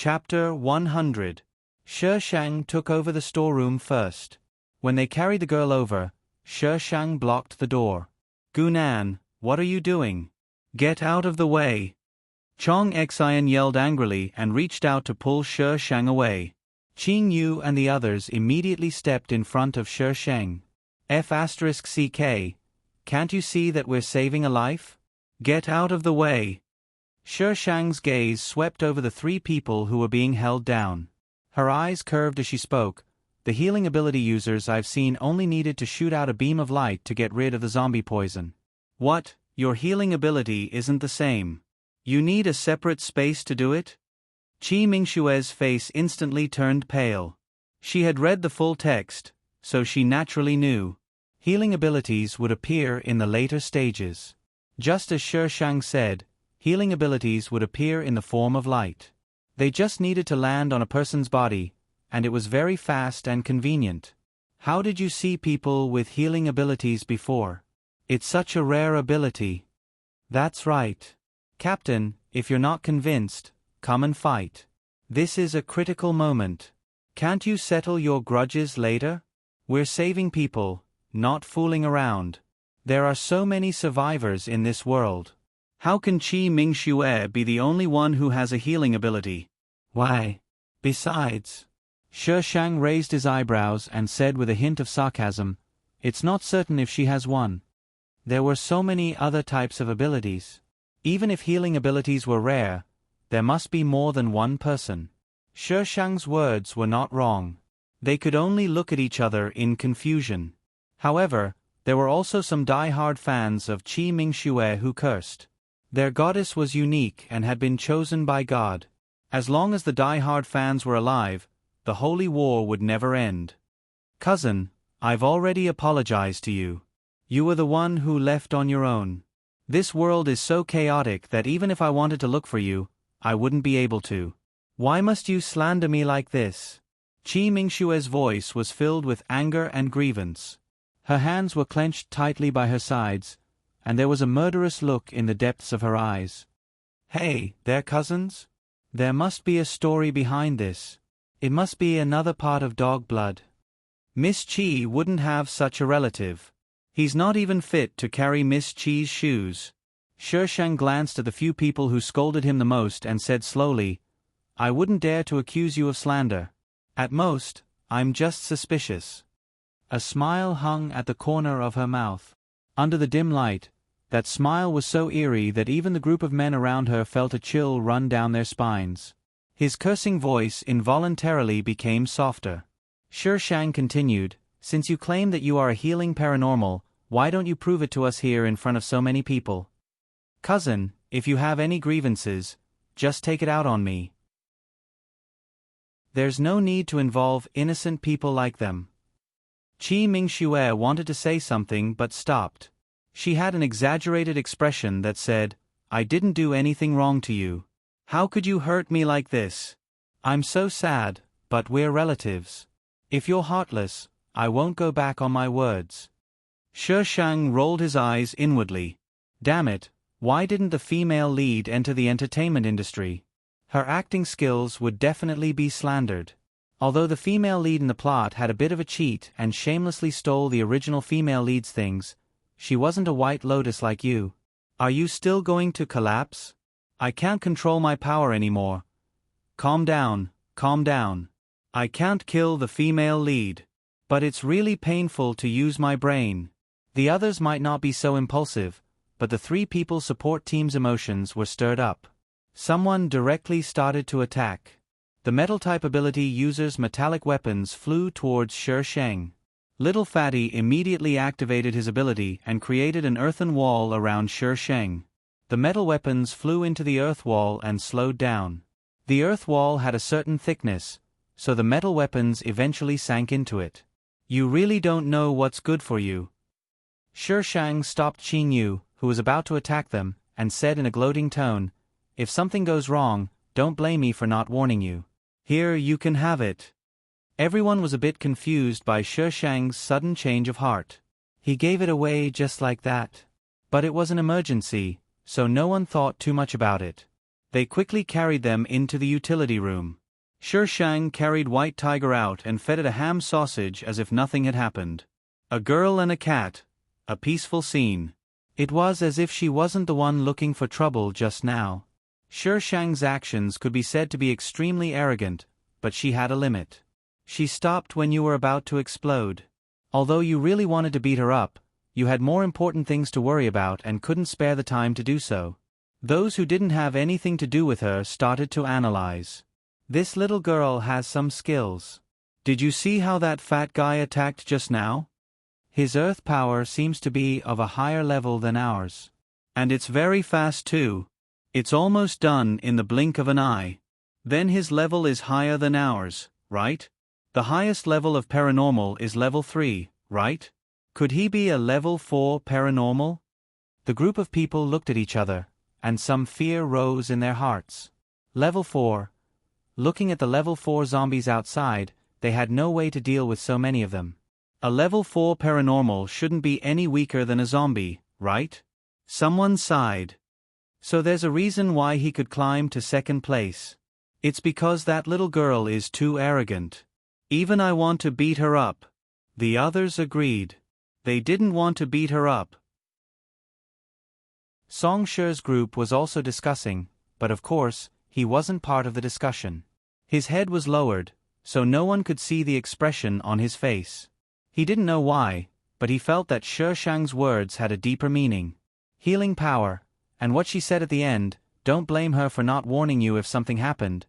Chapter 100. Shi Shang took over the storeroom first. When they carried the girl over, Shi Shang blocked the door. "Gunan, what are you doing? Get out of the way!" Chong Xian yelled angrily and reached out to pull Shi Shang away. Qing Yu and the others immediately stepped in front of Shi Shang. F***CK, can't you see that we're saving a life? Get out of the way! Shi Shang's gaze swept over the three people who were being held down. Her eyes curved as she spoke. The healing ability users I've seen only needed to shoot out a beam of light to get rid of the zombie poison. What, your healing ability isn't the same? You need a separate space to do it? Qi Mingshue's face instantly turned pale. She had read the full text, so she naturally knew. Healing abilities would appear in the later stages. Just as Shi Shang said, healing abilities would appear in the form of light. They just needed to land on a person's body, and it was very fast and convenient. How did you see people with healing abilities before? It's such a rare ability. That's right. Captain, if you're not convinced, come and fight. This is a critical moment. Can't you settle your grudges later? We're saving people, not fooling around. There are so many survivors in this world. How can Qi Mingxue be the only one who has a healing ability? Why? Besides, Shi Shang raised his eyebrows and said with a hint of sarcasm, it's not certain if she has one. There were so many other types of abilities. Even if healing abilities were rare, there must be more than one person. Shi Shang's words were not wrong. They could only look at each other in confusion. However, there were also some die-hard fans of Qi Mingxue who cursed. Their goddess was unique and had been chosen by God. As long as the die-hard fans were alive, the holy war would never end. Cousin, I've already apologized to you. You were the one who left on your own. This world is so chaotic that even if I wanted to look for you, I wouldn't be able to. Why must you slander me like this? Qi Mingshue's voice was filled with anger and grievance. Her hands were clenched tightly by her sides, and there was a murderous look in the depths of her eyes. Hey, there, cousins? There must be a story behind this. It must be another part of dog blood. Miss Qi wouldn't have such a relative. He's not even fit to carry Miss Qi's shoes. Shi Shang glanced at the few people who scolded him the most and said slowly, I wouldn't dare to accuse you of slander. At most, I'm just suspicious. A smile hung at the corner of her mouth. Under the dim light, that smile was so eerie that even the group of men around her felt a chill run down their spines. His cursing voice involuntarily became softer. Shi Shang continued, since you claim that you are a healing paranormal, why don't you prove it to us here in front of so many people? Cousin, if you have any grievances, just take it out on me. There's no need to involve innocent people like them. Qi Mingxue wanted to say something but stopped. She had an exaggerated expression that said, I didn't do anything wrong to you. How could you hurt me like this? I'm so sad, but we're relatives. If you're heartless, I won't go back on my words. Shi Shang rolled his eyes inwardly. Damn it, why didn't the female lead enter the entertainment industry? Her acting skills would definitely be slandered. Although the female lead in the plot had a bit of a cheat and shamelessly stole the original female lead's things, she wasn't a white lotus like you. Are you still going to collapse? I can't control my power anymore. Calm down, calm down. I can't kill the female lead. But it's really painful to use my brain. The others might not be so impulsive, but the three people support team's emotions were stirred up. Someone directly started to attack. The metal-type ability user's metallic weapons flew towards Shi Shang. Little Fatty immediately activated his ability and created an earthen wall around Shi Shang. The metal weapons flew into the earth wall and slowed down. The earth wall had a certain thickness, so the metal weapons eventually sank into it. You really don't know what's good for you. Shi Shang stopped Qing Yu, who was about to attack them, and said in a gloating tone, if something goes wrong, don't blame me for not warning you. Here you can have it. Everyone was a bit confused by Shi Shang's sudden change of heart. He gave it away just like that. But it was an emergency, so no one thought too much about it. They quickly carried them into the utility room. Sher Shang carried White Tiger out and fed it a ham sausage as if nothing had happened. A girl and a cat. A peaceful scene. It was as if she wasn't the one looking for trouble just now. Sher Shang's actions could be said to be extremely arrogant, but she had a limit. She stopped when you were about to explode. Although you really wanted to beat her up, you had more important things to worry about and couldn't spare the time to do so. Those who didn't have anything to do with her started to analyze. This little girl has some skills. Did you see how that fat guy attacked just now? His earth power seems to be of a higher level than ours. And it's very fast too. It's almost done in the blink of an eye. Then his level is higher than ours, right? The highest level of paranormal is level 3, right? Could he be a level 4 paranormal? The group of people looked at each other, and some fear rose in their hearts. Level 4. Looking at the level 4 zombies outside, they had no way to deal with so many of them. A level 4 paranormal shouldn't be any weaker than a zombie, right? Someone sighed. So there's a reason why he could climb to second place. It's because that little girl is too arrogant. Even I want to beat her up. The others agreed. They didn't want to beat her up. Song She's group was also discussing, but of course, he wasn't part of the discussion. His head was lowered, so no one could see the expression on his face. He didn't know why, but he felt that Sher Shang's words had a deeper meaning. Healing power, and what she said at the end, don't blame her for not warning you if something happened.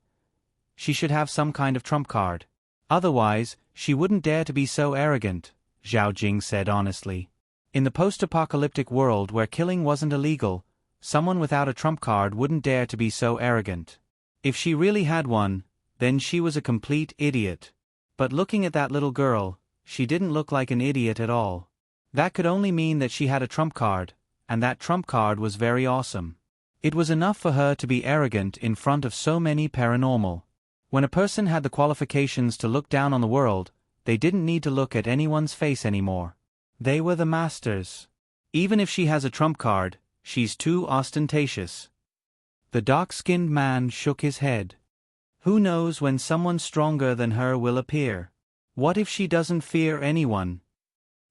She should have some kind of trump card. Otherwise, she wouldn't dare to be so arrogant, Zhao Jing said honestly. In the post-apocalyptic world where killing wasn't illegal, someone without a trump card wouldn't dare to be so arrogant. If she really had one, then she was a complete idiot. But looking at that little girl, she didn't look like an idiot at all. That could only mean that she had a trump card, and that trump card was very awesome. It was enough for her to be arrogant in front of so many paranormal. When a person had the qualifications to look down on the world, they didn't need to look at anyone's face anymore. They were the masters. Even if she has a trump card, she's too ostentatious. The dark-skinned man shook his head. Who knows when someone stronger than her will appear? What if she doesn't fear anyone?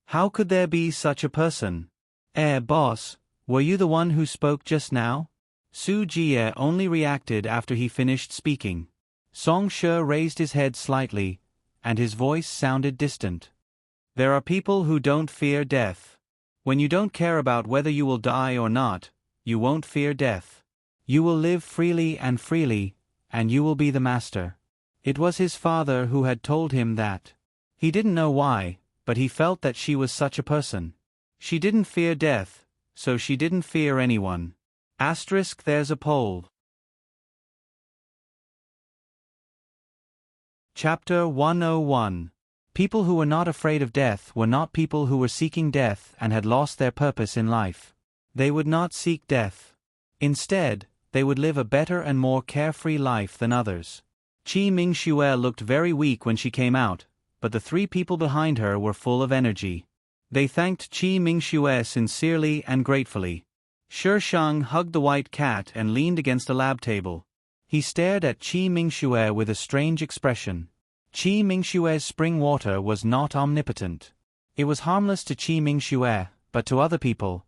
How could there be such a person? Boss, were you the one who spoke just now? Su Jie only reacted after he finished speaking. Song She raised his head slightly, and his voice sounded distant. There are people who don't fear death. When you don't care about whether you will die or not, you won't fear death. You will live freely, and you will be the master. It was his father who had told him that. He didn't know why, but he felt that she was such a person. She didn't fear death, so she didn't fear anyone. There's a poll. Chapter 101. People who were not afraid of death were not people who were seeking death and had lost their purpose in life. They would not seek death. Instead, they would live a better and more carefree life than others. Qi Mingxue looked very weak when she came out, but the 3 people behind her were full of energy. They thanked Qi Mingxue sincerely and gratefully. Sher Shang hugged the white cat and leaned against a lab table. He stared at Qi Mingxue with a strange expression. Qi Mingxue's spring water was not omnipotent. It was harmless to Qi Mingxue, but to other people.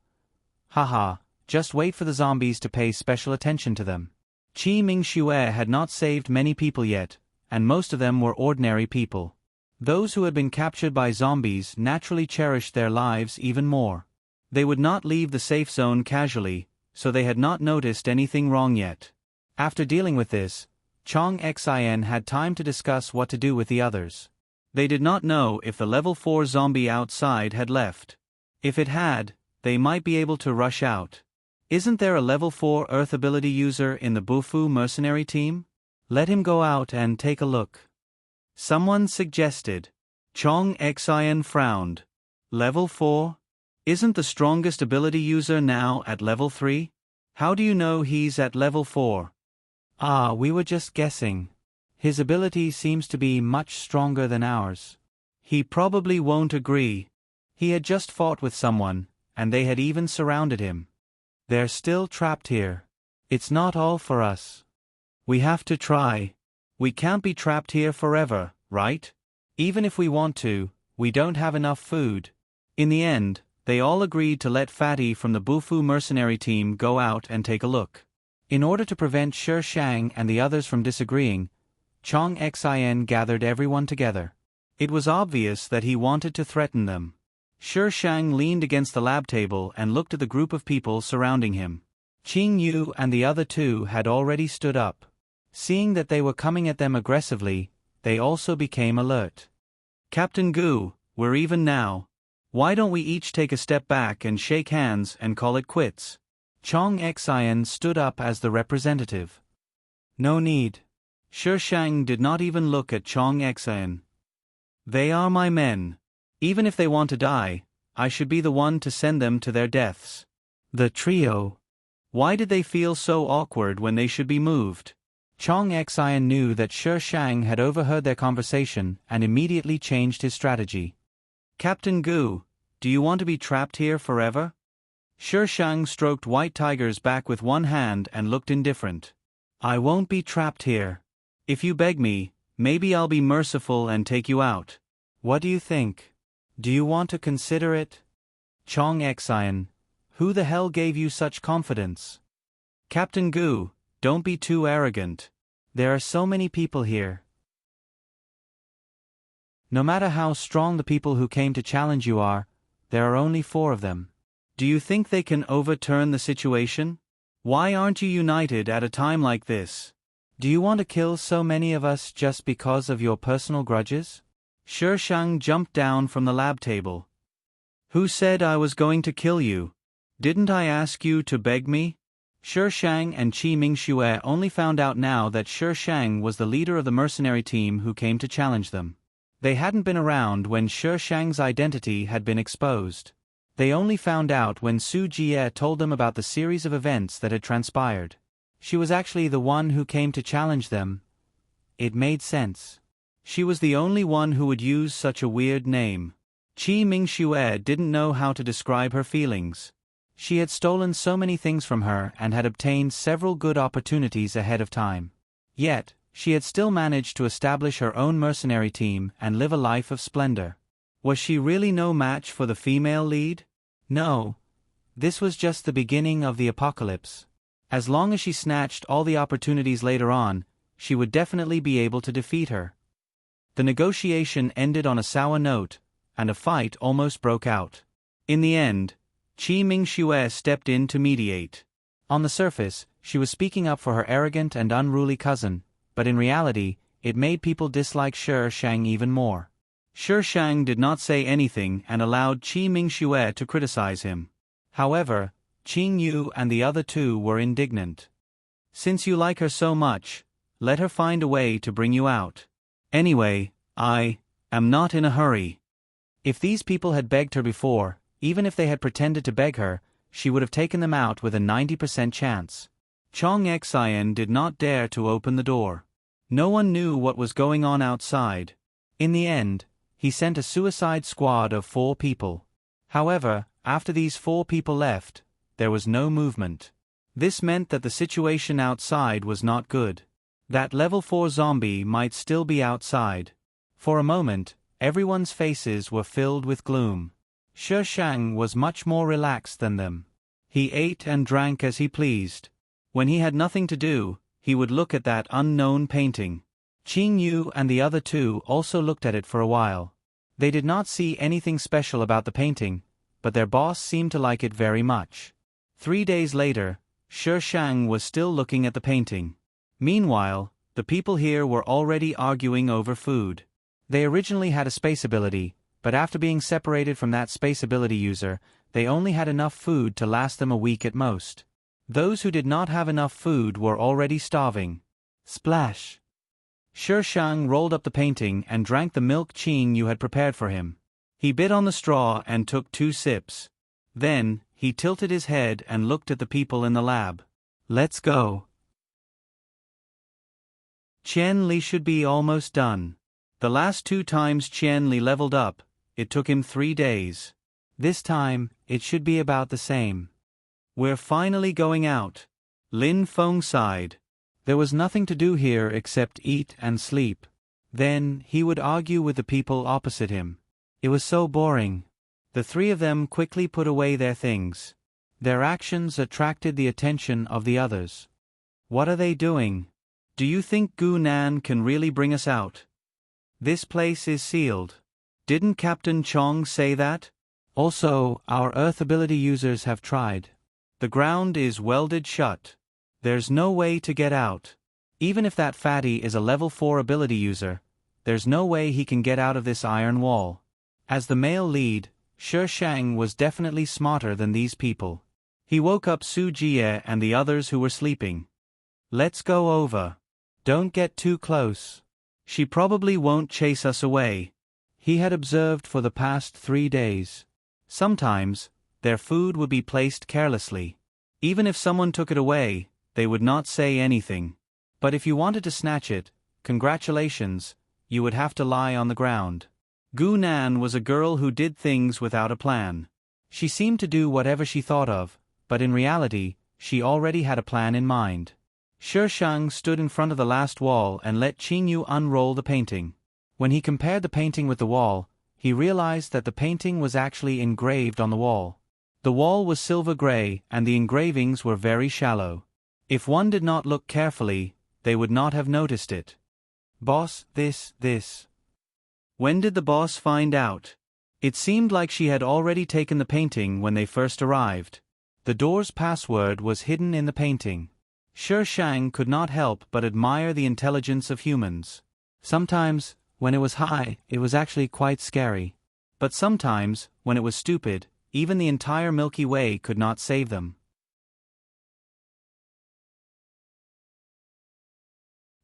Haha, just wait for the zombies to pay special attention to them. Qi Mingxue had not saved many people yet, and most of them were ordinary people. Those who had been captured by zombies naturally cherished their lives even more. They would not leave the safe zone casually, so they had not noticed anything wrong yet. After dealing with this, Chong Xin had time to discuss what to do with the others. They did not know if the level 4 zombie outside had left. If it had, they might be able to rush out. Isn't there a level 4 Earth ability user in the Bufu mercenary team? Let him go out and take a look. Someone suggested. Chong Xin frowned. Level 4? Isn't the strongest ability user now at level 3? How do you know he's at level 4? We were just guessing. His ability seems to be much stronger than ours. He probably won't agree. He had just fought with someone, and they had even surrounded him. They're still trapped here. It's not all for us. We have to try. We can't be trapped here forever, right? Even if we want to, we don't have enough food. In the end, they all agreed to let Fatty from the Bufu mercenary team go out and take a look. In order to prevent Shi Shang and the others from disagreeing, Chong Xin gathered everyone together. It was obvious that he wanted to threaten them. Shi Shang leaned against the lab table and looked at the group of people surrounding him. Qing Yu and the other two had already stood up. Seeing that they were coming at them aggressively, they also became alert. Captain Gu, we're even now. Why don't we each take a step back and shake hands and call it quits? Chong Xin stood up as the representative. No need. Shi Shang did not even look at Chong Xin. They are my men. Even if they want to die, I should be the one to send them to their deaths. The trio. Why did they feel so awkward when they should be moved? Chong Xin knew that Shi Shang had overheard their conversation and immediately changed his strategy. Captain Gu, do you want to be trapped here forever? Shi Shang stroked White Tiger's back with one hand and looked indifferent. I won't be trapped here. If you beg me, maybe I'll be merciful and take you out. What do you think? Do you want to consider it? Chong Xin, who the hell gave you such confidence? Captain Gu, don't be too arrogant. There are so many people here. No matter how strong the people who came to challenge you are, there are only 4 of them. Do you think they can overturn the situation? Why aren't you united at a time like this? Do you want to kill so many of us just because of your personal grudges? Shi Shang jumped down from the lab table. Who said I was going to kill you? Didn't I ask you to beg me? Shi Shang and Qi Mingxue only found out now that Shi Shang was the leader of the mercenary team who came to challenge them. They hadn't been around when Shi Shang's identity had been exposed. They only found out when Su Jie told them about the series of events that had transpired. She was actually the one who came to challenge them. It made sense. She was the only one who would use such a weird name. Qi Mingxue didn't know how to describe her feelings. She had stolen so many things from her and had obtained several good opportunities ahead of time. Yet, she had still managed to establish her own mercenary team and live a life of splendor. Was she really no match for the female lead? No. This was just the beginning of the apocalypse. As long as she snatched all the opportunities later on, she would definitely be able to defeat her. The negotiation ended on a sour note, and a fight almost broke out. In the end, Qi Mingxue stepped in to mediate. On the surface, she was speaking up for her arrogant and unruly cousin, but in reality, it made people dislike Shi Shang even more. Shi Shang did not say anything and allowed Qi Mingxue to criticize him. However, Qing Yu and the other 2 were indignant. Since you like her so much, let her find a way to bring you out. Anyway, I am not in a hurry. If these people had begged her before, even if they had pretended to beg her, she would have taken them out with a 90% chance. Chong Xin did not dare to open the door. No one knew what was going on outside. In the end, he sent a suicide squad of 4 people. However, after these 4 people left, there was no movement. This meant that the situation outside was not good. That level 4 zombie might still be outside. For a moment, everyone's faces were filled with gloom. Shi Shang was much more relaxed than them. He ate and drank as he pleased. When he had nothing to do, he would look at that unknown painting. Qing Yu and the other 2 also looked at it for a while. They did not see anything special about the painting, but their boss seemed to like it very much. 3 days later, Shi Shang was still looking at the painting. Meanwhile, the people here were already arguing over food. They originally had a space ability, but after being separated from that space ability user, they only had enough food to last them a week at most. Those who did not have enough food were already starving. Splash! Shi Shang rolled up the painting and drank the milk Qing Yu had prepared for him. He bit on the straw and took 2 sips. Then, he tilted his head and looked at the people in the lab. Let's go. Qian Li should be almost done. The last 2 times Qian Li leveled up, it took him 3 days. This time, it should be about the same. We're finally going out. Lin Feng sighed. There was nothing to do here except eat and sleep. Then, he would argue with the people opposite him. It was so boring. The three of them quickly put away their things. Their actions attracted the attention of the others. What are they doing? Do you think Gu Nan can really bring us out? This place is sealed. Didn't Captain Chong say that? Also, our Earth ability users have tried. The ground is welded shut. There's no way to get out. Even if that fatty is a level 4 ability user, there's no way he can get out of this iron wall. As the male lead, Shi Shang was definitely smarter than these people. He woke up Su Jie and the others who were sleeping. Let's go over. Don't get too close. She probably won't chase us away. He had observed for the past 3 days. Sometimes, their food would be placed carelessly. Even if someone took it away, they would not say anything. But if you wanted to snatch it, congratulations, you would have to lie on the ground. Gu Nan was a girl who did things without a plan. She seemed to do whatever she thought of, but in reality, she already had a plan in mind. Shi Shang stood in front of the last wall and let Qing Yu unroll the painting. When he compared the painting with the wall, he realized that the painting was actually engraved on the wall. The wall was silver gray and the engravings were very shallow. If one did not look carefully, they would not have noticed it. Boss, this. When did the boss find out? It seemed like she had already taken the painting when they first arrived. The door's password was hidden in the painting. Shi Shang could not help but admire the intelligence of humans. Sometimes, when it was high, it was actually quite scary. But sometimes, when it was stupid, even the entire Milky Way could not save them.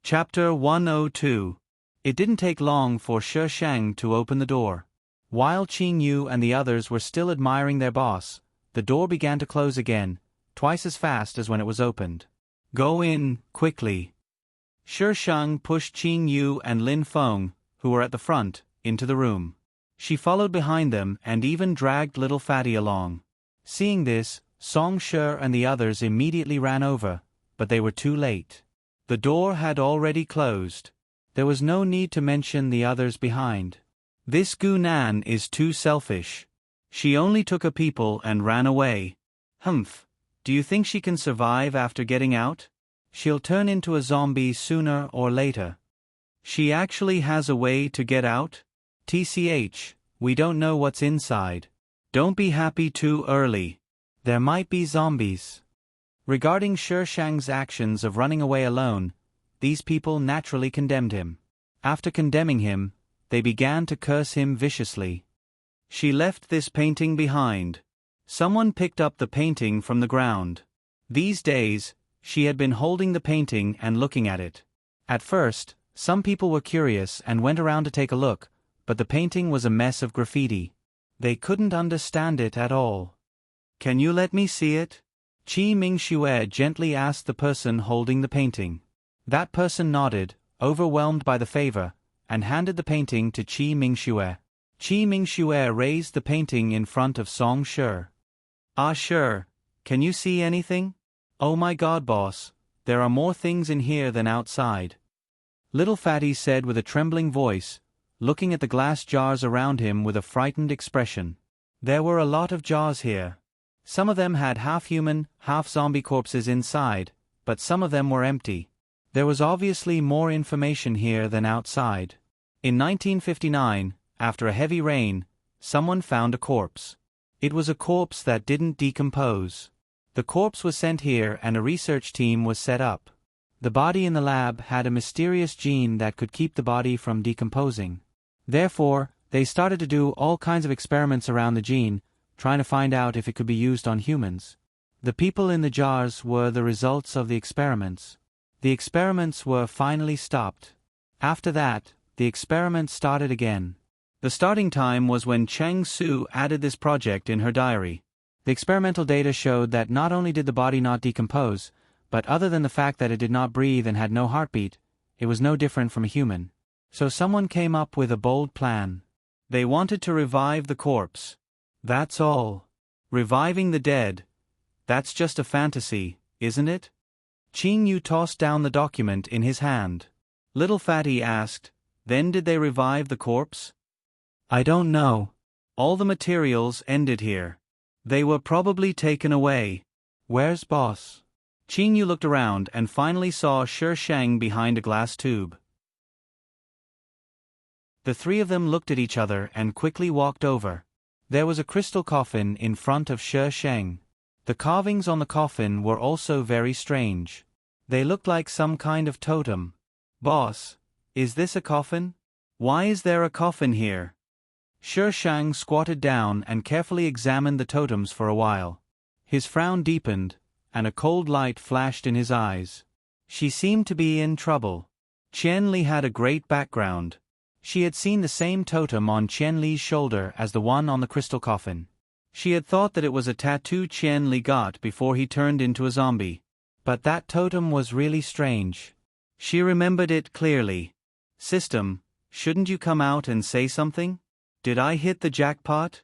Chapter 102. It didn't take long for Shi Shang to open the door. While Qing Yu and the others were still admiring their boss, the door began to close again, twice as fast as when it was opened. Go in, quickly. Shi Shang pushed Qing Yu and Lin Feng, who were at the front, into the room. She followed behind them and even dragged little Fatty along. Seeing this, Song Shi and the others immediately ran over, but they were too late. The door had already closed. There was no need to mention the others behind. This Gu Nan is too selfish. She only took a people and ran away. Humph. Do you think she can survive after getting out? She'll turn into a zombie sooner or later. She actually has a way to get out? TCH, we don't know what's inside. Don't be happy too early. There might be zombies. Regarding Shi Shang's actions of running away alone, these people naturally condemned him. After condemning him, they began to curse him viciously. She left this painting behind. Someone picked up the painting from the ground. These days, she had been holding the painting and looking at it. At first, some people were curious and went around to take a look, but the painting was a mess of graffiti. They couldn't understand it at all. Can you let me see it? Qi Mingxue gently asked the person holding the painting. That person nodded, overwhelmed by the favor, and handed the painting to Qi Mingxue. Qi Mingxue raised the painting in front of Song Shi. Ah, sure. Can you see anything? Oh my God, boss, there are more things in here than outside. Little Fatty said with a trembling voice, looking at the glass jars around him with a frightened expression. There were a lot of jars here. Some of them had half-human, half-zombie corpses inside, but some of them were empty. There was obviously more information here than outside. In 1959, after a heavy rain, someone found a corpse. It was a corpse that didn't decompose. The corpse was sent here and a research team was set up. The body in the lab had a mysterious gene that could keep the body from decomposing. Therefore, they started to do all kinds of experiments around the gene, trying to find out if it could be used on humans. The people in the jars were the results of the experiments. The experiments were finally stopped. After that, the experiment started again. The starting time was when Cheng Su added this project in her diary. The experimental data showed that not only did the body not decompose, but other than the fact that it did not breathe and had no heartbeat, it was no different from a human. So someone came up with a bold plan. They wanted to revive the corpse. That's all. Reviving the dead. That's just a fantasy, isn't it? Qing Yu tossed down the document in his hand. Little Fatty asked, "Then did they revive the corpse?" "I don't know. All the materials ended here. They were probably taken away." "Where's Boss?" Qing Yu looked around and finally saw Shi Shang behind a glass tube. The three of them looked at each other and quickly walked over. There was a crystal coffin in front of Shi Shang. The carvings on the coffin were also very strange. They looked like some kind of totem. "Boss, is this a coffin? Why is there a coffin here?" Shi Shang squatted down and carefully examined the totems for a while. His frown deepened, and a cold light flashed in his eyes. She seemed to be in trouble. Qian Li had a great background. She had seen the same totem on Qian Li's shoulder as the one on the crystal coffin. She had thought that it was a tattoo Qian Li got before he turned into a zombie. But that totem was really strange. She remembered it clearly. "System, shouldn't you come out and say something? Did I hit the jackpot?"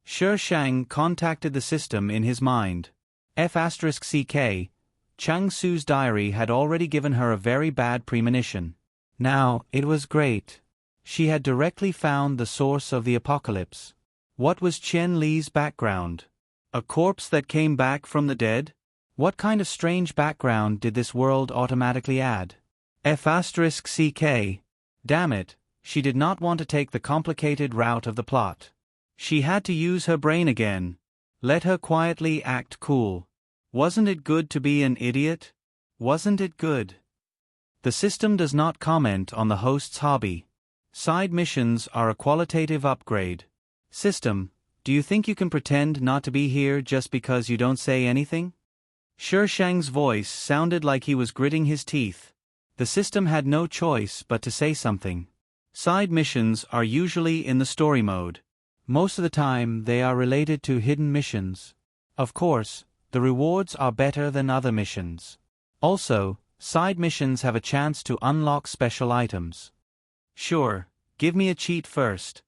Shi Shang contacted the system in his mind. F***CK, Chang Su's diary had already given her a very bad premonition. Now, it was great. She had directly found the source of the apocalypse. What was Qian Li's background? A corpse that came back from the dead? What kind of strange background did this world automatically add? F***CK. Damn it, she did not want to take the complicated route of the plot. She had to use her brain again. Let her quietly act cool. Wasn't it good to be an idiot? Wasn't it good? The system does not comment on the host's hobby. Side missions are a qualitative upgrade. System, do you think you can pretend not to be here just because you don't say anything? Shi Shang's voice sounded like he was gritting his teeth. The system had no choice but to say something. Side missions are usually in the story mode. Most of the time they are related to hidden missions. Of course, the rewards are better than other missions. Also, side missions have a chance to unlock special items. Sure, give me a cheat first.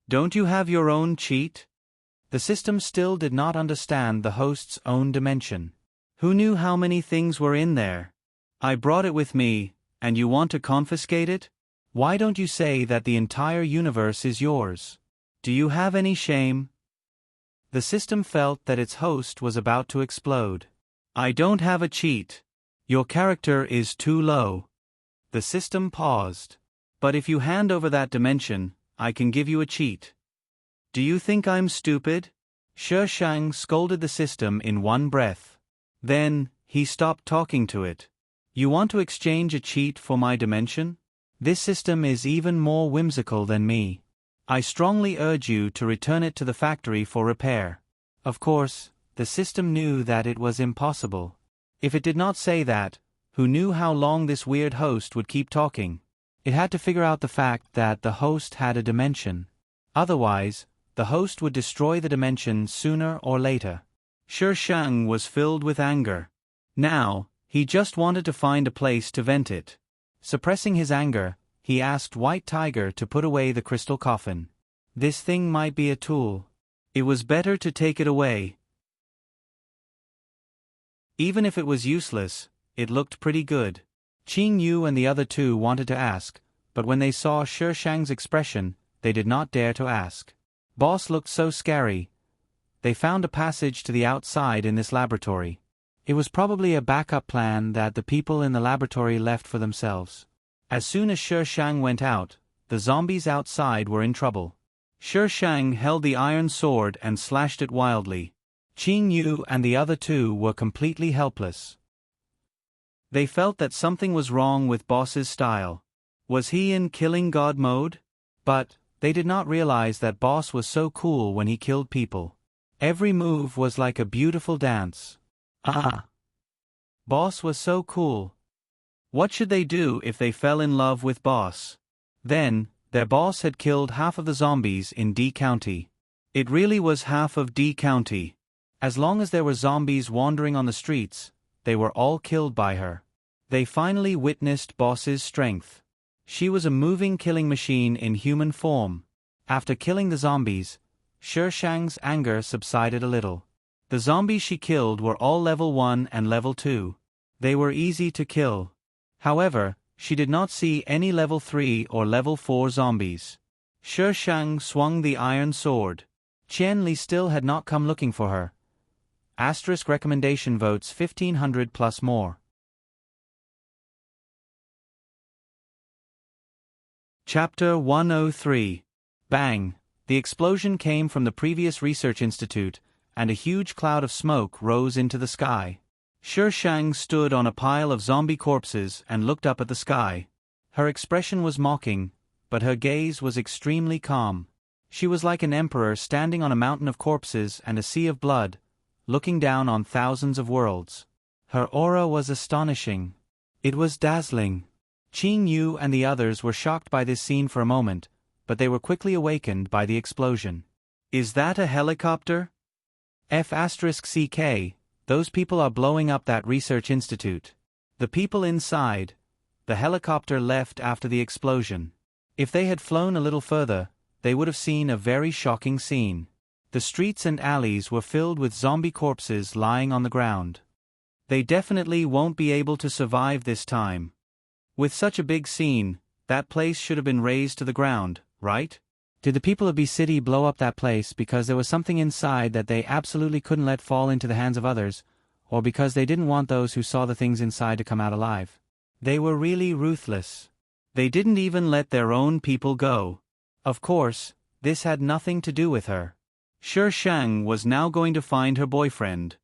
Don't you have your own cheat? The system still did not understand the host's own dimension. Who knew how many things were in there? I brought it with me, and you want to confiscate it? Why don't you say that the entire universe is yours? Do you have any shame? The system felt that its host was about to explode. I don't have a cheat. Your character is too low. The system paused. But if you hand over that dimension, I can give you a cheat. Do you think I'm stupid? Shi Shang scolded the system in one breath. Then, he stopped talking to it. You want to exchange a cheat for my dimension? This system is even more whimsical than me. I strongly urge you to return it to the factory for repair. Of course, the system knew that it was impossible. If it did not say that, who knew how long this weird host would keep talking? It had to figure out the fact that the host had a dimension. Otherwise, the host would destroy the dimension sooner or later. Shi Shang was filled with anger. Now, he just wanted to find a place to vent it. Suppressing his anger, he asked White Tiger to put away the crystal coffin. This thing might be a tool. It was better to take it away. Even if it was useless, it looked pretty good. Qing Yu and the other two wanted to ask, but when they saw Shi Shang's expression, they did not dare to ask. Boss looked so scary. They found a passage to the outside in this laboratory. It was probably a backup plan that the people in the laboratory left for themselves. As soon as Shi Shang went out, the zombies outside were in trouble. Shi Shang held the iron sword and slashed it wildly. Qing Yu and the other two were completely helpless. They felt that something was wrong with Boss's style. Was he in killing God mode? But they did not realize that Boss was so cool when he killed people. Every move was like a beautiful dance. Boss was so cool. What should they do if they fell in love with Boss? Then, their boss had killed half of the zombies in D County. It really was half of D County. As long as there were zombies wandering on the streets, they were all killed by her. They finally witnessed Boss's strength. She was a moving killing machine in human form. After killing the zombies, Shi Shang's anger subsided a little. The zombies she killed were all level 1 and level 2. They were easy to kill. However, she did not see any level 3 or level 4 zombies. Shi Shang swung the iron sword. Qian Li still had not come looking for her. Asterisk recommendation votes 1500 plus more. Chapter 103. Bang! The explosion came from the previous research institute, and a huge cloud of smoke rose into the sky. Shi Shang stood on a pile of zombie corpses and looked up at the sky. Her expression was mocking, but her gaze was extremely calm. She was like an emperor standing on a mountain of corpses and a sea of blood, looking down on thousands of worlds. Her aura was astonishing. It was dazzling. Qing Yu and the others were shocked by this scene for a moment, but they were quickly awakened by the explosion. Is that a helicopter? F*CK, those people are blowing up that research institute. The people inside. The helicopter left after the explosion. If they had flown a little further, they would have seen a very shocking scene. The streets and alleys were filled with zombie corpses lying on the ground. They definitely won't be able to survive this time. With such a big scene, that place should have been razed to the ground, right? Did the people of B City blow up that place because there was something inside that they absolutely couldn't let fall into the hands of others, or because they didn't want those who saw the things inside to come out alive? They were really ruthless. They didn't even let their own people go. Of course, this had nothing to do with her. Shi Shang was now going to find her boyfriend.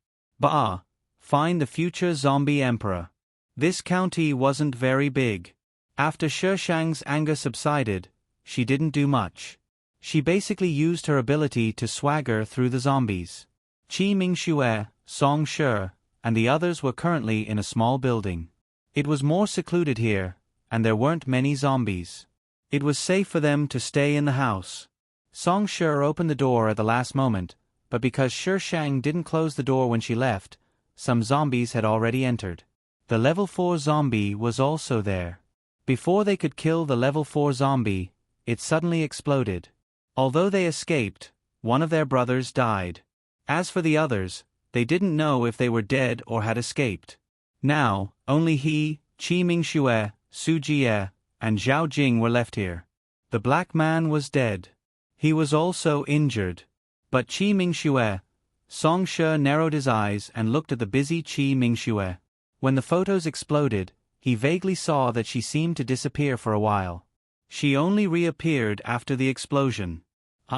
Find the future zombie emperor. This county wasn't very big. After Shi Shang's anger subsided, she didn't do much. She basically used her ability to swagger through the zombies. Qi Mingxue, Song Shi, and the others were currently in a small building. It was more secluded here, and there weren't many zombies. It was safe for them to stay in the house. Song Shi opened the door at the last moment, but because Shi Shang didn't close the door when she left, some zombies had already entered. The level 4 zombie was also there. Before they could kill the level 4 zombie, it suddenly exploded. Although they escaped, one of their brothers died. As for the others, they didn't know if they were dead or had escaped. Now, only he, Qi Mingxue, Su Jie, and Zhao Jing were left here. The black man was dead. He was also injured. But Qi Mingxue, Song Shi narrowed his eyes and looked at the busy Qi Mingxue. When the photos exploded, he vaguely saw that she seemed to disappear for a while. She only reappeared after the explosion.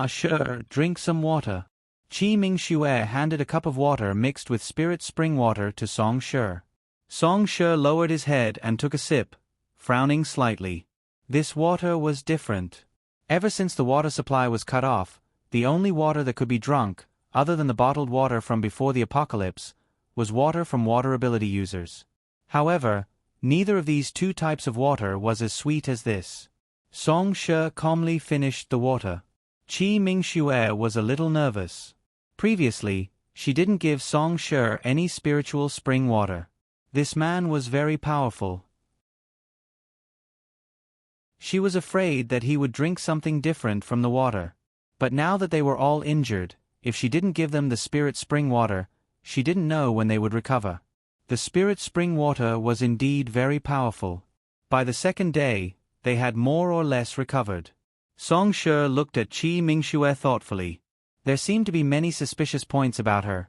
Sure, drink some water. Qi Mingxue handed a cup of water mixed with spirit spring water to Song Shi. Song Shi lowered his head and took a sip, frowning slightly. This water was different. Ever since the water supply was cut off, the only water that could be drunk, other than the bottled water from before the apocalypse, was water from water ability users. However, neither of these two types of water was as sweet as this. Song Shi calmly finished the water. Qi Mingxue was a little nervous. Previously, she didn't give Song Shi any spiritual spring water. This man was very powerful. She was afraid that he would drink something different from the water. But now that they were all injured, if she didn't give them the spirit spring water, she didn't know when they would recover. The spirit spring water was indeed very powerful. By the second day, they had more or less recovered. Song Shi looked at Qi Mingxue thoughtfully. There seemed to be many suspicious points about her.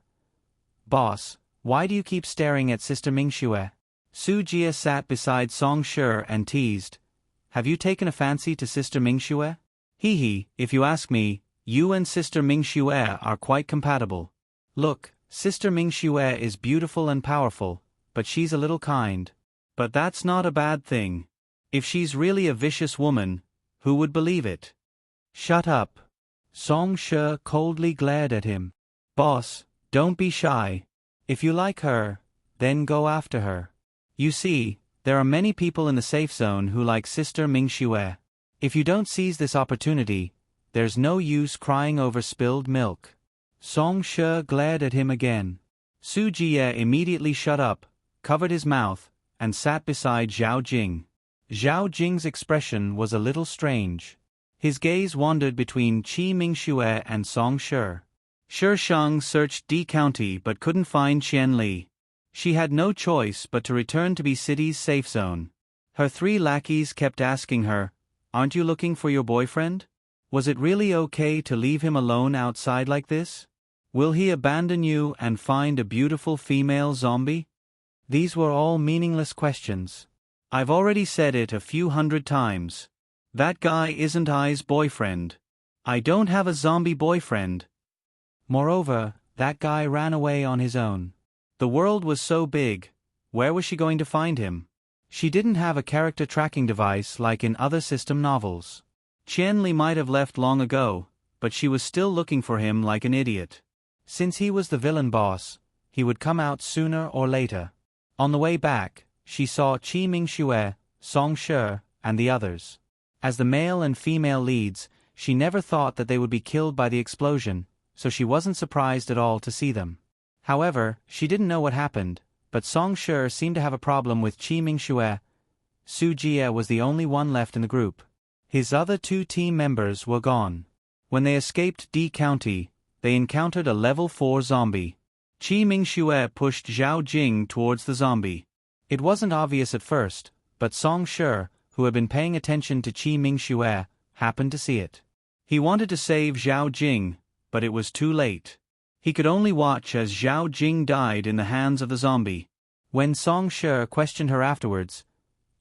Boss, why do you keep staring at Sister Mingxue? Su Jie sat beside Song Shi and teased. Have you taken a fancy to Sister Mingxue? Hee, if you ask me, you and Sister Mingxue are quite compatible. Look, Sister Mingxue is beautiful and powerful, but she's a little kind. But that's not a bad thing. If she's really a vicious woman, who would believe it? Shut up. Song Shi coldly glared at him. Boss, don't be shy. If you like her, then go after her. You see, there are many people in the safe zone who like Sister Mingxue. If you don't seize this opportunity, there's no use crying over spilled milk. Song Shi glared at him again. Su Jie immediately shut up, covered his mouth, and sat beside Zhao Jing. Zhao Jing's expression was a little strange. His gaze wandered between Qi Mingxue and Song Shi. Shi Shang searched D County but couldn't find Qian Li. She had no choice but to return to B City's safe zone. Her 3 lackeys kept asking her, "Aren't you looking for your boyfriend? Was it really okay to leave him alone outside like this? Will he abandon you and find a beautiful female zombie?" These were all meaningless questions. I've already said it a few hundred times. That guy isn't I's boyfriend. I don't have a zombie boyfriend. Moreover, that guy ran away on his own. The world was so big, where was she going to find him? She didn't have a character tracking device like in other system novels. Qian Li might have left long ago, but she was still looking for him like an idiot. Since he was the villain boss, he would come out sooner or later. On the way back, she saw Qi Mingxue, Song Shi, and the others. As the male and female leads, she never thought that they would be killed by the explosion, so she wasn't surprised at all to see them. However, she didn't know what happened, but Song Shi seemed to have a problem with Qi Mingxue. Su Jie was the only one left in the group. His other 2 team members were gone. When they escaped D County, they encountered a level 4 zombie. Qi Mingxue pushed Zhao Jing towards the zombie. It wasn't obvious at first, but Song Shi, who had been paying attention to Qi Mingxue, happened to see it. He wanted to save Zhao Jing, but it was too late. He could only watch as Zhao Jing died in the hands of the zombie. When Song Shi questioned her afterwards,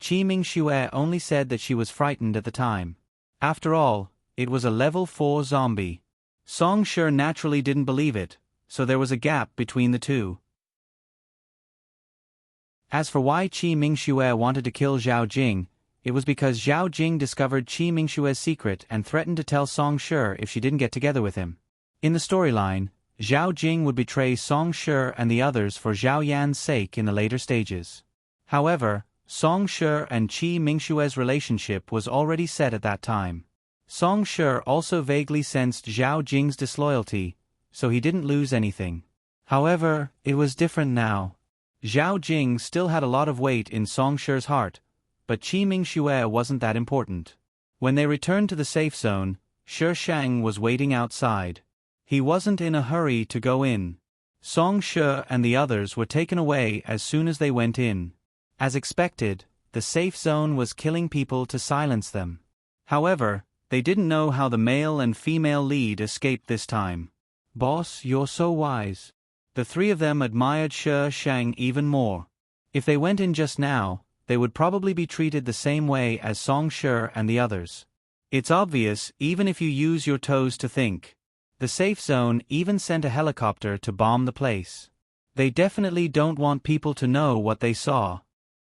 Qi Mingxue only said that she was frightened at the time. After all, it was a level 4 zombie. Song Shi naturally didn't believe it, so there was a gap between the two. As for why Qi Mingxue wanted to kill Zhao Jing, it was because Zhao Jing discovered Qi Mingxue's secret and threatened to tell Song Shi if she didn't get together with him. In the storyline, Zhao Jing would betray Song Shi and the others for Zhao Yan's sake in the later stages. However, Song Shi and Qi Mingxue's relationship was already set at that time. Song Shi also vaguely sensed Zhao Jing's disloyalty, so he didn't lose anything. However, it was different now. Zhao Jing still had a lot of weight in Song Shi's heart, but Qi Mingxue wasn't that important. When they returned to the safe zone, Shi Shang was waiting outside. He wasn't in a hurry to go in. Song Shi and the others were taken away as soon as they went in. As expected, the safe zone was killing people to silence them. However, they didn't know how the male and female lead escaped this time. "Boss, you're so wise." The 3 of them admired Shi Shang even more. If they went in just now, they would probably be treated the same way as Song Shi and the others. It's obvious even if you use your toes to think. The safe zone even sent a helicopter to bomb the place. They definitely don't want people to know what they saw.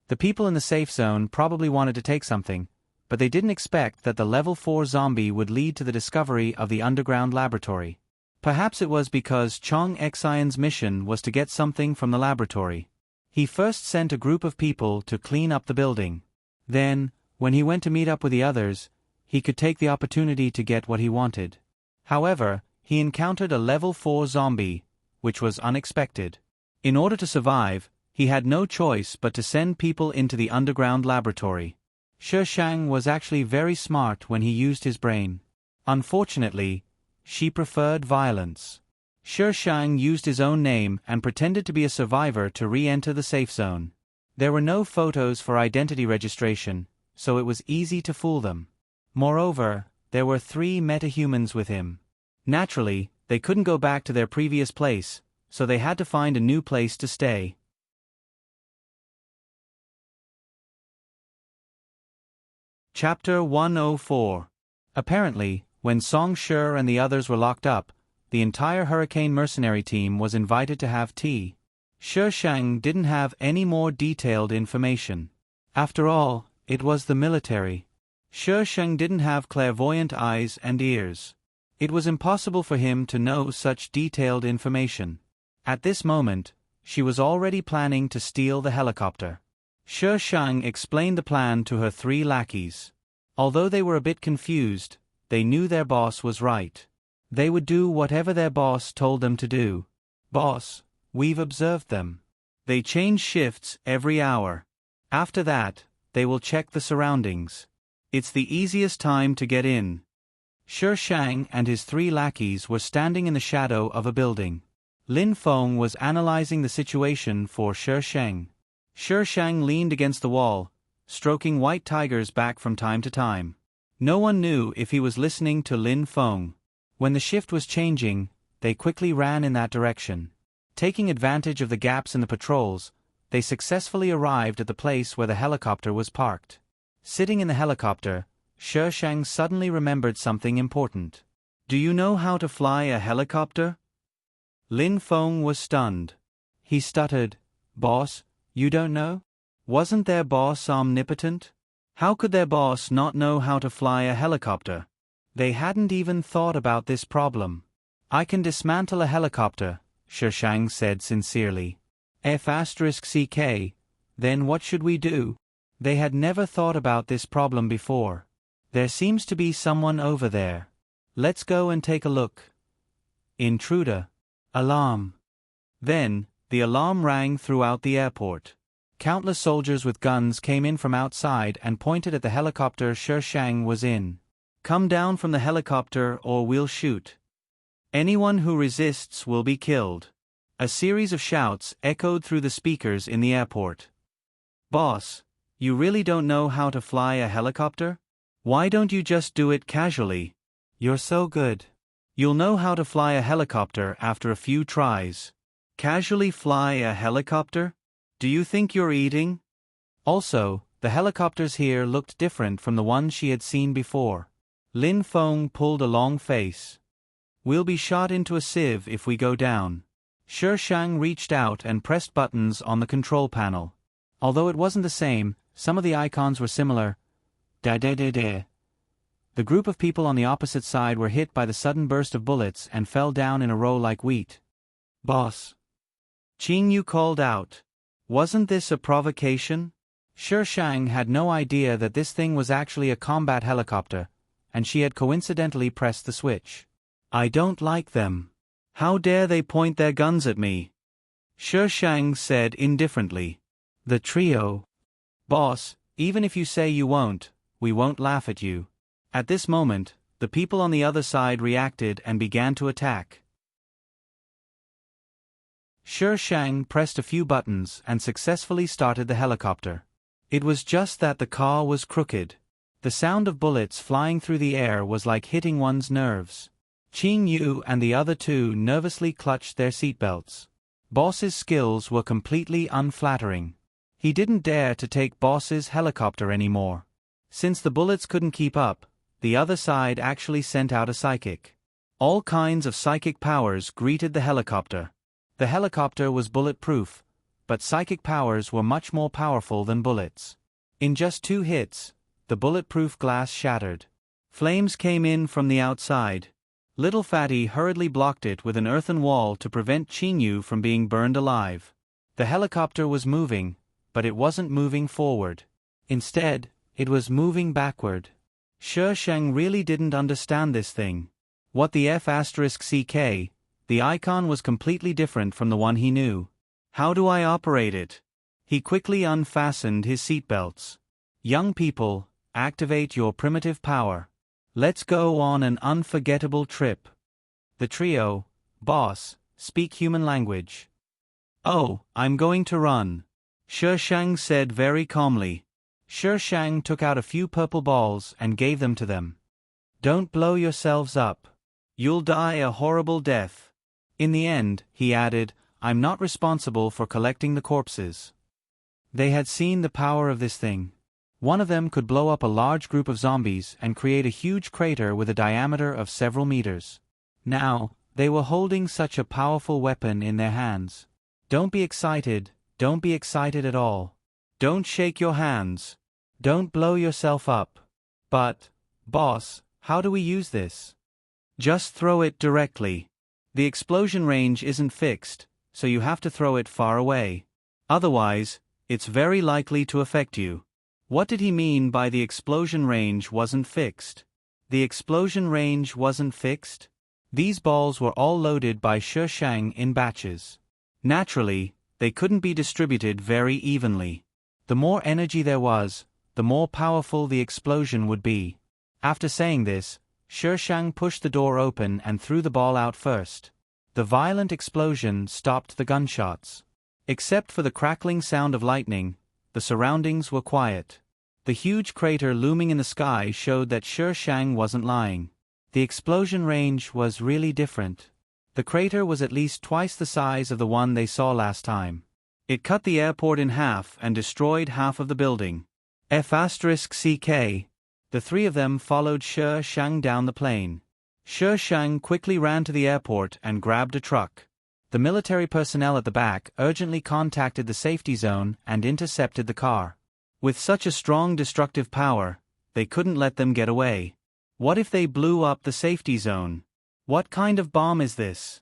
The people in the safe zone probably wanted to take something, but they didn't expect that the level 4 zombie would lead to the discovery of the underground laboratory. Perhaps it was because Chong Xian's mission was to get something from the laboratory. He first sent a group of people to clean up the building. Then, when he went to meet up with the others, he could take the opportunity to get what he wanted. However, he encountered a level 4 zombie, which was unexpected. In order to survive, he had no choice but to send people into the underground laboratory. Shi Shang was actually very smart when he used his brain. Unfortunately, she preferred violence. Shi Shang used his own name and pretended to be a survivor to re-enter the safe zone. There were no photos for identity registration, so it was easy to fool them. Moreover, there were 3 metahumans with him. Naturally, they couldn't go back to their previous place, so they had to find a new place to stay. Chapter 104. Apparently, when Song Shi and the others were locked up, the entire Hurricane mercenary team was invited to have tea. Shi Shang didn't have any more detailed information. After all, it was the military. Shi Shang didn't have clairvoyant eyes and ears. It was impossible for him to know such detailed information. At this moment, she was already planning to steal the helicopter. Shi Shang explained the plan to her 3 lackeys. Although they were a bit confused, they knew their boss was right. They would do whatever their boss told them to do. "Boss, we've observed them. They change shifts every hour. After that, they will check the surroundings. It's the easiest time to get in." Shi Shang and his 3 lackeys were standing in the shadow of a building. Lin Feng was analyzing the situation for Shi Shang. Shi Shang leaned against the wall, stroking White Tiger's back from time to time. No one knew if he was listening to Lin Feng. When the shift was changing, they quickly ran in that direction. Taking advantage of the gaps in the patrols, they successfully arrived at the place where the helicopter was parked. Sitting in the helicopter, Shi Shang suddenly remembered something important. "Do you know how to fly a helicopter?" Lin Feng was stunned. He stuttered, "Boss, you don't know? Wasn't their boss omnipotent? How could their boss not know how to fly a helicopter?" They hadn't even thought about this problem. "I can dismantle a helicopter," Shi Shang said sincerely. F***CK, then what should we do? They had never thought about this problem before. "There seems to be someone over there. Let's go and take a look." Intruder. Alarm. Then, the alarm rang throughout the airport. Countless soldiers with guns came in from outside and pointed at the helicopter Shi Shang was in. "Come down from the helicopter or we'll shoot. Anyone who resists will be killed." A series of shouts echoed through the speakers in the airport. "Boss, you really don't know how to fly a helicopter? Why don't you just do it casually? You're so good. You'll know how to fly a helicopter after a few tries." Casually fly a helicopter? Do you think you're eating? Also, the helicopters here looked different from the ones she had seen before. Lin Feng pulled a long face. "We'll be shot into a sieve if we go down." Shi Shang reached out and pressed buttons on the control panel. Although it wasn't the same, some of the icons were similar. Da-da-da-da. The group of people on the opposite side were hit by the sudden burst of bullets and fell down in a row like wheat. "Boss." Qing Yu called out. "Wasn't this a provocation?" Shi Shang had no idea that this thing was actually a combat helicopter, and she had coincidentally pressed the switch. "I don't like them. How dare they point their guns at me?" Shi Shang said indifferently. The trio. "Boss, even if you say you won't, we won't laugh at you." At this moment, the people on the other side reacted and began to attack. Shi Shang pressed a few buttons and successfully started the helicopter. It was just that the car was crooked. The sound of bullets flying through the air was like hitting one's nerves. Qing Yu and the other 2 nervously clutched their seatbelts. Boss's skills were completely unflattering. He didn't dare to take Boss's helicopter anymore. Since the bullets couldn't keep up, the other side actually sent out a psychic. All kinds of psychic powers greeted the helicopter. The helicopter was bulletproof, but psychic powers were much more powerful than bullets. In just 2 hits, the bulletproof glass shattered. Flames came in from the outside. Little Fatty hurriedly blocked it with an earthen wall to prevent Qing Yu from being burned alive. The helicopter was moving, but it wasn't moving forward. Instead, it was moving backward. Shi Shang really didn't understand this thing. What the F***CK? The icon was completely different from the one he knew. "How do I operate it?" He quickly unfastened his seatbelts. "Young people, activate your primitive power. Let's go on an unforgettable trip." The trio. "Boss, speak human language." "Oh, I'm going to run," Shi Shang said very calmly. Shi Shang took out a few purple balls and gave them to them. "Don't blow yourselves up. You'll die a horrible death." In the end, he added, "I'm not responsible for collecting the corpses." They had seen the power of this thing. One of them could blow up a large group of zombies and create a huge crater with a diameter of several meters. Now, they were holding such a powerful weapon in their hands. Don't be excited at all. Don't shake your hands. Don't blow yourself up. "But, boss, how do we use this?" "Just throw it directly. The explosion range isn't fixed, so you have to throw it far away. Otherwise, it's very likely to affect you." What did he mean by the explosion range wasn't fixed? The explosion range wasn't fixed? These balls were all loaded by Shi Shang in batches. Naturally, they couldn't be distributed very evenly. The more energy there was, the more powerful the explosion would be. After saying this, Shang pushed the door open and threw the ball out first. The violent explosion stopped the gunshots. Except for the crackling sound of lightning, the surroundings were quiet. The huge crater looming in the sky showed that Shang wasn't lying. The explosion range was really different. The crater was at least twice the size of the one they saw last time. It cut the airport in half and destroyed half of the building. F***CK. The three of them followed Shang down the plane. Shang quickly ran to the airport and grabbed a truck. The military personnel at the back urgently contacted the safety zone and intercepted the car. With such a strong destructive power, they couldn't let them get away. What if they blew up the safety zone? What kind of bomb is this?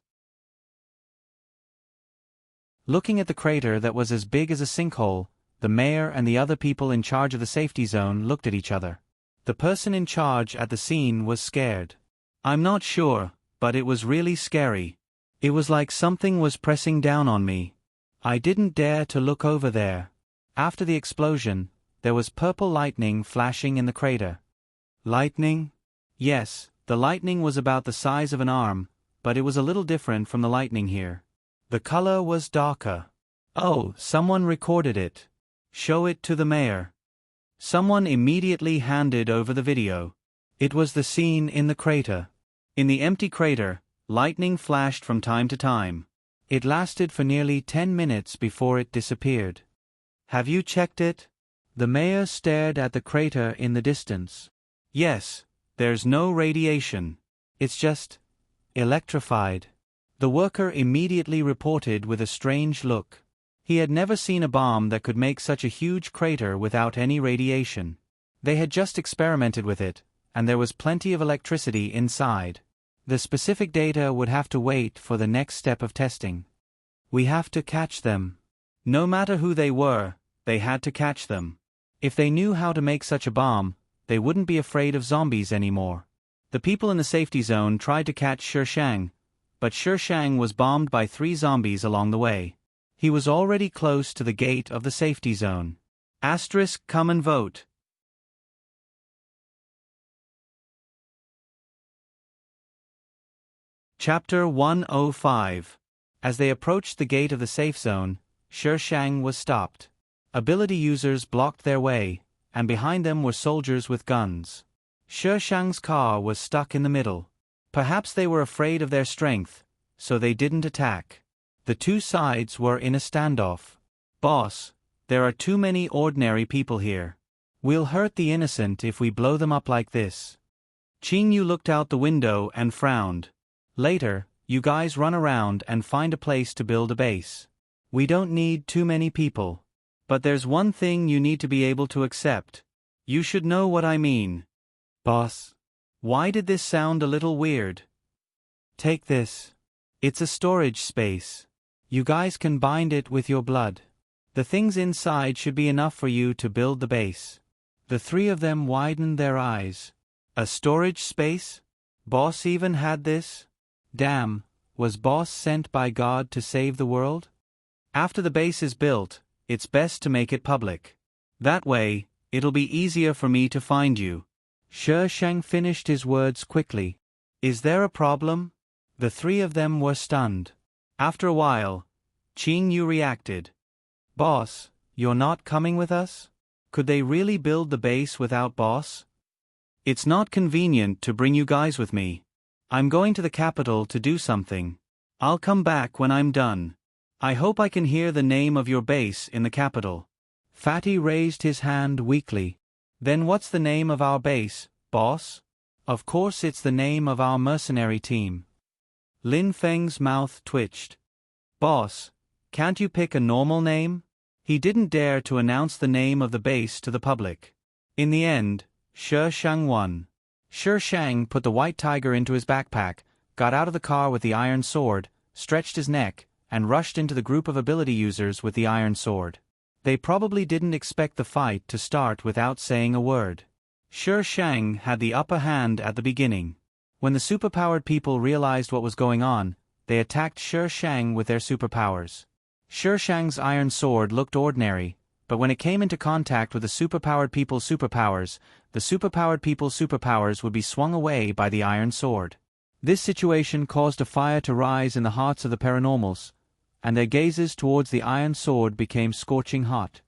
Looking at the crater that was as big as a sinkhole, the mayor and the other people in charge of the safety zone looked at each other. The person in charge at the scene was scared. I'm not sure, but it was really scary. It was like something was pressing down on me. I didn't dare to look over there. After the explosion, there was purple lightning flashing in the crater. Lightning? Yes, the lightning was about the size of an arm, but it was a little different from the lightning here. The color was darker. Oh, someone recorded it. Show it to the mayor. Someone immediately handed over the video. It was the scene in the crater. In the empty crater, lightning flashed from time to time. It lasted for nearly 10 minutes before it disappeared. Have you checked it? The mayor stared at the crater in the distance. Yes, there's no radiation. It's just electrified. The worker immediately reported with a strange look. He had never seen a bomb that could make such a huge crater without any radiation. They had just experimented with it, and there was plenty of electricity inside. The specific data would have to wait for the next step of testing. We have to catch them. No matter who they were, they had to catch them. If they knew how to make such a bomb, they wouldn't be afraid of zombies anymore. The people in the safety zone tried to catch Shang, but Shang was bombed by 3 zombies along the way. He was already close to the gate of the safety zone. *, come and vote. Chapter 105. As they approached the gate of the safe zone, Shang was stopped. Ability users blocked their way, and behind them were soldiers with guns. Shang's car was stuck in the middle. Perhaps they were afraid of their strength, so they didn't attack. The two sides were in a standoff. Boss, there are too many ordinary people here. We'll hurt the innocent if we blow them up like this. Qingyu looked out the window and frowned. Later, you guys run around and find a place to build a base. We don't need too many people. But there's one thing you need to be able to accept. You should know what I mean. Boss. Why did this sound a little weird? Take this. It's a storage space. You guys can bind it with your blood. The things inside should be enough for you to build the base. The three of them widened their eyes. A storage space? Boss even had this? Damn, was Boss sent by God to save the world? After the base is built, it's best to make it public. That way, it'll be easier for me to find you. Shang finished his words quickly. Is there a problem? The three of them were stunned. After a while, Qingyu reacted. Boss, you're not coming with us? Could they really build the base without Boss? It's not convenient to bring you guys with me. I'm going to the capital to do something. I'll come back when I'm done. I hope I can hear the name of your base in the capital. Fatty raised his hand weakly. Then what's the name of our base, boss? Of course it's the name of our mercenary team. Lin Feng's mouth twitched. Boss, can't you pick a normal name? He didn't dare to announce the name of the base to the public. In the end, Shang won. Shang put the white tiger into his backpack, got out of the car with the iron sword, stretched his neck, and rushed into the group of ability users with the iron sword. They probably didn't expect the fight to start without saying a word. Shang had the upper hand at the beginning. When the superpowered people realized what was going on, they attacked Shang with their superpowers. Shang's iron sword looked ordinary, but when it came into contact with the superpowered people's superpowers, the superpowered people's superpowers would be swung away by the iron sword. This situation caused a fire to rise in the hearts of the paranormals, and their gazes towards the iron sword became scorching hot.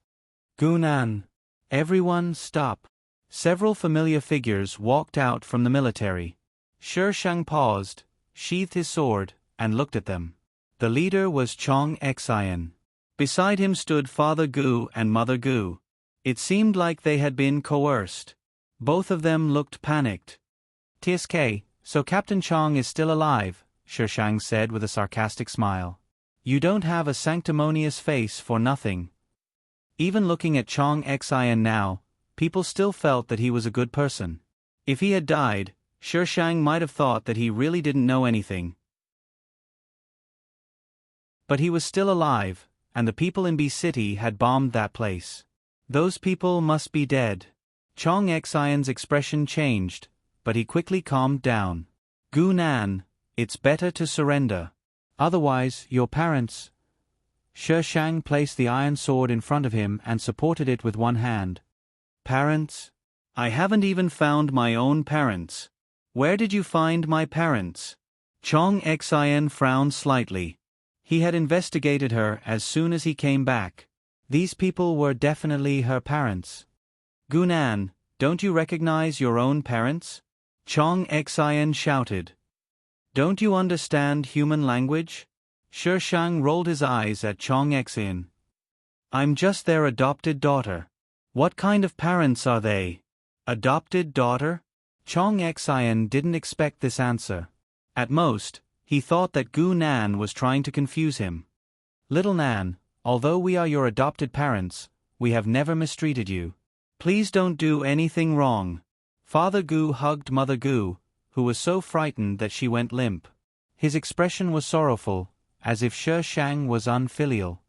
Gunan! Everyone stop! Several familiar figures walked out from the military. Shang paused, sheathed his sword, and looked at them. The leader was Chong Xian. Beside him stood Father Gu and Mother Gu. It seemed like they had been coerced. Both of them looked panicked. "TSK, so Captain Chong is still alive," Shang said with a sarcastic smile. "You don't have a sanctimonious face for nothing." Even looking at Chong Xian now, people still felt that he was a good person. If he had died, Shang might have thought that he really didn't know anything. But he was still alive, and the people in B City had bombed that place. Those people must be dead. Chong Xian's expression changed, but he quickly calmed down. "Gu Nan, it's better to surrender. Otherwise, your parents—" Shang placed the iron sword in front of him and supported it with one hand. "Parents? I haven't even found my own parents. Where did you find my parents?" Chong Xian frowned slightly. He had investigated her as soon as he came back. These people were definitely her parents. "Gunan, don't you recognize your own parents?" Chong Xian shouted. "Don't you understand human language?" Shang rolled his eyes at Chong Xian. "I'm just their adopted daughter." "What kind of parents are they?" "Adopted daughter?" Chong Xian didn't expect this answer. At most, he thought that Gu Nan was trying to confuse him. "Little Nan, although we are your adopted parents, we have never mistreated you. Please don't do anything wrong." Father Gu hugged Mother Gu, who was so frightened that she went limp. His expression was sorrowful, as if Shang was unfilial.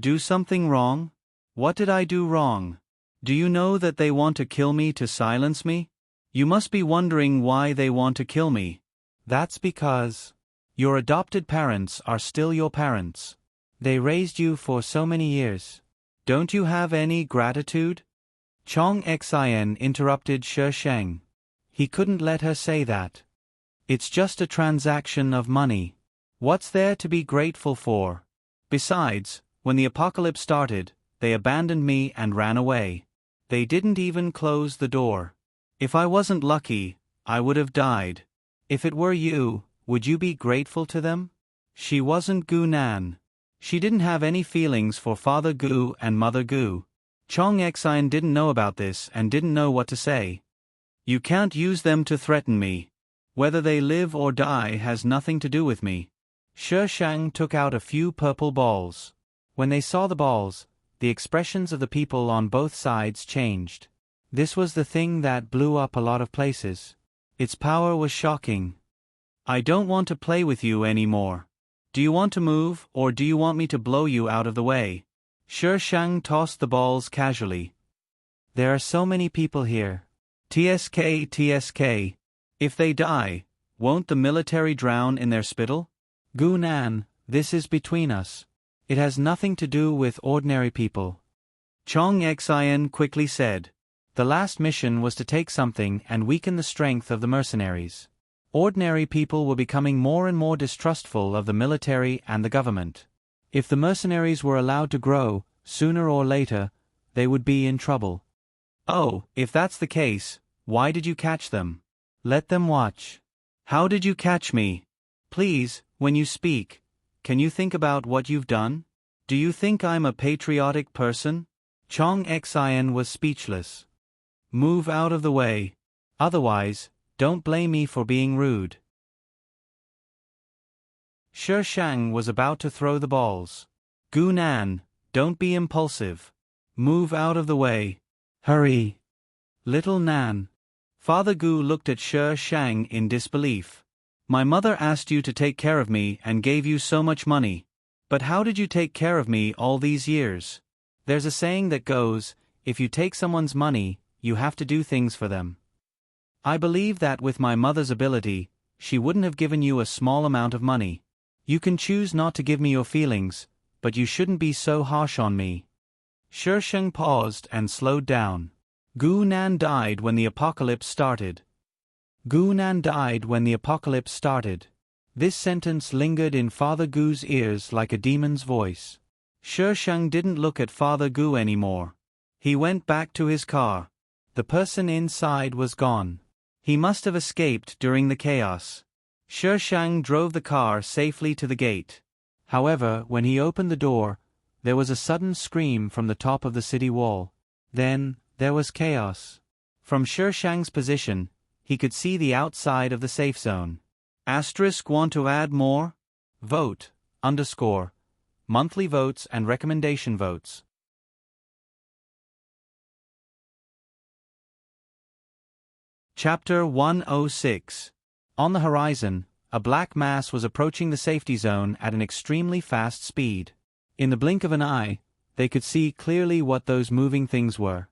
"Do something wrong? What did I do wrong? Do you know that they want to kill me to silence me? You must be wondering why they want to kill me." "That's because your adopted parents are still your parents. They raised you for so many years. Don't you have any gratitude?" Chong Xian interrupted Shang. He couldn't let her say that. "It's just a transaction of money. What's there to be grateful for? Besides, when the apocalypse started, they abandoned me and ran away. They didn't even close the door. If I wasn't lucky, I would have died. If it were you, would you be grateful to them?" She wasn't Gu Nan. She didn't have any feelings for Father Gu and Mother Gu. Chong Xian didn't know about this and didn't know what to say. "You can't use them to threaten me. Whether they live or die has nothing to do with me." Shang took out a few purple balls. When they saw the balls, the expressions of the people on both sides changed. This was the thing that blew up a lot of places. Its power was shocking. "I don't want to play with you anymore. Do you want to move, or do you want me to blow you out of the way?" Shang tossed the balls casually. "There are so many people here. TSK. If they die, won't the military drown in their spittle?" "Gu Nan, this is between us. It has nothing to do with ordinary people." Chong Xian quickly said. The last mission was to take something and weaken the strength of the mercenaries. Ordinary people were becoming more and more distrustful of the military and the government. If the mercenaries were allowed to grow, sooner or later, they would be in trouble. "Oh, if that's the case, why did you catch them?" "Let them watch." "How did you catch me?" "Please, when you speak, can you think about what you've done? Do you think I'm a patriotic person?" Chong Xian was speechless. "Move out of the way. Otherwise, don't blame me for being rude." Shang was about to throw the balls. "Gu Nan, don't be impulsive. Move out of the way. Hurry." "Little Nan." Father Gu looked at Shang in disbelief. "My mother asked you to take care of me and gave you so much money. But how did you take care of me all these years? There's a saying that goes, if you take someone's money, you have to do things for them. I believe that with my mother's ability, she wouldn't have given you a small amount of money. You can choose not to give me your feelings, but you shouldn't be so harsh on me." Sher Shang paused and slowed down. Gu Nan died when the apocalypse started. Gu Nan died when the apocalypse started. This sentence lingered in Father Gu's ears like a demon's voice. Sher Shang didn't look at Father Gu anymore. He went back to his car. The person inside was gone. He must have escaped during the chaos. Sher Shang drove the car safely to the gate. However, when he opened the door, there was a sudden scream from the top of the city wall. Then, there was chaos. From Sher Shang's position, he could see the outside of the safe zone. Want to add more? Vote, _ monthly votes and recommendation votes. Chapter 106. On the horizon, a black mass was approaching the safety zone at an extremely fast speed. In the blink of an eye, they could see clearly what those moving things were.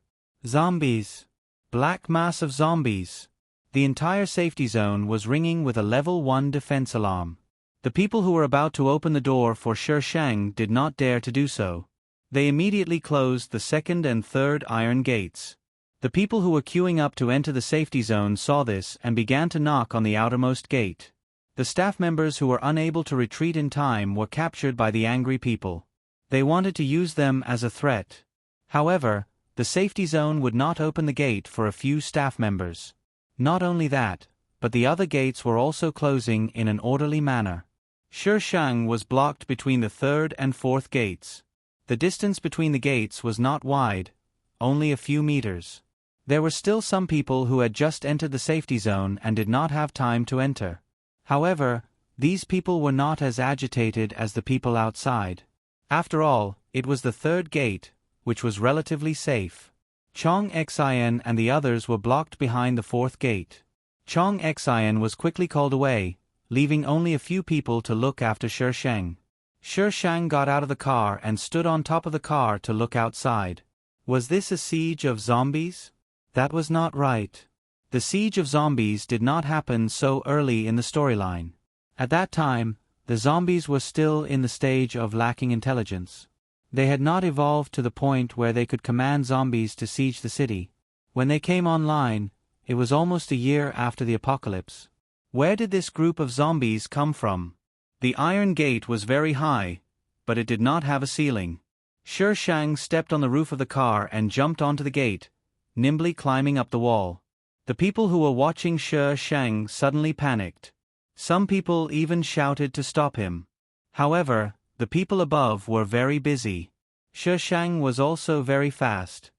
Zombies. Black mass of zombies. The entire safety zone was ringing with a level 1 defense alarm. The people who were about to open the door for Sher Shang did not dare to do so. They immediately closed the second and third iron gates. The people who were queuing up to enter the safety zone saw this and began to knock on the outermost gate. The staff members who were unable to retreat in time were captured by the angry people. They wanted to use them as a threat. However, the safety zone would not open the gate for a few staff members. Not only that, but the other gates were also closing in an orderly manner. Sher Shang was blocked between the third and fourth gates. The distance between the gates was not wide, only a few meters. There were still some people who had just entered the safety zone and did not have time to enter. However, these people were not as agitated as the people outside. After all, it was the third gate, which was relatively safe. Chong Xin and the others were blocked behind the fourth gate. Chong Xin was quickly called away, leaving only a few people to look after Sher Shang. Sher Shang got out of the car and stood on top of the car to look outside. Was this a siege of zombies? That was not right. The siege of zombies did not happen so early in the storyline. At that time, the zombies were still in the stage of lacking intelligence. They had not evolved to the point where they could command zombies to siege the city. When they came online, it was almost a year after the apocalypse. Where did this group of zombies come from? The iron gate was very high, but it did not have a ceiling. Sher Shang stepped on the roof of the car and jumped onto the gate, nimbly climbing up the wall. The people who were watching Sher Shang suddenly panicked. Some people even shouted to stop him. However, the people above were very busy. Sher Shang was also very fast.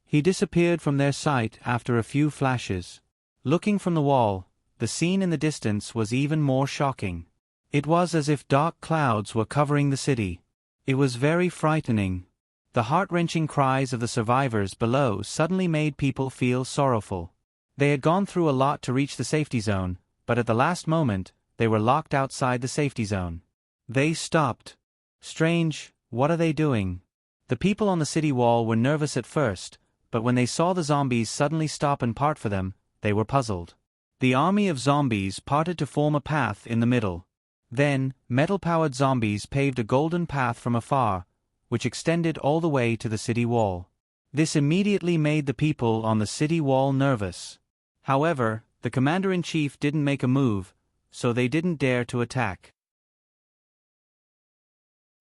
He disappeared from their sight after a few flashes. Looking from the wall, the scene in the distance was even more shocking. It was as if dark clouds were covering the city. It was very frightening. The heart-wrenching cries of the survivors below suddenly made people feel sorrowful. They had gone through a lot to reach the safety zone, but at the last moment, they were locked outside the safety zone. They stopped. Strange, what are they doing? The people on the city wall were nervous at first, but when they saw the zombies suddenly stop and part for them, they were puzzled. The army of zombies parted to form a path in the middle. Then, metal-powered zombies paved a golden path from afar, which extended all the way to the city wall. This immediately made the people on the city wall nervous. However, the commander-in-chief didn't make a move, so they didn't dare to attack.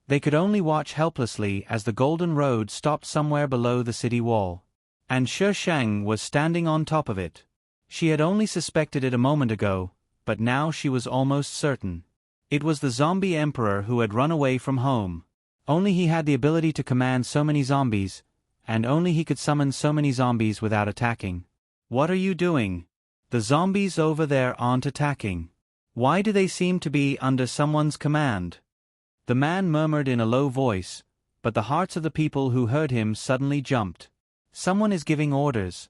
They could only watch helplessly as the golden road stopped somewhere below the city wall. And Sher Shang was standing on top of it. She had only suspected it a moment ago, but now she was almost certain. It was the zombie emperor who had run away from home. Only he had the ability to command so many zombies, and only he could summon so many zombies without attacking. What are you doing? The zombies over there aren't attacking. Why do they seem to be under someone's command? The man murmured in a low voice, but the hearts of the people who heard him suddenly jumped. Someone is giving orders.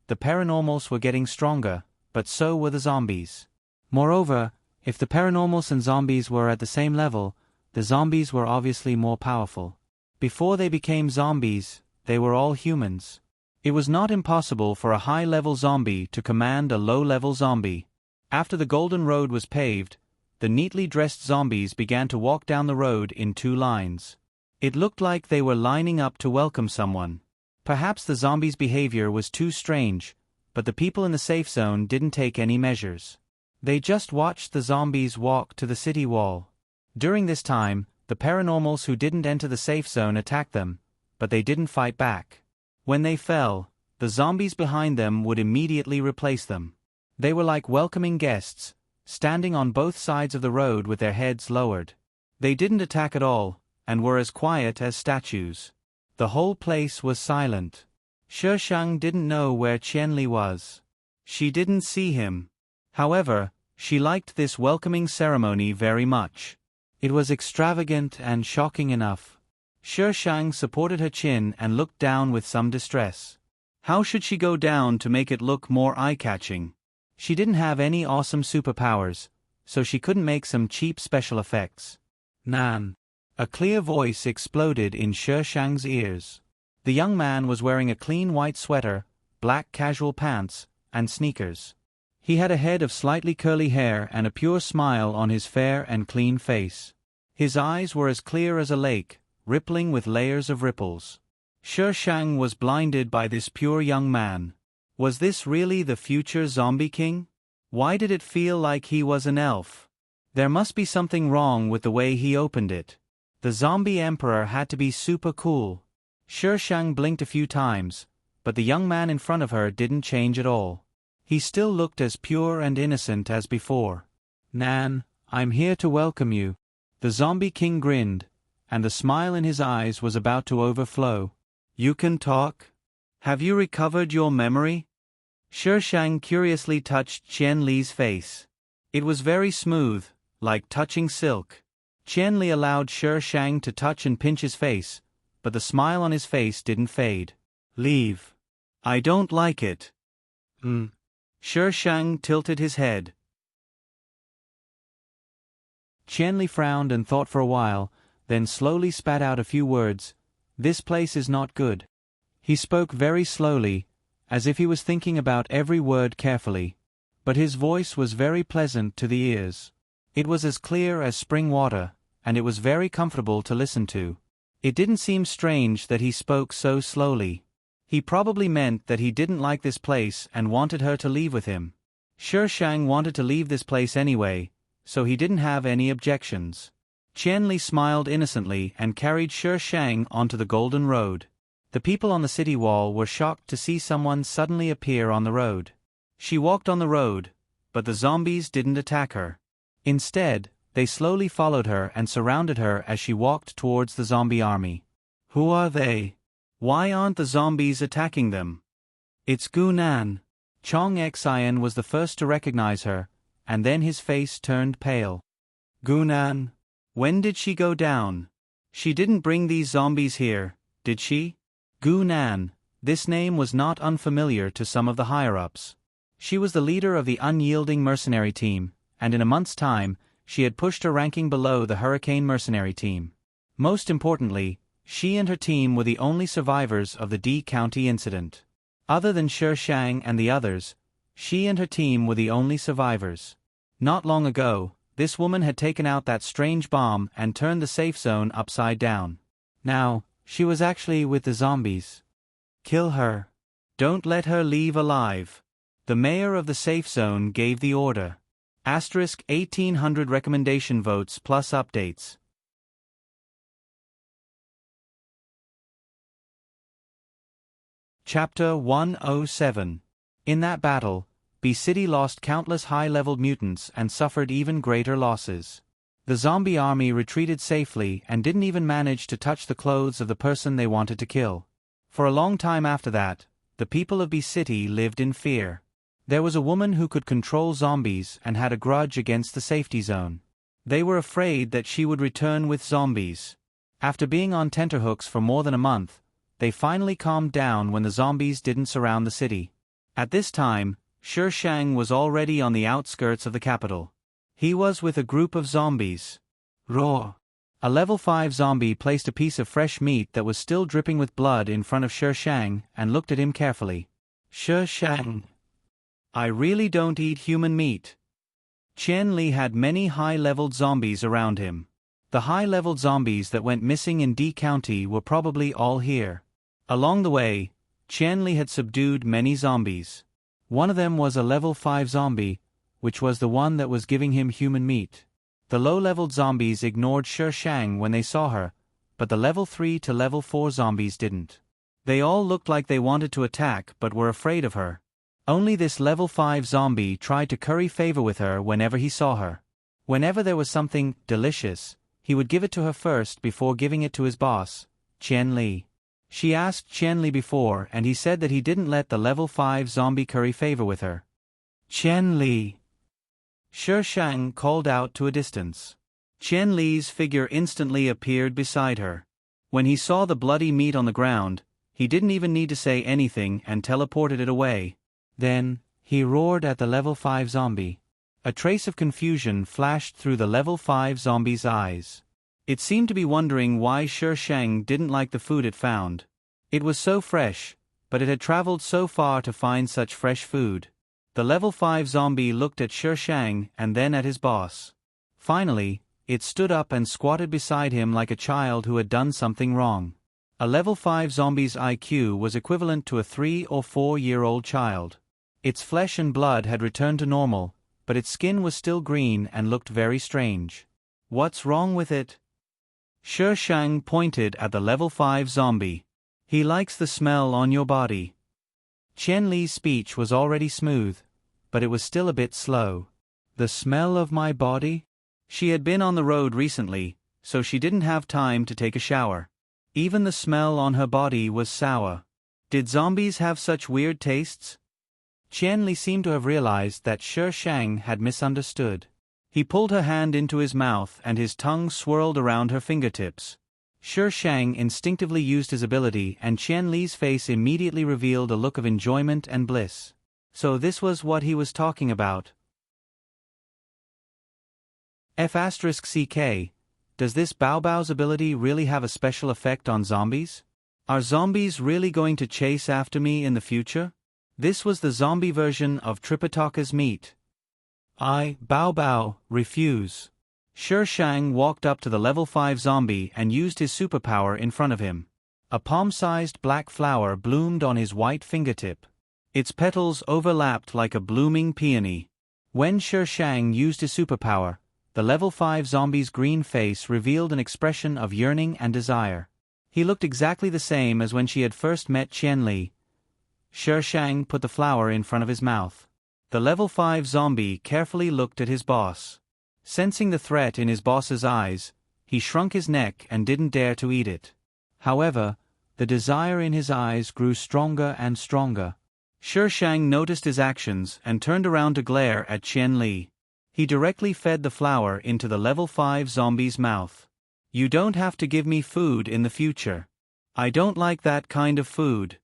The paranormals were getting stronger, but so were the zombies. Moreover, if the paranormals and zombies were at the same level, the zombies were obviously more powerful. Before they became zombies, they were all humans. It was not impossible for a high-level zombie to command a low-level zombie. After the golden road was paved, the neatly dressed zombies began to walk down the road in two lines. It looked like they were lining up to welcome someone. Perhaps the zombies' behavior was too strange, but the people in the safe zone didn't take any measures. They just watched the zombies walk to the city wall. During this time, the paranormals who didn't enter the safe zone attacked them, but they didn't fight back. When they fell, the zombies behind them would immediately replace them. They were like welcoming guests, standing on both sides of the road with their heads lowered. They didn't attack at all, and were as quiet as statues. The whole place was silent. Shishang didn't know where Qianli was. She didn't see him. However, she liked this welcoming ceremony very much. It was extravagant and shocking enough. Shishang supported her chin and looked down with some distress. How should she go down to make it look more eye-catching? She didn't have any awesome superpowers, so she couldn't make some cheap special effects. Nan. A clear voice exploded in Shishang's ears. The young man was wearing a clean white sweater, black casual pants, and sneakers. He had a head of slightly curly hair and a pure smile on his fair and clean face. His eyes were as clear as a lake, rippling with layers of ripples. Shishang was blinded by this pure young man. Was this really the future zombie king? Why did it feel like he was an elf? There must be something wrong with the way he opened it. The zombie emperor had to be super cool. Shishang blinked a few times, but the young man in front of her didn't change at all. He still looked as pure and innocent as before. Nan, I'm here to welcome you. The zombie king grinned, and the smile in his eyes was about to overflow. You can talk? Have you recovered your memory? Shishang curiously touched Qianli's face. It was very smooth, like touching silk. Qianli allowed Shishang to touch and pinch his face, but the smile on his face didn't fade. Leave. I don't like it. Shishang tilted his head. Qianli frowned and thought for a while, then slowly spat out a few words. This place is not good. He spoke very slowly, as if he was thinking about every word carefully. But his voice was very pleasant to the ears. It was as clear as spring water, and it was very comfortable to listen to. It didn't seem strange that he spoke so slowly. He probably meant that he didn't like this place and wanted her to leave with him. Shishang wanted to leave this place anyway, so he didn't have any objections. Qianli smiled innocently and carried Shishang onto the Golden Road. The people on the city wall were shocked to see someone suddenly appear on the road. She walked on the road, but the zombies didn't attack her. Instead, they slowly followed her and surrounded her as she walked towards the zombie army. Who are they? Why aren't the zombies attacking them? It's Gunan. Chong Xian was the first to recognize her, and then his face turned pale. Gunan? When did she go down? She didn't bring these zombies here, did she? Gunan. This name was not unfamiliar to some of the higher-ups. She was the leader of the unyielding mercenary team, and in a month's time, she had pushed her ranking below the Hurricane mercenary team. Most importantly, she and her team were the only survivors of the D County incident. Other than Shishang and the others, she and her team were the only survivors. Not long ago, this woman had taken out that strange bomb and turned the safe zone upside down. Now, she was actually with the zombies. Kill her. Don't let her leave alive. The mayor of the safe zone gave the order. * 1800 recommendation votes plus updates. Chapter 107. In that battle, B City lost countless high-leveled mutants and suffered even greater losses. The zombie army retreated safely and didn't even manage to touch the clothes of the person they wanted to kill. For a long time after that, the people of B City lived in fear. There was a woman who could control zombies and had a grudge against the safety zone. They were afraid that she would return with zombies. After being on tenterhooks for more than a month, they finally calmed down when the zombies didn't surround the city. At this time, Shishang was already on the outskirts of the capital. He was with a group of zombies. Roar! A level 5 zombie placed a piece of fresh meat that was still dripping with blood in front of Shishang and looked at him carefully. Shishang. I really don't eat human meat. Qianli had many high-leveled zombies around him. The high-leveled zombies that went missing in D County were probably all here. Along the way, Qianli had subdued many zombies. One of them was a level 5 zombie, which was the one that was giving him human meat. The low-leveled zombies ignored Shi Shang when they saw her, but the level 3 to level 4 zombies didn't. They all looked like they wanted to attack but were afraid of her. Only this level 5 zombie tried to curry favor with her whenever he saw her. Whenever there was something delicious, he would give it to her first before giving it to his boss, Qianli. She asked Qianli before and he said that he didn't let the level 5 zombie curry favor with her. Qianli! Shi Shang called out to a distance. Qianli's figure instantly appeared beside her. When he saw the bloody meat on the ground, he didn't even need to say anything and teleported it away. Then, he roared at the level 5 zombie. A trace of confusion flashed through the level 5 zombie's eyes. It seemed to be wondering why Shi Shang didn't like the food it found. It was so fresh, but it had traveled so far to find such fresh food. The level 5 zombie looked at Shi Shang and then at his boss. Finally, it stood up and squatted beside him like a child who had done something wrong. A level 5 zombie's IQ was equivalent to a 3 or 4-year-old child. Its flesh and blood had returned to normal, but its skin was still green and looked very strange. What's wrong with it? Shi Shang pointed at the level 5 zombie. He likes the smell on your body. Qianli's speech was already smooth, but it was still a bit slow. The smell of my body? She had been on the road recently, so she didn't have time to take a shower. Even the smell on her body was sour. Did zombies have such weird tastes? Qianli seemed to have realized that Shi Shang had misunderstood. He pulled her hand into his mouth and his tongue swirled around her fingertips. Shi Shang instinctively used his ability and Qianli's face immediately revealed a look of enjoyment and bliss. So this was what he was talking about. F***CK. Does this Bao Bao's ability really have a special effect on zombies? Are zombies really going to chase after me in the future? This was the zombie version of Tripitaka's meat. I, Bao Bao, refuse. Shi Shang walked up to the level 5 zombie and used his superpower in front of him. A palm-sized black flower bloomed on his white fingertip. Its petals overlapped like a blooming peony. When Shi Shang used his superpower, the level 5 zombie's green face revealed an expression of yearning and desire. He looked exactly the same as when she had first met Qianli. Shi Shang put the flower in front of his mouth. The level 5 zombie carefully looked at his boss. Sensing the threat in his boss's eyes, he shrunk his neck and didn't dare to eat it. However, the desire in his eyes grew stronger and stronger. Shi Shang noticed his actions and turned around to glare at Qianli. He directly fed the flower into the level 5 zombie's mouth. You don't have to give me food in the future. I don't like that kind of food.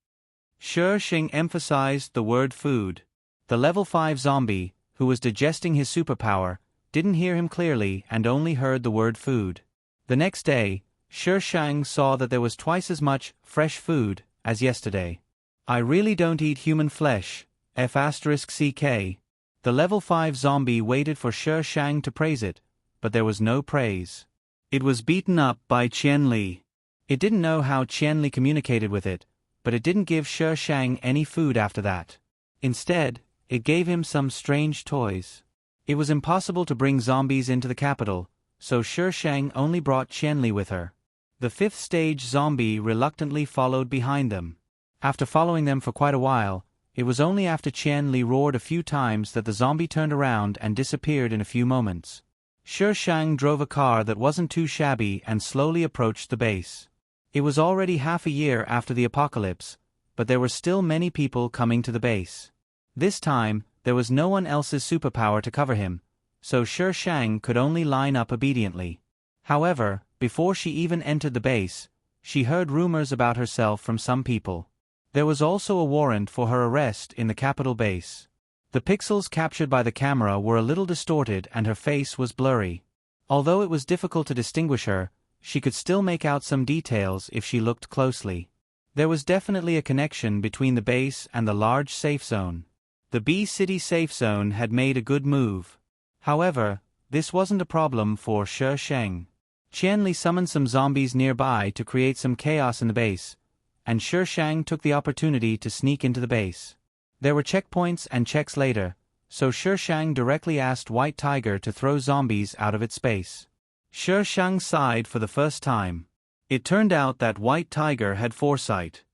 Shi Shang emphasized the word food. The level 5 zombie, who was digesting his superpower, didn't hear him clearly and only heard the word food. The next day, Shi Shang saw that there was twice as much fresh food as yesterday. I really don't eat human flesh, F***CK. The level 5 zombie waited for Shi Shang to praise it, but there was no praise. It was beaten up by Qianli. It didn't know how Qianli communicated with it, but it didn't give Shi Shang any food after that. Instead, it gave him some strange toys. It was impossible to bring zombies into the capital, so Shi Shang only brought Qianli with her. The 5th stage zombie reluctantly followed behind them. After following them for quite a while, it was only after Qianli roared a few times that the zombie turned around and disappeared in a few moments. Shi Shang drove a car that wasn't too shabby and slowly approached the base. It was already half a year after the apocalypse, but there were still many people coming to the base. This time, there was no one else's superpower to cover him, so Shi Shang could only line up obediently. However, before she even entered the base, she heard rumors about herself from some people. There was also a warrant for her arrest in the capital base. The pixels captured by the camera were a little distorted and her face was blurry. Although it was difficult to distinguish her, she could still make out some details if she looked closely. There was definitely a connection between the base and the large safe zone. The B-City safe zone had made a good move. However, this wasn't a problem for Shi Shang. Qianli summoned some zombies nearby to create some chaos in the base, and Shi Shang took the opportunity to sneak into the base. There were checkpoints and checks later, so Shi Shang directly asked White Tiger to throw zombies out of its space. Shi Shang sighed for the first time. It turned out that White Tiger had foresight.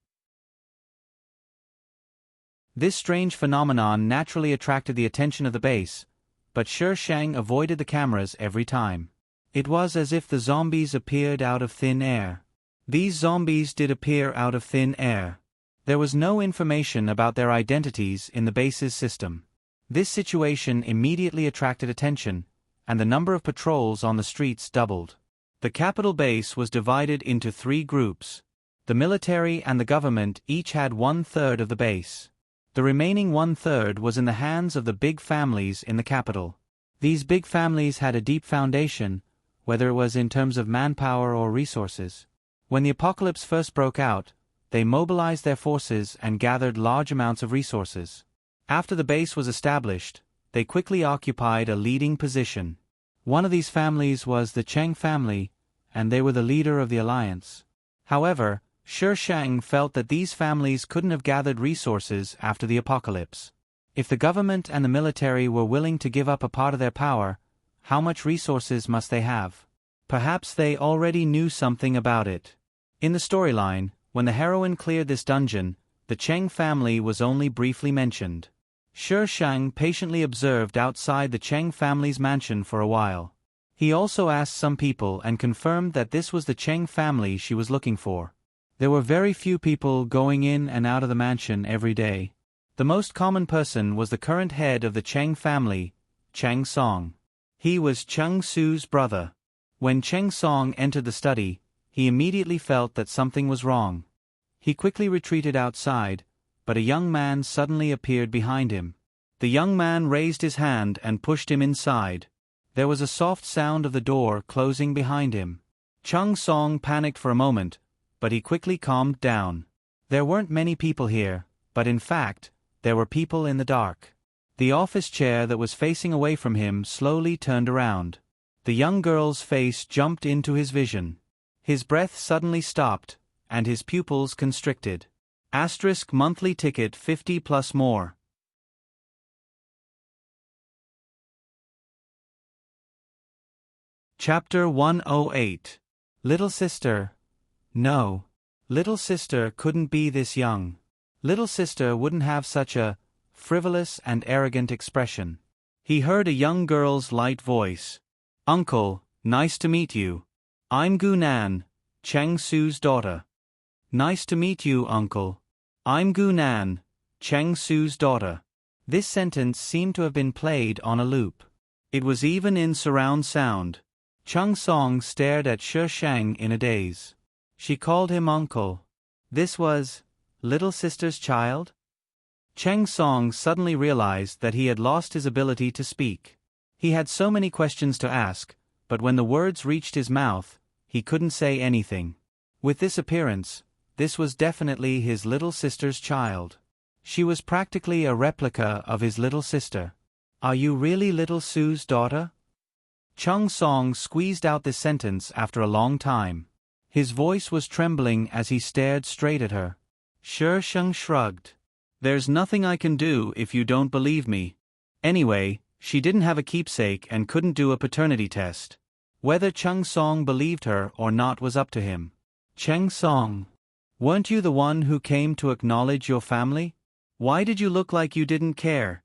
This strange phenomenon naturally attracted the attention of the base, but Shi Shang avoided the cameras every time. It was as if the zombies appeared out of thin air. These zombies did appear out of thin air. There was no information about their identities in the base's system. This situation immediately attracted attention, and the number of patrols on the streets doubled. The capital base was divided into 3 groups. The military and the government each had 1/3 of the base. The remaining 1/3 was in the hands of the big families in the capital. These big families had a deep foundation, whether it was in terms of manpower or resources. When the apocalypse first broke out, they mobilized their forces and gathered large amounts of resources. After the base was established, they quickly occupied a leading position. One of these families was the Cheng family, and they were the leader of the alliance. However, Shi Shang felt that these families couldn't have gathered resources after the apocalypse. If the government and the military were willing to give up a part of their power, how much resources must they have? Perhaps they already knew something about it. In the storyline, when the heroine cleared this dungeon, the Cheng family was only briefly mentioned. Shi Shang patiently observed outside the Cheng family's mansion for a while. He also asked some people and confirmed that this was the Cheng family she was looking for. There were very few people going in and out of the mansion every day. The most common person was the current head of the Cheng family, Cheng Song. He was Cheng Su's brother. When Cheng Song entered the study, he immediately felt that something was wrong. He quickly retreated outside, but a young man suddenly appeared behind him. The young man raised his hand and pushed him inside. There was a soft sound of the door closing behind him. Cheng Song panicked for a moment, but he quickly calmed down. There weren't many people here, but in fact, there were people in the dark. The office chair that was facing away from him slowly turned around. The young girl's face jumped into his vision. His breath suddenly stopped, and his pupils constricted. * monthly ticket 50 plus more. Chapter 108. Little Sister. No. Little sister couldn't be this young. Little sister wouldn't have such a frivolous and arrogant expression. He heard a young girl's light voice. Uncle, nice to meet you. I'm Gu Nan, Cheng Su's daughter. Nice to meet you, uncle. I'm Gu Nan, Cheng Su's daughter. This sentence seemed to have been played on a loop. It was even in surround sound. Cheng Song stared at Shi Shang in a daze. She called him uncle. This was little sister's child? Cheng Song suddenly realized that he had lost his ability to speak. He had so many questions to ask, but when the words reached his mouth, he couldn't say anything. With this appearance, this was definitely his little sister's child. She was practically a replica of his little sister. Are you really little Su's daughter? Cheng Song squeezed out this sentence after a long time. His voice was trembling as he stared straight at her. Shi Shang shrugged. There's nothing I can do if you don't believe me. Anyway, she didn't have a keepsake and couldn't do a paternity test. Whether Cheng Song believed her or not was up to him. Cheng Song. Weren't you the one who came to acknowledge your family? Why did you look like you didn't care?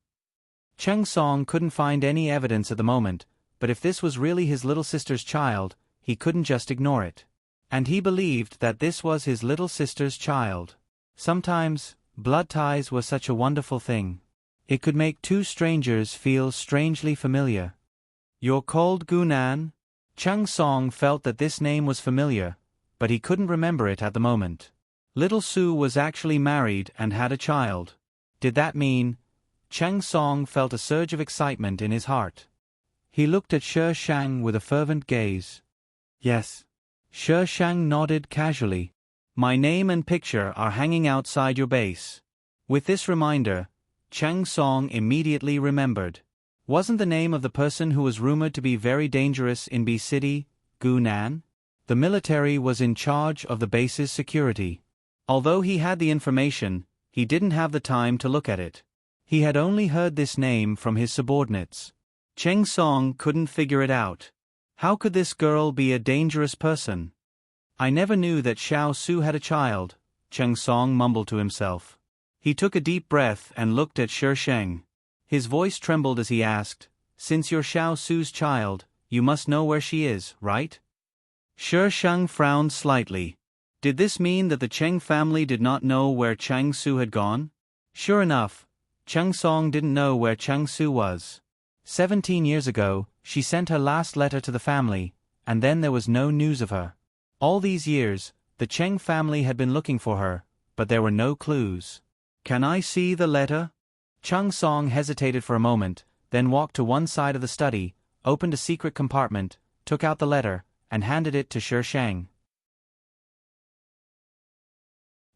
Cheng Song couldn't find any evidence at the moment, but if this was really his little sister's child, he couldn't just ignore it. And he believed that this was his little sister's child. Sometimes, blood ties were such a wonderful thing. It could make two strangers feel strangely familiar. You're called Gu Nan? Cheng Song felt that this name was familiar, but he couldn't remember it at the moment. Little Su was actually married and had a child. Did that mean? Cheng Song felt a surge of excitement in his heart. He looked at Shi Shang with a fervent gaze. Yes. Shi Shang nodded casually. My name and picture are hanging outside your base. With this reminder, Cheng Song immediately remembered. Wasn't the name of the person who was rumored to be very dangerous in B City, Gunan? The military was in charge of the base's security. Although he had the information, he didn't have the time to look at it. He had only heard this name from his subordinates. Cheng Song couldn't figure it out. How could this girl be a dangerous person? I never knew that Xiao Su had a child, Cheng Song mumbled to himself. He took a deep breath and looked at Shi Sheng. His voice trembled as he asked, "Since you're Xiao Su's child, you must know where she is, right?" Shi Sheng frowned slightly. Did this mean that the Cheng family did not know where Chang Su had gone? Sure enough, Cheng Song didn't know where Chang Su was. 17 years ago, she sent her last letter to the family, and then there was no news of her. All these years, the Cheng family had been looking for her, but there were no clues. "Can I see the letter?" Cheng Song hesitated for a moment, then walked to one side of the study, opened a secret compartment, took out the letter, and handed it to Shi Sheng.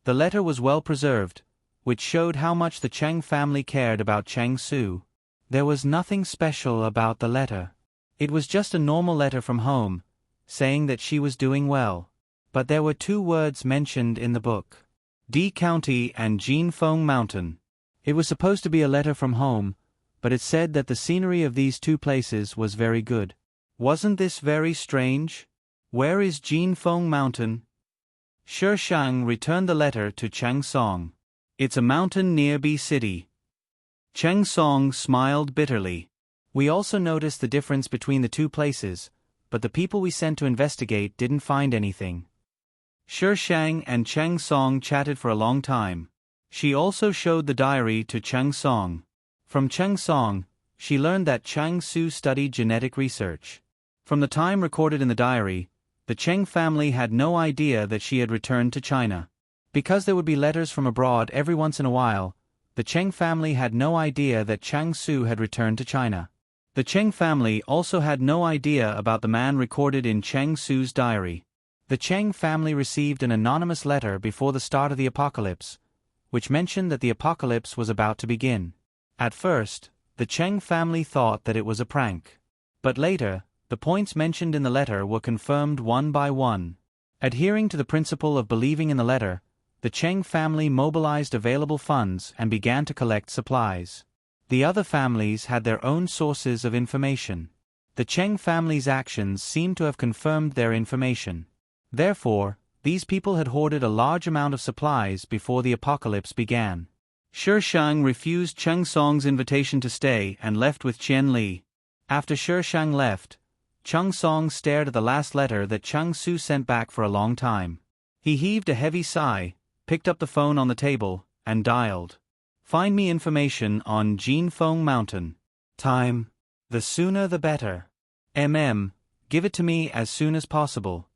The letter was well preserved, which showed how much the Cheng family cared about Chang Su. There was nothing special about the letter. It was just a normal letter from home, saying that she was doing well. But there were two words mentioned in the book: D County and Jinfeng Mountain. It was supposed to be a letter from home, but it said that the scenery of these two places was very good. Wasn't this very strange? Where is Jinfeng Mountain? Shi Sheng returned the letter to Cheng Song. It's a mountain near B City. Cheng Song smiled bitterly. We also noticed the difference between the two places, but the people we sent to investigate didn't find anything. Shi Sheng and Cheng Song chatted for a long time. She also showed the diary to Cheng Song. From Cheng Song, she learned that Chang Su studied genetic research. From the time recorded in the diary, the Cheng family had no idea that she had returned to China. Because there would be letters from abroad every once in a while, the Cheng family had no idea that Chang Su had returned to China. The Cheng family also had no idea about the man recorded in Chang Su's diary. The Cheng family received an anonymous letter before the start of the apocalypse, which mentioned that the apocalypse was about to begin. At first, the Cheng family thought that it was a prank. But later, the points mentioned in the letter were confirmed one by one. Adhering to the principle of believing in the letter, the Cheng family mobilized available funds and began to collect supplies. The other families had their own sources of information. The Cheng family's actions seemed to have confirmed their information. Therefore, these people had hoarded a large amount of supplies before the apocalypse began. Shi Sheng refused Cheng Song's invitation to stay and left with Qian Li. After Shi Sheng left, Cheng Song stared at the last letter that Chang Su sent back for a long time. He heaved a heavy sigh, picked up the phone on the table, and dialed. "Find me information on Jinfeng Mountain. Time. The sooner the better. Give it to me as soon as possible."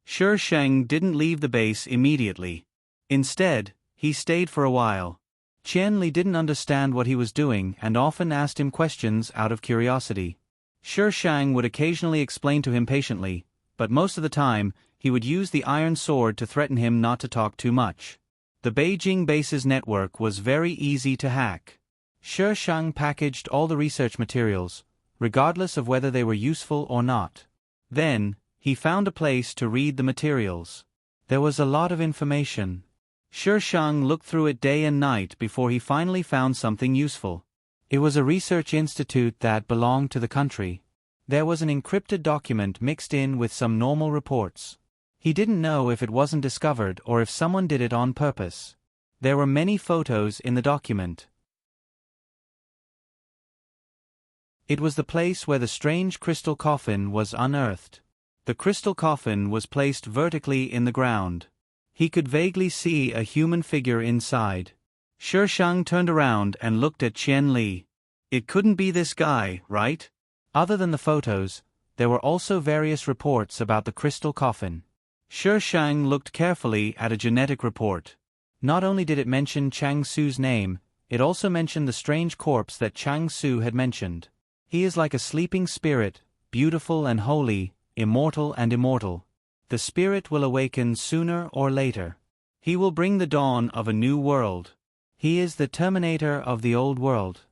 Shi Sheng didn't leave the base immediately. Instead, he stayed for a while. Qian Li didn't understand what he was doing and often asked him questions out of curiosity. Shi Sheng would occasionally explain to him patiently, but most of the time, he would use the iron sword to threaten him not to talk too much. The Beijing base's network was very easy to hack. Shi Sheng packaged all the research materials, regardless of whether they were useful or not. Then, he found a place to read the materials. There was a lot of information. Shi Sheng looked through it day and night before he finally found something useful. It was a research institute that belonged to the country. There was an encrypted document mixed in with some normal reports. He didn't know if it wasn't discovered or if someone did it on purpose. There were many photos in the document. It was the place where the strange crystal coffin was unearthed. The crystal coffin was placed vertically in the ground. He could vaguely see a human figure inside. Shi Sheng turned around and looked at Qian Li. It couldn't be this guy, right? Other than the photos, there were also various reports about the crystal coffin. Shi Sheng looked carefully at a genetic report. Not only did it mention Chang Su's name, it also mentioned the strange corpse that Chang Su had mentioned. He is like a sleeping spirit, beautiful and holy, immortal and immortal. The spirit will awaken sooner or later. He will bring the dawn of a new world. He is the terminator of the old world.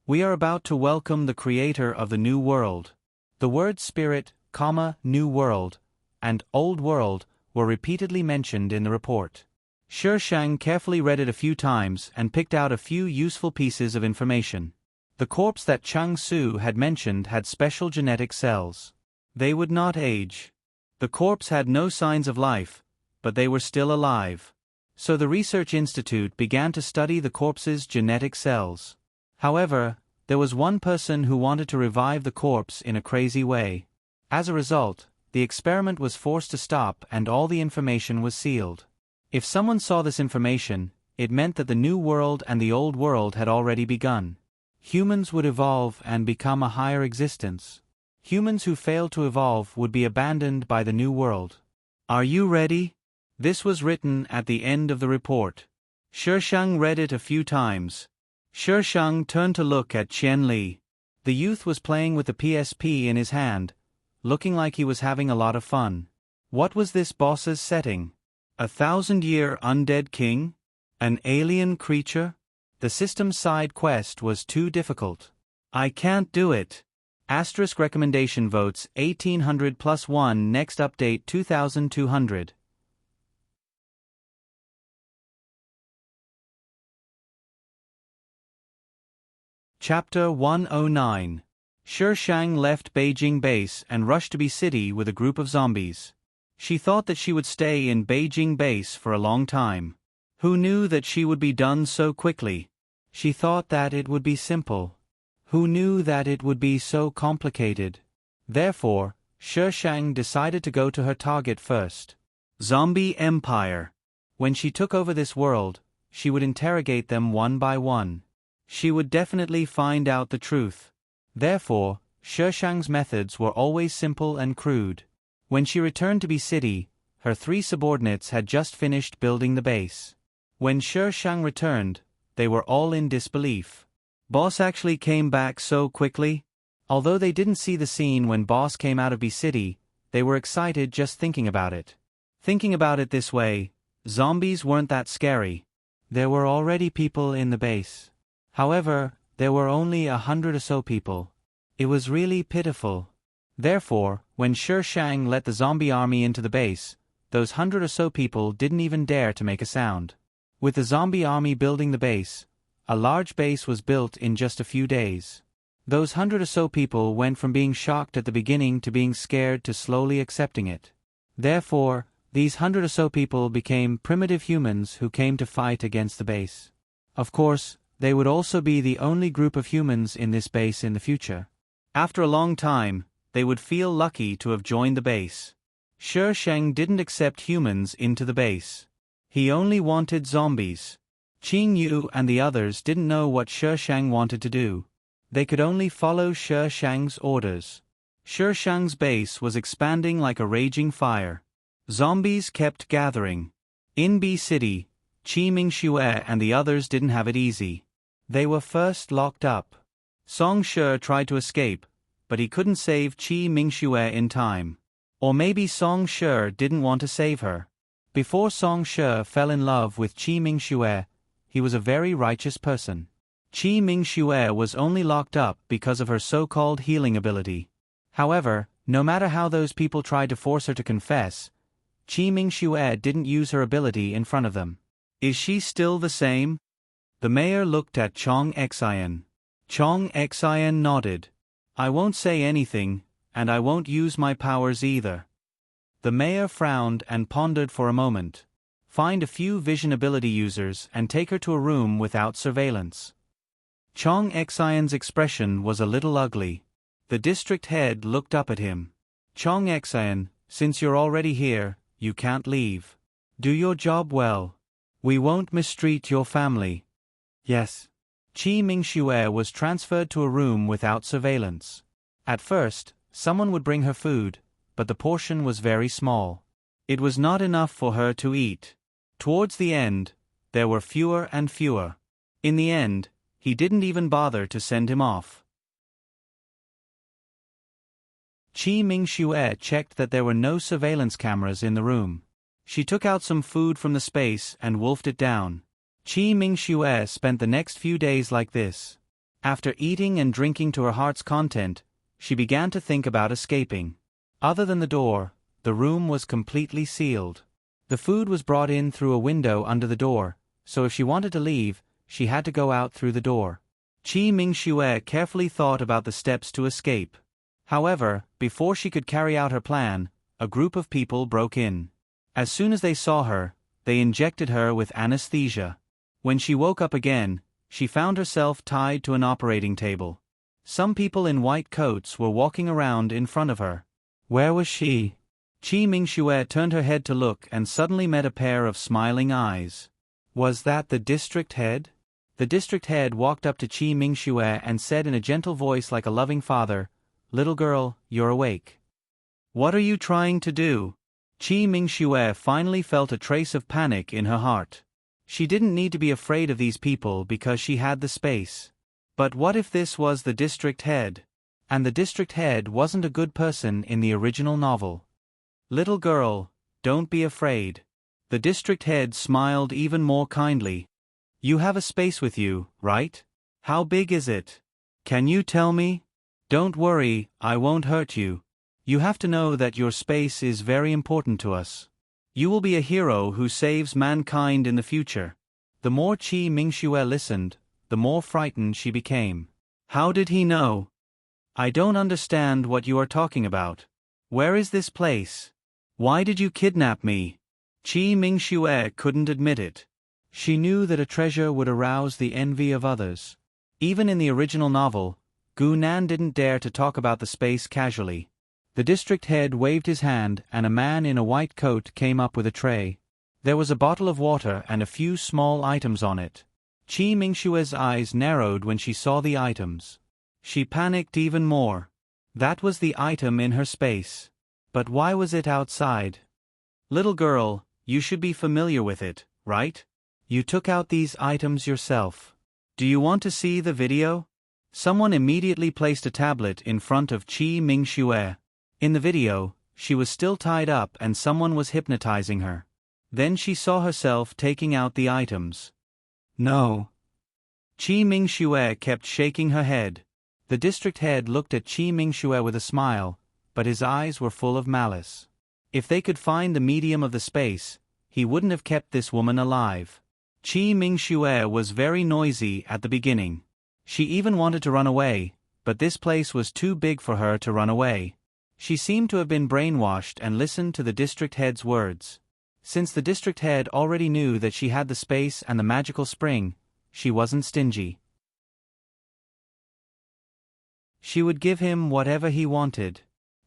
We are about to welcome the creator of the new world. The word spirit, new world, and old world were repeatedly mentioned in the report. Shi Shang carefully read it a few times and picked out a few useful pieces of information. The corpse that Chang Su had mentioned had special genetic cells. They would not age. The corpse had no signs of life, but they were still alive. So the research institute began to study the corpse's genetic cells. However, there was one person who wanted to revive the corpse in a crazy way. As a result, the experiment was forced to stop and all the information was sealed. If someone saw this information, it meant that the new world and the old world had already begun. Humans would evolve and become a higher existence. Humans who failed to evolve would be abandoned by the new world. Are you ready? This was written at the end of the report. Shi Shang read it a few times. Shi Shang turned to look at Qian Li. The youth was playing with the PSP in his hand, looking like he was having a lot of fun. What was this boss's setting? 1,000-year undead king? An alien creature? The system's side quest was too difficult. I can't do it. Asterisk recommendation votes 1800 plus 1 next update 2200. Chapter 109. Shi Shang left Beijing base and rushed to B City with a group of zombies. She thought that she would stay in Beijing base for a long time. Who knew that she would be done so quickly? She thought that it would be simple. Who knew that it would be so complicated? Therefore, Shi Shang decided to go to her target first. Zombie Empire. When she took over this world, she would interrogate them one by one. She would definitely find out the truth. Therefore, Shi Shang's methods were always simple and crude. When she returned to B City, her 3 subordinates had just finished building the base. When Shi Shang returned, they were all in disbelief. Boss actually came back so quickly? Although they didn't see the scene when Boss came out of B City, they were excited just thinking about it. Thinking about it this way, zombies weren't that scary. There were already people in the base. However, there were only 100 or so people. It was really pitiful. Therefore, when Shi Shang let the zombie army into the base, those 100 or so people didn't even dare to make a sound. With the zombie army building the base, a large base was built in just a few days. Those 100 or so people went from being shocked at the beginning to being scared to slowly accepting it. Therefore, these 100 or so people became primitive humans who came to fight against the base. Of course, they would also be the only group of humans in this base in the future. After a long time, they would feel lucky to have joined the base. Shi Shang didn't accept humans into the base. He only wanted zombies. Qing Yu and the others didn't know what Shi Shang wanted to do. They could only follow Shi Shang's orders. Shi Shang's base was expanding like a raging fire. Zombies kept gathering. In B City, Qi Mingxue and the others didn't have it easy. They were first locked up. Song Shi tried to escape, but he couldn't save Qi Mingxue in time. Or maybe Song Shi didn't want to save her. Before Song Shi fell in love with Qi Mingxue, he was a very righteous person. Qi Mingxue was only locked up because of her so-called healing ability. However, no matter how those people tried to force her to confess, Qi Mingxue didn't use her ability in front of them. Is she still the same? The mayor looked at Chong Xian. Chong Xian nodded. I won't say anything, and I won't use my powers either. The mayor frowned and pondered for a moment. Find a few vision ability users and take her to a room without surveillance. Chong Xian's expression was a little ugly. The district head looked up at him. Chong Xian, since you're already here, you can't leave. Do your job well. We won't mistreat your family. Yes. Qi Mingxue was transferred to a room without surveillance. At first, someone would bring her food, but the portion was very small. It was not enough for her to eat. Towards the end, there were fewer and fewer. In the end, he didn't even bother to send him off. Qi Mingxue checked that there were no surveillance cameras in the room. She took out some food from the space and wolfed it down. Qi Mingxue spent the next few days like this. After eating and drinking to her heart's content, she began to think about escaping. Other than the door, The room was completely sealed. The food was brought in through a window under the door, so if she wanted to leave, she had to go out through the door. Qi Mingxue carefully thought about the steps to escape. However, before she could carry out her plan, a group of people broke in. As soon as they saw her, they injected her with anesthesia. When she woke up again, she found herself tied to an operating table. Some people in white coats were walking around in front of her. Where was she? Qi Mingxue turned her head to look and suddenly met a pair of smiling eyes. Was that the district head? The district head walked up to Qi Mingxue and said in a gentle voice like a loving father, "Little girl, you're awake. What are you trying to do?" Qi Mingxue finally felt a trace of panic in her heart. She didn't need to be afraid of these people because she had the space. But what if this was the district head? And the district head wasn't a good person in the original novel. "Little girl, don't be afraid." The district head smiled even more kindly. "You have a space with you, right? How big is it? Can you tell me? Don't worry, I won't hurt you. You have to know that your space is very important to us. You will be a hero who saves mankind in the future." The more Qi Mingxue listened, the more frightened she became. How did he know? "I don't understand what you are talking about. Where is this place? Why did you kidnap me?" Qi Mingxue couldn't admit it. She knew that a treasure would arouse the envy of others. Even in the original novel, Gu Nan didn't dare to talk about the space casually. The district head waved his hand and a man in a white coat came up with a tray. There was a bottle of water and a few small items on it. Qi Mingxue's eyes narrowed when she saw the items. She panicked even more. That was the item in her space. But why was it outside? "Little girl, you should be familiar with it, right? You took out these items yourself. Do you want to see the video?" Someone immediately placed a tablet in front of Qi Mingxue. In the video, she was still tied up and someone was hypnotizing her. Then she saw herself taking out the items. "No." Qi Mingxue kept shaking her head. The district head looked at Qi Mingxue with a smile, but his eyes were full of malice. If they could find the medium of the space, he wouldn't have kept this woman alive. Qi Mingxue was very noisy at the beginning. She even wanted to run away, but this place was too big for her to run away. She seemed to have been brainwashed and listened to the district head's words. Since the district head already knew that she had the space and the magical spring, she wasn't stingy. She would give him whatever he wanted.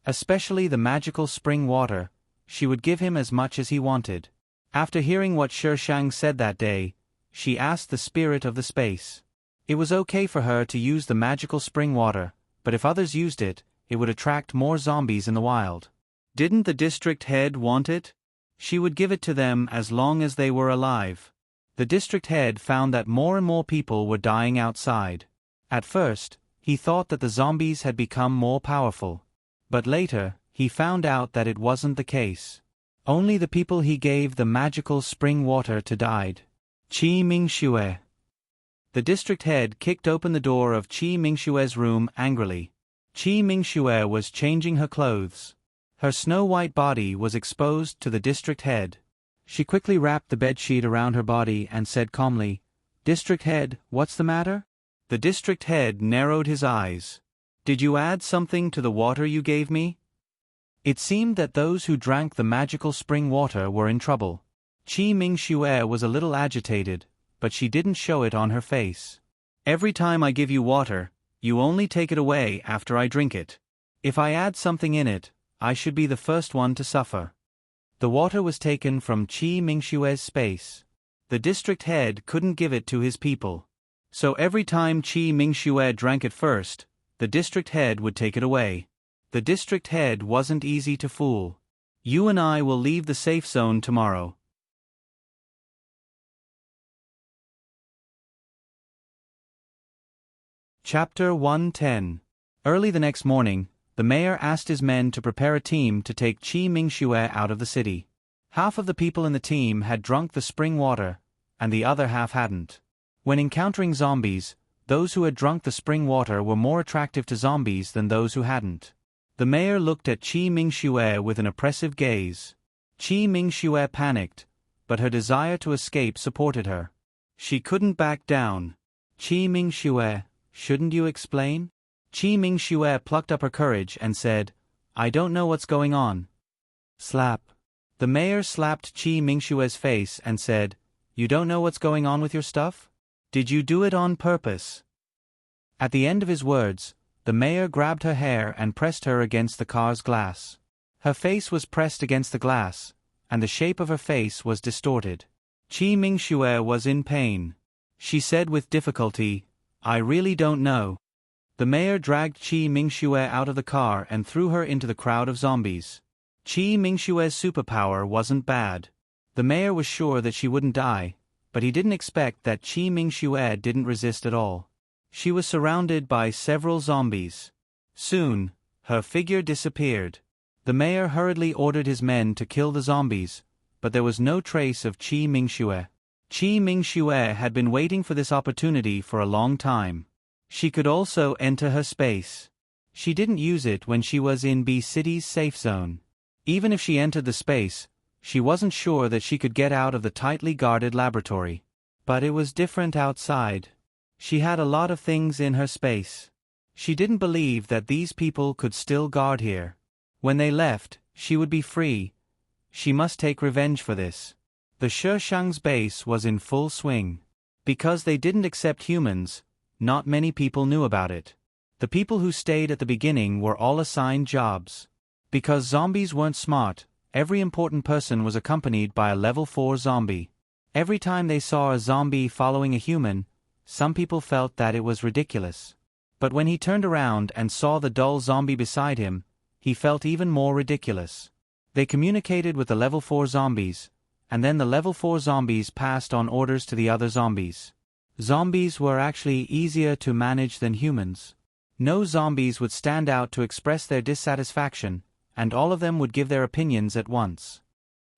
Especially the magical spring water, she would give him as much as he wanted. After hearing what Shang said that day, she asked the spirit of the space. It was okay for her to use the magical spring water, but if others used it, it would attract more zombies in the wild. Didn't the district head want it? She would give it to them as long as they were alive. The district head found that more and more people were dying outside. At first, he thought that the zombies had become more powerful. But later, he found out that it wasn't the case. Only the people he gave the magical spring water to died. Qi Mingxue. The district head kicked open the door of Qi Mingxue's room angrily. Qi Mingxue was changing her clothes. Her snow-white body was exposed to the district head. She quickly wrapped the bedsheet around her body and said calmly, "District head, what's the matter?" The district head narrowed his eyes. "Did you add something to the water you gave me?" It seemed that those who drank the magical spring water were in trouble. Qi Mingxue was a little agitated, but she didn't show it on her face. "Every time I give you water, you only take it away after I drink it. If I add something in it, I should be the first one to suffer." The water was taken from Qi Mingxue's space. The district head couldn't give it to his people. So every time Qi Mingxue drank it first, the district head would take it away. The district head wasn't easy to fool. "You and I will leave the safe zone tomorrow." Chapter 110. Early the next morning, the mayor asked his men to prepare a team to take Qi Mingxue out of the city. Half of the people in the team had drunk the spring water, and the other half hadn't. When encountering zombies, those who had drunk the spring water were more attractive to zombies than those who hadn't. The mayor looked at Qi Mingxue with an oppressive gaze. Qi Mingxue panicked, but her desire to escape supported her. She couldn't back down. Qi Mingxue, shouldn't you explain? Qi Mingxue plucked up her courage and said, I don't know what's going on. Slap. The mayor slapped Qi Mingxue's face and said, You don't know what's going on with your stuff? Did you do it on purpose? At the end of his words, the mayor grabbed her hair and pressed her against the car's glass. Her face was pressed against the glass, and the shape of her face was distorted. Qi Mingxue was in pain. She said with difficulty, I really don't know. The mayor dragged Qi Mingxue out of the car and threw her into the crowd of zombies. Qi Mingxue's superpower wasn't bad. The mayor was sure that she wouldn't die, but he didn't expect that Qi Mingxue didn't resist at all. She was surrounded by several zombies. Soon, her figure disappeared. The mayor hurriedly ordered his men to kill the zombies, but there was no trace of Qi Mingxue. Qi Mingxue had been waiting for this opportunity for a long time. She could also enter her space. She didn't use it when she was in B City's safe zone. Even if she entered the space, she wasn't sure that she could get out of the tightly guarded laboratory. But it was different outside. She had a lot of things in her space. She didn't believe that these people could still guard here. When they left, she would be free. She must take revenge for this. The Sheshang's base was in full swing. Because they didn't accept humans, not many people knew about it. The people who stayed at the beginning were all assigned jobs. Because zombies weren't smart, every important person was accompanied by a level 4 zombie. Every time they saw a zombie following a human, some people felt that it was ridiculous. But when he turned around and saw the dull zombie beside him, he felt even more ridiculous. They communicated with the level 4 zombies, and then the level 4 zombies passed on orders to the other zombies. Zombies were actually easier to manage than humans. No zombies would stand out to express their dissatisfaction, and all of them would give their opinions at once.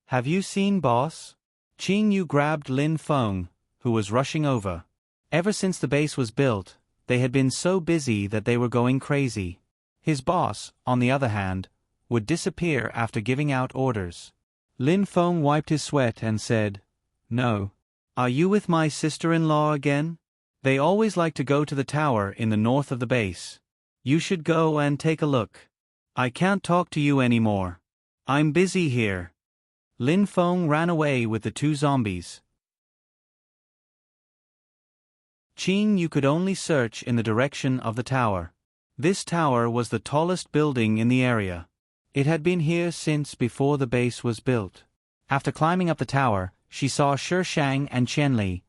Have you seen boss? Qing Yu grabbed Lin Feng, who was rushing over. Ever since the base was built, they had been so busy that they were going crazy. His boss, on the other hand, would disappear after giving out orders. Lin Feng wiped his sweat and said, No. Are you with my sister-in-law again? They always like to go to the tower in the north of the base. You should go and take a look. I can't talk to you anymore. I'm busy here. Lin Feng ran away with the 2 zombies. Qing Yu could only search in the direction of the tower. This tower was the tallest building in the area. It had been here since before the base was built. After climbing up the tower, she saw Sheshang and Qianli.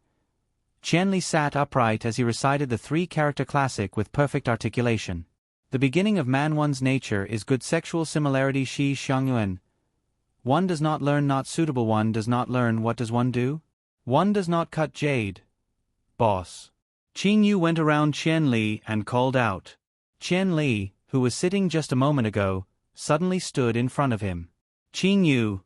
Qianli sat upright as he recited the 3-character classic with perfect articulation. The beginning of man one's nature is good sexual similarity Shi Xiangyuan. One does not learn not suitable, one does not learn what does one do? One does not cut jade. Boss. Qing Yu went around Qianli and called out. Qianli, who was sitting just a moment ago, suddenly stood in front of him. Qing Yu.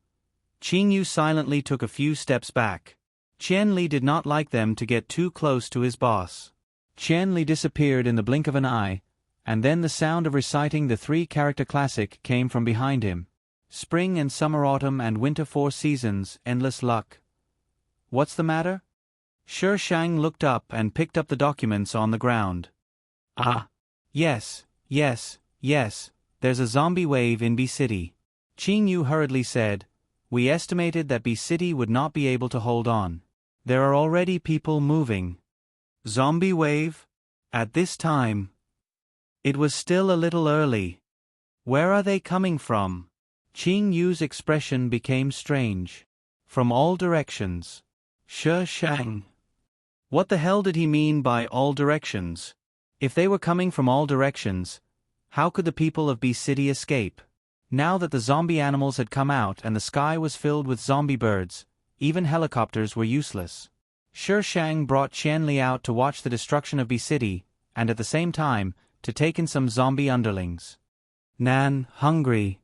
Qing Yu silently took a few steps back. Qianli did not like them to get too close to his boss. Qianli disappeared in the blink of an eye, and then the sound of reciting the 3-character classic came from behind him. Spring and summer, autumn and winter, 4 seasons, endless luck. What's the matter? Sheshang looked up and picked up the documents on the ground. Ah. Yes, there's a zombie wave in B City. Qing Yu hurriedly said, We estimated that B City would not be able to hold on. There are already people moving. Zombie wave? At this time? It was still a little early. Where are they coming from? Qing Yu's expression became strange. From all directions. Sheshang. What the hell did he mean by all directions? If they were coming from all directions, how could the people of B City escape? Now that the zombie animals had come out and the sky was filled with zombie birds, even helicopters were useless. Sheshang brought Qianli out to watch the destruction of B City, and at the same time, to take in some zombie underlings. Nan, hungry.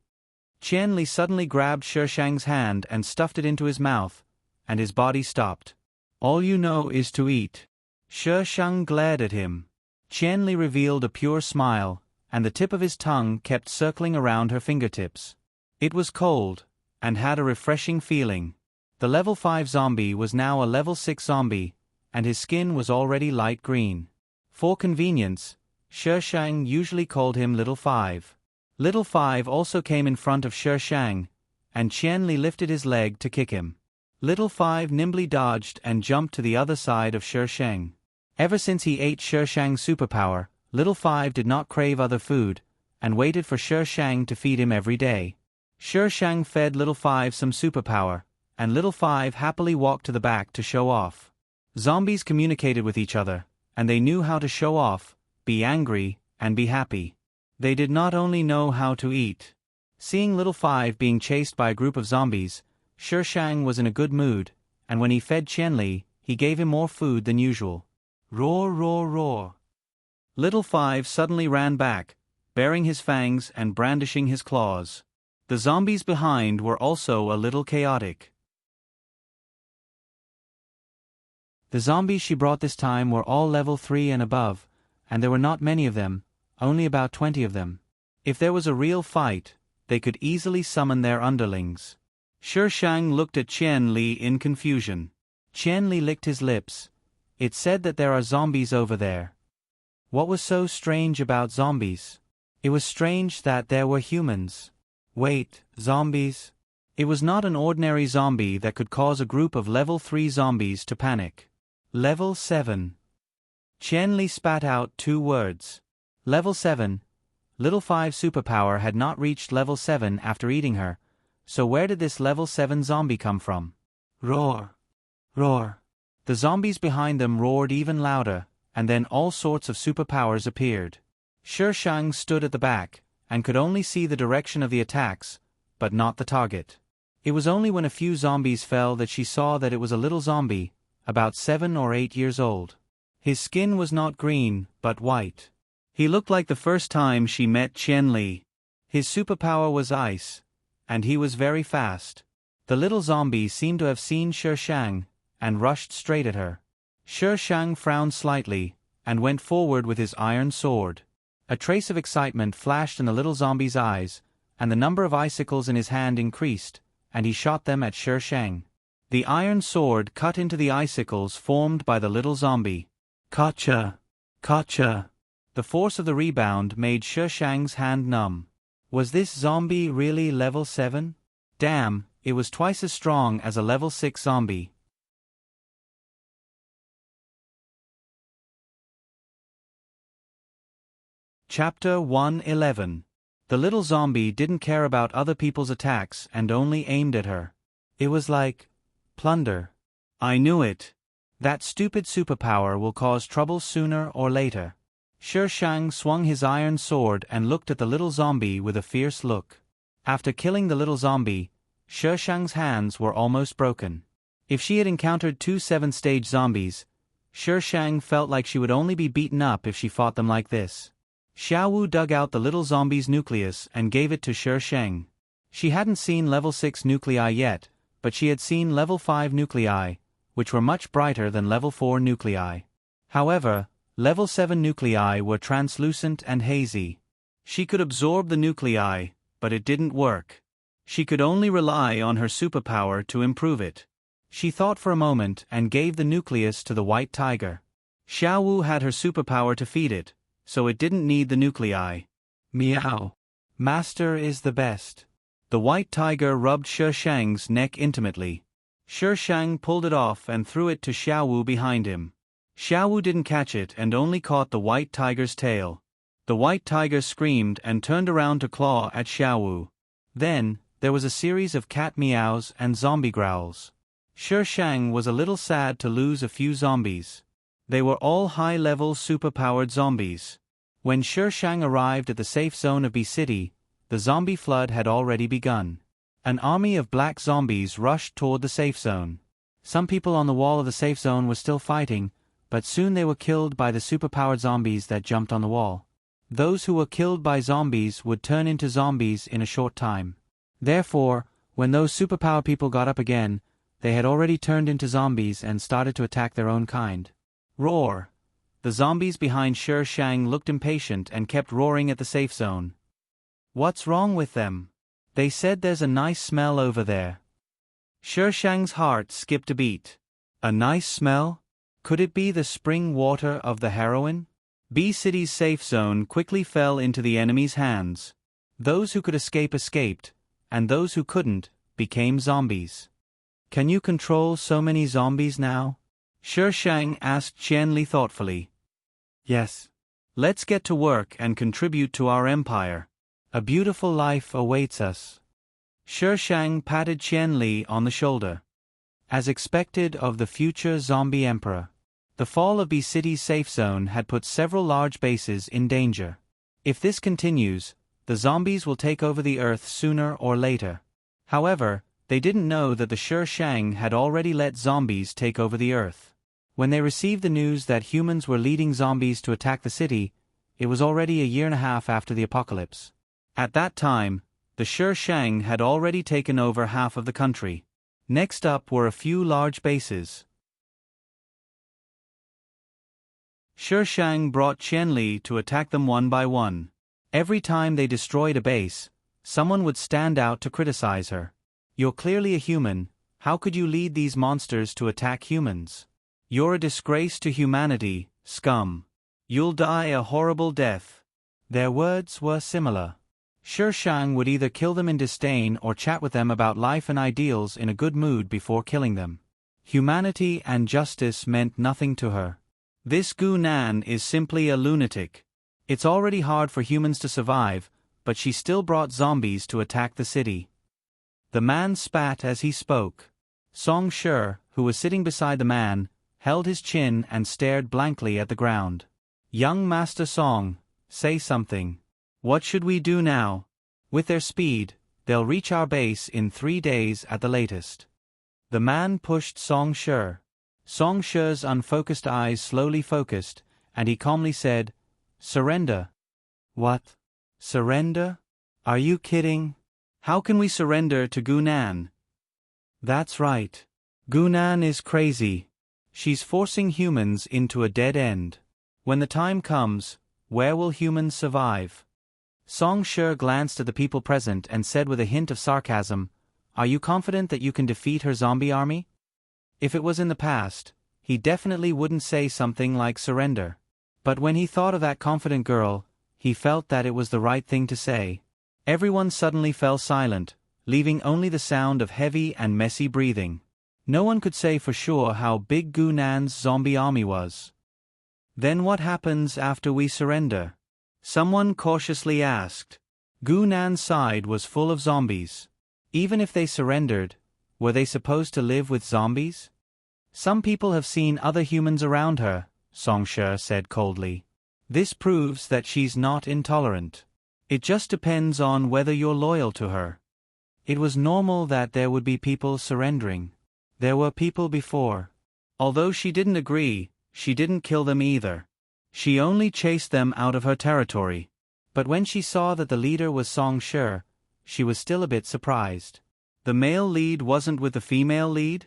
Qianli suddenly grabbed Sheshang's hand and stuffed it into his mouth, and his body stopped. All you know is to eat. Sheshang glared at him. Qianli revealed a pure smile, and the tip of his tongue kept circling around her fingertips. It was cold, and had a refreshing feeling. The level 5 zombie was now a level 6 zombie, and his skin was already light green. For convenience, Shang usually called him Little 5. Little 5 also came in front of Shang, and Qianli lifted his leg to kick him. Little 5 nimbly dodged and jumped to the other side of Shang. Ever since he ate Shang's superpower, Little 5 did not crave other food, and waited for Shang to feed him every day. Shang fed Little 5 some superpower, and Little 5 happily walked to the back to show off. Zombies communicated with each other, and they knew how to show off, be angry, and be happy. They did not only know how to eat. Seeing Little 5 being chased by a group of zombies, Shang was in a good mood, and when he fed Qianli, he gave him more food than usual. Roar, roar, roar. Little 5 suddenly ran back, baring his fangs and brandishing his claws. The zombies behind were also a little chaotic. The zombies she brought this time were all level 3 and above, and there were not many of them, only about 20 of them. If there was a real fight, they could easily summon their underlings. Shang looked at Qianli in confusion. Qianli licked his lips. It said that there are zombies over there. What was so strange about zombies? It was strange that there were humans. Wait, zombies? It was not an ordinary zombie that could cause a group of level 3 zombies to panic. Level 7. Qianli spat out 2 words. Level 7. Little 5 superpower had not reached level 7 after eating her, so where did this level 7 zombie come from? Roar. Roar. The zombies behind them roared even louder, and then all sorts of superpowers appeared. Shang stood at the back, and could only see the direction of the attacks, but not the target. It was only when a few zombies fell that she saw that it was a little zombie, about 7 or 8 years old. His skin was not green, but white. He looked like the first time she met Qianli. His superpower was ice, and he was very fast. The little zombie seemed to have seen Shang, and rushed straight at her. Shang frowned slightly, and went forward with his iron sword. A trace of excitement flashed in the little zombie's eyes, and the number of icicles in his hand increased, and he shot them at Shang. The iron sword cut into the icicles formed by the little zombie. Gotcha! Gotcha! The force of the rebound made Shang's hand numb. Was this zombie really level 7? Damn, it was twice as strong as a level 6 zombie. Chapter 111. The little zombie didn't care about other people's attacks and only aimed at her. It was like plunder. I knew it. That stupid superpower will cause trouble sooner or later. Shang swung his iron sword and looked at the little zombie with a fierce look. After killing the little zombie, Shang's hands were almost broken. If she had encountered 2 7-stage zombies, Shang felt like she would only be beaten up if she fought them like this. Xiaowu dug out the little zombie's nucleus and gave it to Shang. She hadn't seen level 6 nuclei yet, but she had seen level 5 nuclei, which were much brighter than level 4 nuclei. However, level 7 nuclei were translucent and hazy. She could absorb the nuclei, but it didn't work. She could only rely on her superpower to improve it. She thought for a moment and gave the nucleus to the white tiger. Xiaowu had her superpower to feed it, so it didn't need the nuclei. Meow. Master is the best. The white tiger rubbed Shang's neck intimately. Shang pulled it off and threw it to Xiaowu behind him. Xiaowu didn't catch it and only caught the white tiger's tail. The white tiger screamed and turned around to claw at Xiaowu. Then, there was a series of cat meows and zombie growls. Shang was a little sad to lose a few zombies. They were all high-level super-powered zombies. When Shang arrived at the safe zone of B City, the zombie flood had already begun. An army of black zombies rushed toward the safe zone. Some people on the wall of the safe zone were still fighting, but soon they were killed by the superpowered zombies that jumped on the wall. Those who were killed by zombies would turn into zombies in a short time. Therefore, when those superpowered people got up again, they had already turned into zombies and started to attack their own kind. Roar! The zombies behind Sher Shang looked impatient and kept roaring at the safe zone. What's wrong with them? They said there's a nice smell over there. Sher Shang's heart skipped a beat. A nice smell? Could it be the spring water of the heroine? B City's safe zone quickly fell into the enemy's hands. Those who could escape escaped, and those who couldn't became zombies. Can you control so many zombies now? Sher Shang asked Qianli thoughtfully. Yes. Let's get to work and contribute to our empire. A beautiful life awaits us. Sher Shang patted Qianli on the shoulder. As expected of the future zombie emperor, the fall of B City's safe zone had put several large bases in danger. If this continues, the zombies will take over the Earth sooner or later. However, they didn't know that the Sher Shang had already let zombies take over the Earth. When they received the news that humans were leading zombies to attack the city, it was already a year and a half after the apocalypse. At that time, the Sher Shang had already taken over half of the country. Next up were a few large bases. Sher Shang brought Qianli to attack them one by one. Every time they destroyed a base, someone would stand out to criticize her. You're clearly a human, how could you lead these monsters to attack humans? You're a disgrace to humanity, scum. You'll die a horrible death. Their words were similar. Sher Shang would either kill them in disdain or chat with them about life and ideals in a good mood before killing them. Humanity and justice meant nothing to her. This Gu Nan is simply a lunatic. It's already hard for humans to survive, but she still brought zombies to attack the city. The man spat as he spoke. Song Shi, who was sitting beside the man, held his chin and stared blankly at the ground. Young Master Song, say something. What should we do now? With their speed, they'll reach our base in 3 days at the latest. The man pushed Song Shi. Song Shi's unfocused eyes slowly focused, and he calmly said, "Surrender." What? Surrender? Are you kidding? How can we surrender to Gu Nan? That's right. Gu Nan is crazy. She's forcing humans into a dead end. When the time comes, where will humans survive? Song Shi glanced at the people present and said with a hint of sarcasm, "Are you confident that you can defeat her zombie army?" If it was in the past, he definitely wouldn't say something like surrender. But when he thought of that confident girl, he felt that it was the right thing to say. Everyone suddenly fell silent, leaving only the sound of heavy and messy breathing. No one could say for sure how big Gu Nan's zombie army was. Then what happens after we surrender? Someone cautiously asked. Gu Nan's side was full of zombies. Even if they surrendered, were they supposed to live with zombies? Some people have seen other humans around her, Song Shi said coldly. This proves that she's not intolerant. It just depends on whether you're loyal to her. It was normal that there would be people surrendering. There were people before. Although she didn't agree, she didn't kill them either. She only chased them out of her territory. But when she saw that the leader was Song Shi, she was still a bit surprised. The male lead wasn't with the female lead?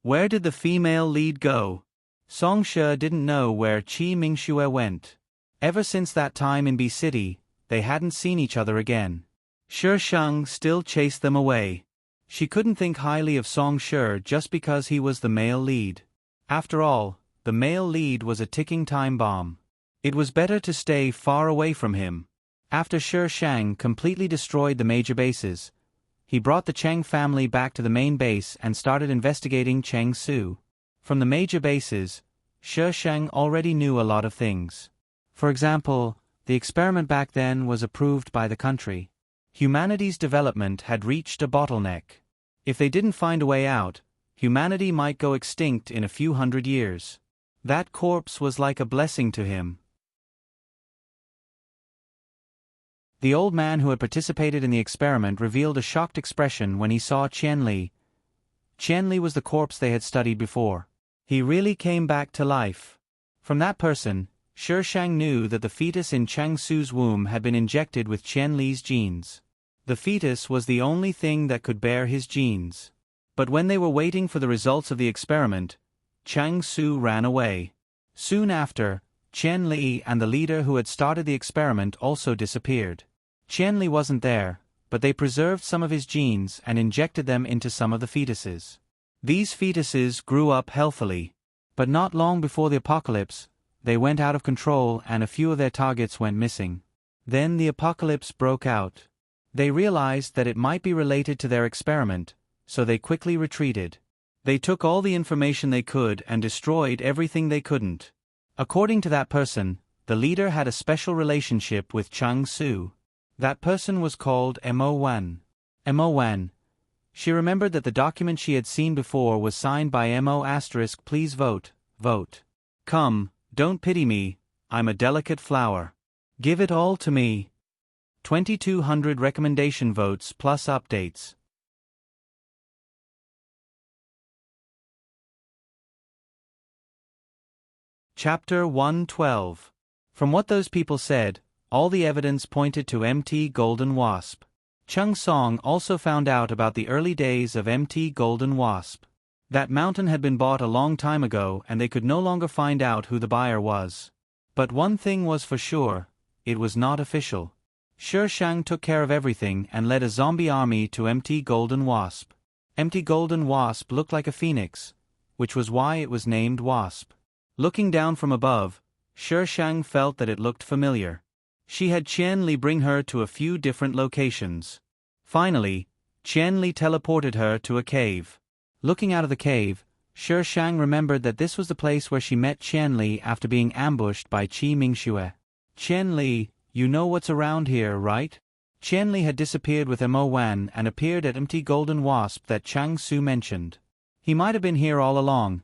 Where did the female lead go? Song Shi didn't know where Qi Mingxue went. Ever since that time in B City, they hadn't seen each other again. Sher Shang still chased them away. She couldn't think highly of Song Shi just because he was the male lead. After all, the male lead was a ticking time bomb. It was better to stay far away from him. After Sher Shang completely destroyed the major bases, he brought the Cheng family back to the main base and started investigating Cheng Su. From the major bases, Sher Shang already knew a lot of things. For example, the experiment back then was approved by the country. Humanity's development had reached a bottleneck. If they didn't find a way out, humanity might go extinct in a few hundred years. That corpse was like a blessing to him. The old man who had participated in the experiment revealed a shocked expression when he saw Qianli. Qianli was the corpse they had studied before. He really came back to life. From that person, Sher Shang knew that the fetus in Cheng Su's womb had been injected with Qianli's genes. The fetus was the only thing that could bear his genes. But when they were waiting for the results of the experiment, Cheng Su ran away. Soon after, Qian Li and the leader who had started the experiment also disappeared. Qian Li wasn't there, but they preserved some of his genes and injected them into some of the fetuses. These fetuses grew up healthily. But not long before the apocalypse, they went out of control and a few of their targets went missing. Then the apocalypse broke out. They realized that it might be related to their experiment, so they quickly retreated. They took all the information they could and destroyed everything they couldn't. According to that person, the leader had a special relationship with Chang Su. That person was called Mo Wan. Mo Wan. She remembered that the document she had seen before was signed by Mo*. Please vote, vote. Come, don't pity me, I'm a delicate flower. Give it all to me. 2200 recommendation votes plus updates. Chapter 112. From what those people said, all the evidence pointed to MT Golden Wasp. Chung Song also found out about the early days of MT Golden Wasp. That mountain had been bought a long time ago and they could no longer find out who the buyer was. But one thing was for sure, it was not official. Shi Shang took care of everything and led a zombie army to MT Golden Wasp. MT Golden Wasp looked like a phoenix, which was why it was named Wasp. Looking down from above, Shi Shang felt that it looked familiar. She had Qian Li bring her to a few different locations. Finally, Qian Li teleported her to a cave. Looking out of the cave, Shi Shang remembered that this was the place where she met Qian Li after being ambushed by Qi Mingxue. Qian Li, you know what's around here, right? Qian Li had disappeared with Mo Wan and appeared at MT Golden Wasp that Chang Su mentioned. He might have been here all along.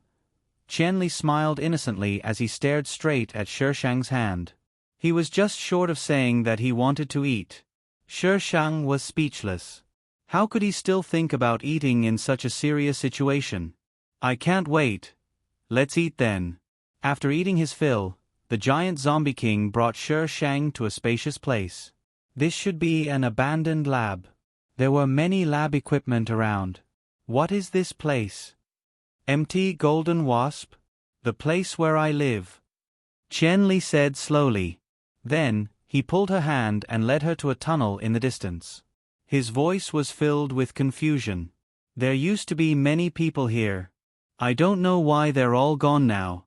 Qian Li smiled innocently as he stared straight at Shi Shang's hand. He was just short of saying that he wanted to eat. Shi Shang was speechless. How could he still think about eating in such a serious situation? I can't wait. Let's eat then. After eating his fill, the giant zombie king brought Shi Shang to a spacious place. This should be an abandoned lab. There were many lab equipment around. What is this place? MT Golden Wasp? The place where I live. Qian Li said slowly. Then, he pulled her hand and led her to a tunnel in the distance. His voice was filled with confusion. There used to be many people here. I don't know why they're all gone now.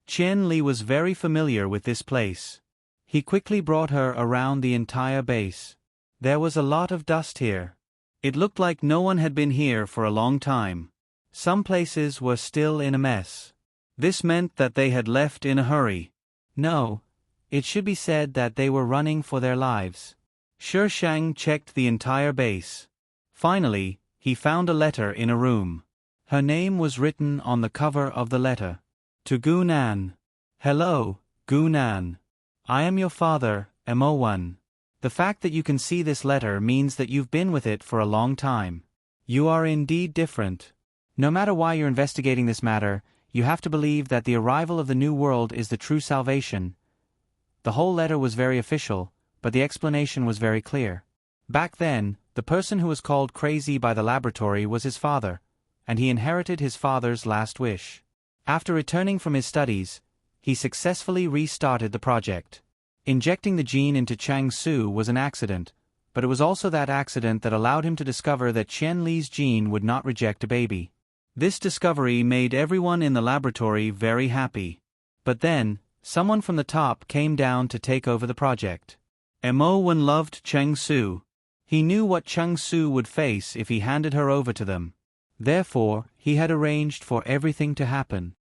Qian Li was very familiar with this place. He quickly brought her around the entire base. There was a lot of dust here. It looked like no one had been here for a long time. Some places were still in a mess. This meant that they had left in a hurry. No, it should be said that they were running for their lives. Shi Shang checked the entire base. Finally, he found a letter in a room. Her name was written on the cover of the letter. To Gu Nan. Hello, Gu Nan. I am your father, Mo Wan. The fact that you can see this letter means that you've been with it for a long time. You are indeed different. No matter why you're investigating this matter, you have to believe that the arrival of the new world is the true salvation. The whole letter was very official, but the explanation was very clear. Back then, the person who was called crazy by the laboratory was his father, and he inherited his father's last wish. After returning from his studies, he successfully restarted the project. Injecting the gene into Chang Su was an accident, but it was also that accident that allowed him to discover that Qian Li's gene would not reject a baby. This discovery made everyone in the laboratory very happy. But then, someone from the top came down to take over the project. Mo Wan loved Chang Su. He knew what Chang Su would face if he handed her over to them. Therefore, he had arranged for everything to happen.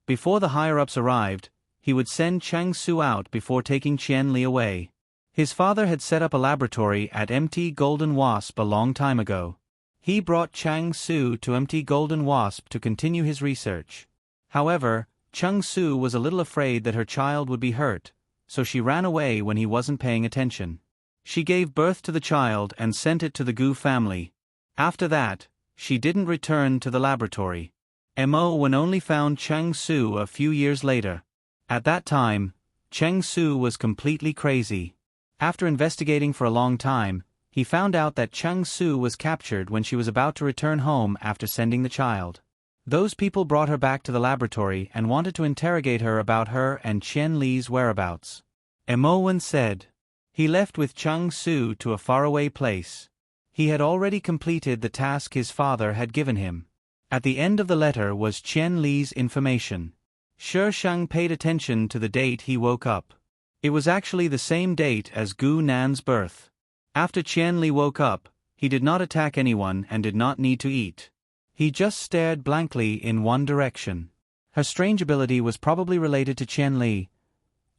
Before the higher-ups arrived, he would send Chang Su out before taking Qian Li away. His father had set up a laboratory at MT Golden Wasp a long time ago. He brought Chang Su to MT Golden Wasp to continue his research. However, Chang Su was a little afraid that her child would be hurt, so she ran away when he wasn't paying attention. She gave birth to the child and sent it to the Gu family. After that, she didn't return to the laboratory. Mo Wan only found Chang Su a few years later. At that time, Chang Su was completely crazy. After investigating for a long time, he found out that Chang Su was captured when she was about to return home after sending the child. Those people brought her back to the laboratory and wanted to interrogate her about her and Qian Li's whereabouts. Emowen said. He left with Chung Su to a faraway place. He had already completed the task his father had given him. At the end of the letter was Qian Li's information. Shi Shang paid attention to the date he woke up. It was actually the same date as Gu Nan's birth. After Qian Li woke up, he did not attack anyone and did not need to eat. He just stared blankly in one direction. Her strange ability was probably related to Qian Li.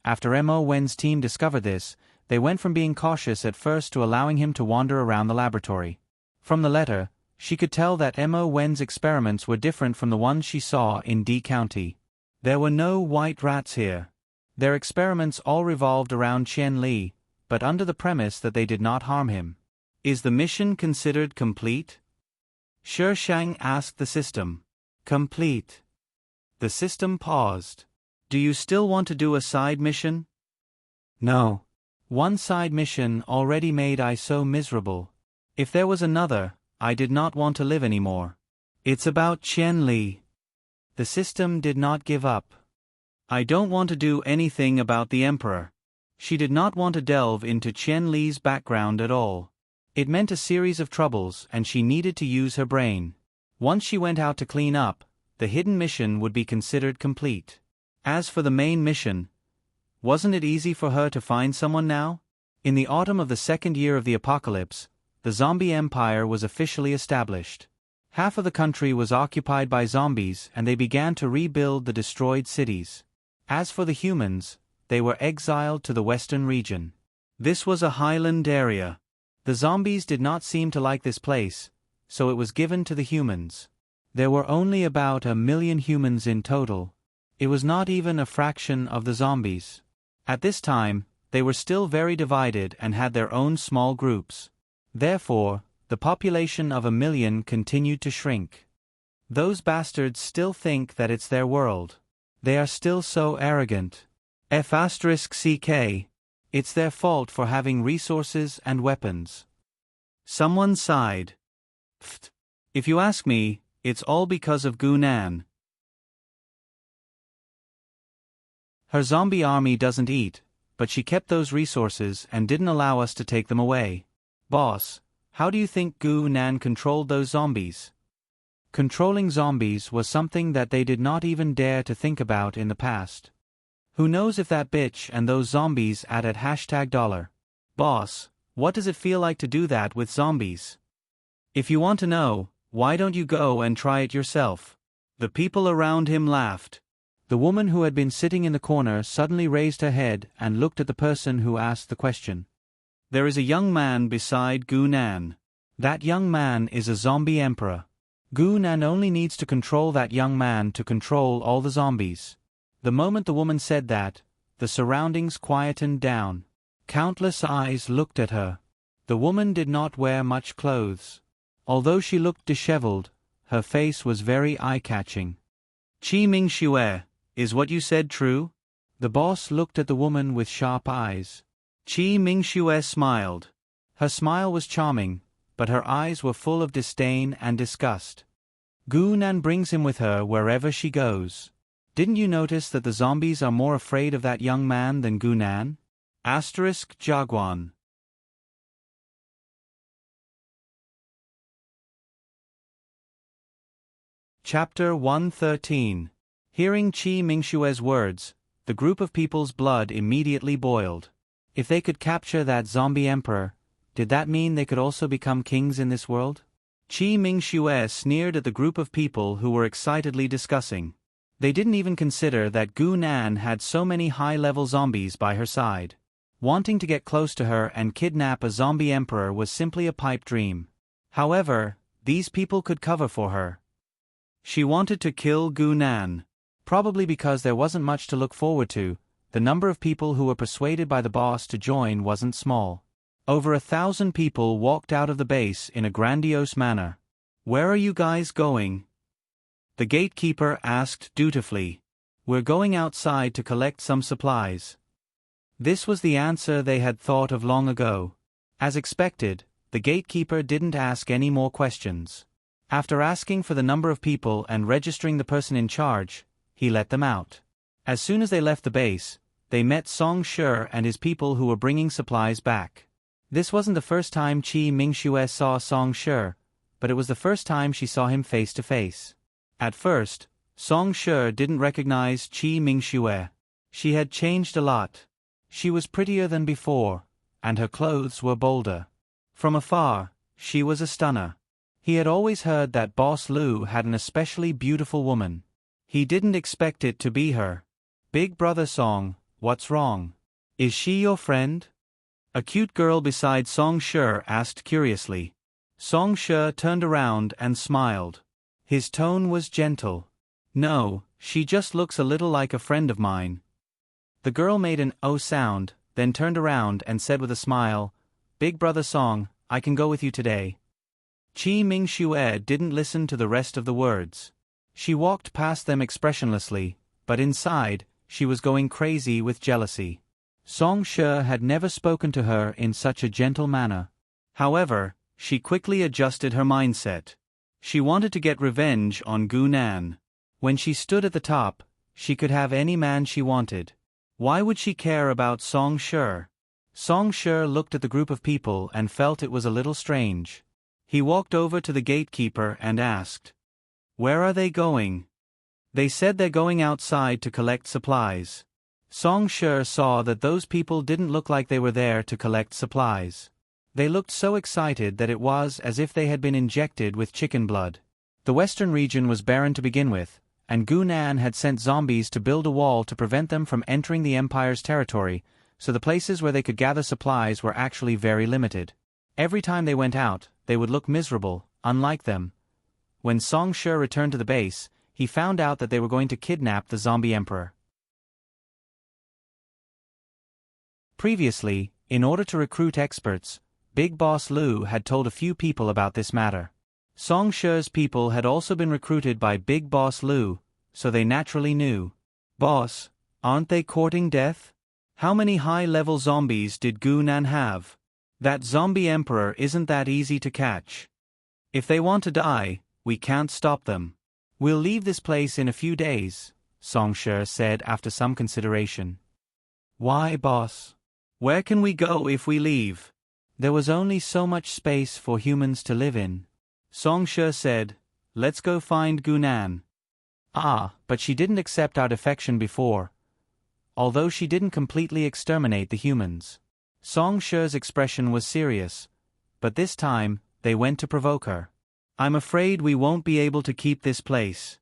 After Mo Wen's team discovered this, they went from being cautious at first to allowing him to wander around the laboratory. From the letter, she could tell that Mo Wen's experiments were different from the ones she saw in D County. There were no white rats here. Their experiments all revolved around Qian Li, but under the premise that they did not harm him. Is the mission considered complete? Shi Shang asked the system. Complete. The system paused. Do you still want to do a side mission? No. One side mission already made I so miserable. If there was another, I did not want to live anymore. It's about Qian Li. The system did not give up. I don't want to do anything about the Emperor. She did not want to delve into Qian Li's background at all. It meant a series of troubles and she needed to use her brain. Once she went out to clean up, the hidden mission would be considered complete. As for the main mission, wasn't it easy for her to find someone now? In the autumn of the second year of the apocalypse, the zombie empire was officially established. Half of the country was occupied by zombies and they began to rebuild the destroyed cities. As for the humans, they were exiled to the western region. This was a highland area. The zombies did not seem to like this place, so it was given to the humans. There were only about 1 million humans in total. It was not even a fraction of the zombies. At this time, they were still very divided and had their own small groups. Therefore, the population of 1 million continued to shrink. Those bastards still think that it's their world. They are still so arrogant. F***ck. It's their fault for having resources and weapons. Someone sighed. Pfft. If you ask me, it's all because of Gu Nan. Her zombie army doesn't eat, but she kept those resources and didn't allow us to take them away. Boss, how do you think Gu Nan controlled those zombies? Controlling zombies was something that they did not even dare to think about in the past. Who knows if that bitch and those zombies added $. Boss, what does it feel like to do that with zombies? If you want to know, why don't you go and try it yourself? The people around him laughed. The woman who had been sitting in the corner suddenly raised her head and looked at the person who asked the question. There is a young man beside Gu Nan. That young man is a zombie emperor. Gu Nan only needs to control that young man to control all the zombies. The moment the woman said that, the surroundings quietened down. Countless eyes looked at her. The woman did not wear much clothes. Although she looked disheveled, her face was very eye-catching. Qi Mingxue, is what you said true? The boss looked at the woman with sharp eyes. Qi Mingxue smiled. Her smile was charming, but her eyes were full of disdain and disgust. Gu Nan brings him with her wherever she goes. Didn't you notice that the zombies are more afraid of that young man than Gu Nan? Jaguan. Chapter 113. Hearing Qi Mingxue's words, the group of people's blood immediately boiled. If they could capture that zombie emperor, did that mean they could also become kings in this world? Qi Mingxue sneered at the group of people who were excitedly discussing. They didn't even consider that Gu Nan had so many high-level zombies by her side. Wanting to get close to her and kidnap a zombie emperor was simply a pipe dream. However, these people could cover for her. She wanted to kill Gu Nan. Probably because there wasn't much to look forward to, the number of people who were persuaded by the boss to join wasn't small. Over 1,000 people walked out of the base in a grandiose manner. Where are you guys going? The gatekeeper asked dutifully. We're going outside to collect some supplies. This was the answer they had thought of long ago. As expected, the gatekeeper didn't ask any more questions. After asking for the number of people and registering the person in charge, he let them out. As soon as they left the base, they met Song Shi and his people who were bringing supplies back. This wasn't the first time Qi Mingxue saw Song Shi, but it was the first time she saw him face to face. At first, Song Shi didn't recognize Qi Mingxue. She had changed a lot. She was prettier than before, and her clothes were bolder. From afar, she was a stunner. He had always heard that Boss Lu had an especially beautiful woman. He didn't expect it to be her. Big brother Song, what's wrong? Is she your friend? A cute girl beside Song Shi asked curiously. Song Shi turned around and smiled. His tone was gentle. No, she just looks a little like a friend of mine. The girl made an "oh" sound, then turned around and said with a smile, Big brother Song, I can go with you today. Qi Mingxue didn't listen to the rest of the words. She walked past them expressionlessly, but inside, she was going crazy with jealousy. Song Shi had never spoken to her in such a gentle manner. However, she quickly adjusted her mindset. She wanted to get revenge on Gu Nan. When she stood at the top, she could have any man she wanted. Why would she care about Song Shi? Song Shi looked at the group of people and felt it was a little strange. He walked over to the gatekeeper and asked, Where are they going? They said they're going outside to collect supplies. Song Shi saw that those people didn't look like they were there to collect supplies. They looked so excited that it was as if they had been injected with chicken blood. The western region was barren to begin with, and Gu Nan had sent zombies to build a wall to prevent them from entering the Empire's territory, so the places where they could gather supplies were actually very limited. Every time they went out, they would look miserable, unlike them. When Song Shi returned to the base, he found out that they were going to kidnap the zombie emperor. Previously, in order to recruit experts, Big Boss Lu had told a few people about this matter. Song Shi's people had also been recruited by Big Boss Lu, so they naturally knew. Boss, aren't they courting death? How many high-level zombies did Gu Nan have? That zombie emperor isn't that easy to catch. If they want to die, we can't stop them. We'll leave this place in a few days, Song Shi said after some consideration. Why, boss? Where can we go if we leave? There was only so much space for humans to live in. Song Shi said, Let's go find Gu Nan. But she didn't accept our defection before. Although she didn't completely exterminate the humans. Song Shi's expression was serious, but this time, they went to provoke her. I'm afraid we won't be able to keep this place.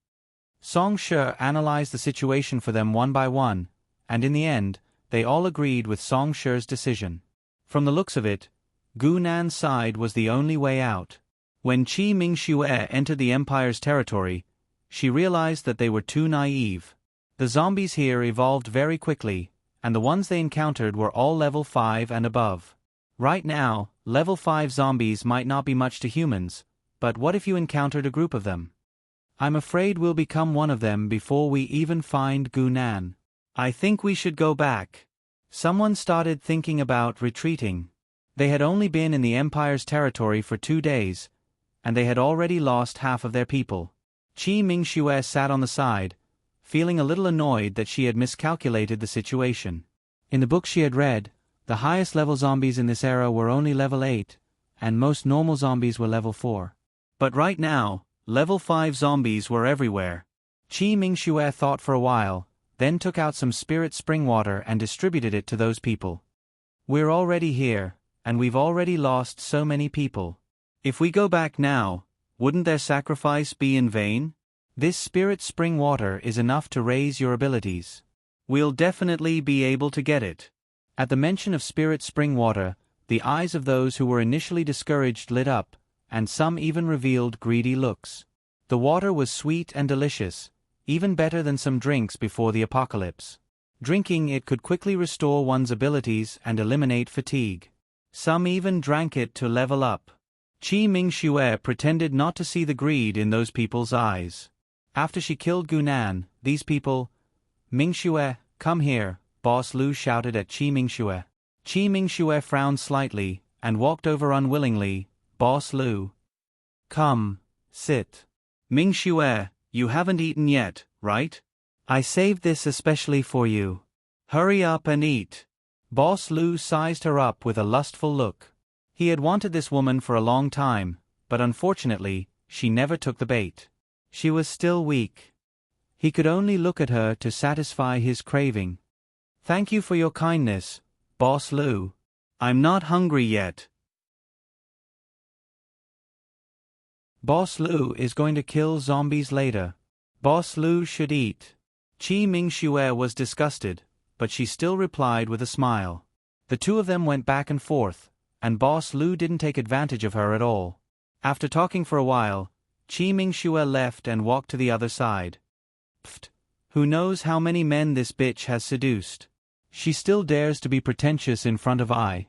Song Shi analyzed the situation for them one by one, and in the end, they all agreed with Song Shi's decision. From the looks of it, Gu Nan's side was the only way out. When Qi Mingxue entered the Empire's territory, she realized that they were too naive. The zombies here evolved very quickly, and the ones they encountered were all level 5 and above. Right now, level 5 zombies might not be much to humans, but what if you encountered a group of them? I'm afraid we'll become one of them before we even find Gu Nan. I think we should go back. Someone started thinking about retreating. They had only been in the Empire's territory for 2 days, and they had already lost half of their people. Qi Mingxue sat on the side, feeling a little annoyed that she had miscalculated the situation. In the book she had read, the highest level zombies in this era were only level 8, and most normal zombies were level 4. But right now, level 5 zombies were everywhere. Qi Mingxue thought for a while, then took out some spirit spring water and distributed it to those people. We're already here, and we've already lost so many people. If we go back now, wouldn't their sacrifice be in vain? This spirit spring water is enough to raise your abilities. We'll definitely be able to get it. At the mention of spirit spring water, the eyes of those who were initially discouraged lit up, and some even revealed greedy looks. The water was sweet and delicious, even better than some drinks before the apocalypse. Drinking it could quickly restore one's abilities and eliminate fatigue. Some even drank it to level up. Qi Mingxue pretended not to see the greed in those people's eyes. After she killed Gu Nan, these people... Mingxue, come here, Boss Lu shouted at Qi Mingxue. Qi Mingxue frowned slightly, and walked over unwillingly. Boss Lu. Come, Sit. Mingxue, you haven't eaten yet, right? I saved this especially for you. Hurry up and eat. Boss Lu sized her up with a lustful look. He had wanted this woman for a long time, but unfortunately, she never took the bait. She was still weak. He could only look at her to satisfy his craving. Thank you for your kindness, Boss Lu. I'm not hungry yet. Boss Lu is going to kill zombies later. Boss Lu should eat. Qi Mingxue was disgusted, but she still replied with a smile. The two of them went back and forth, and Boss Lu didn't take advantage of her at all. After talking for a while, Qi Mingxue left and walked to the other side. Pfft! Who knows how many men this bitch has seduced? She still dares to be pretentious in front of I.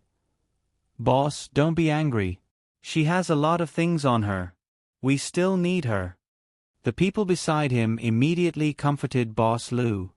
Boss, don't be angry. She has a lot of things on her. We still need her. The people beside him immediately comforted Boss Lu.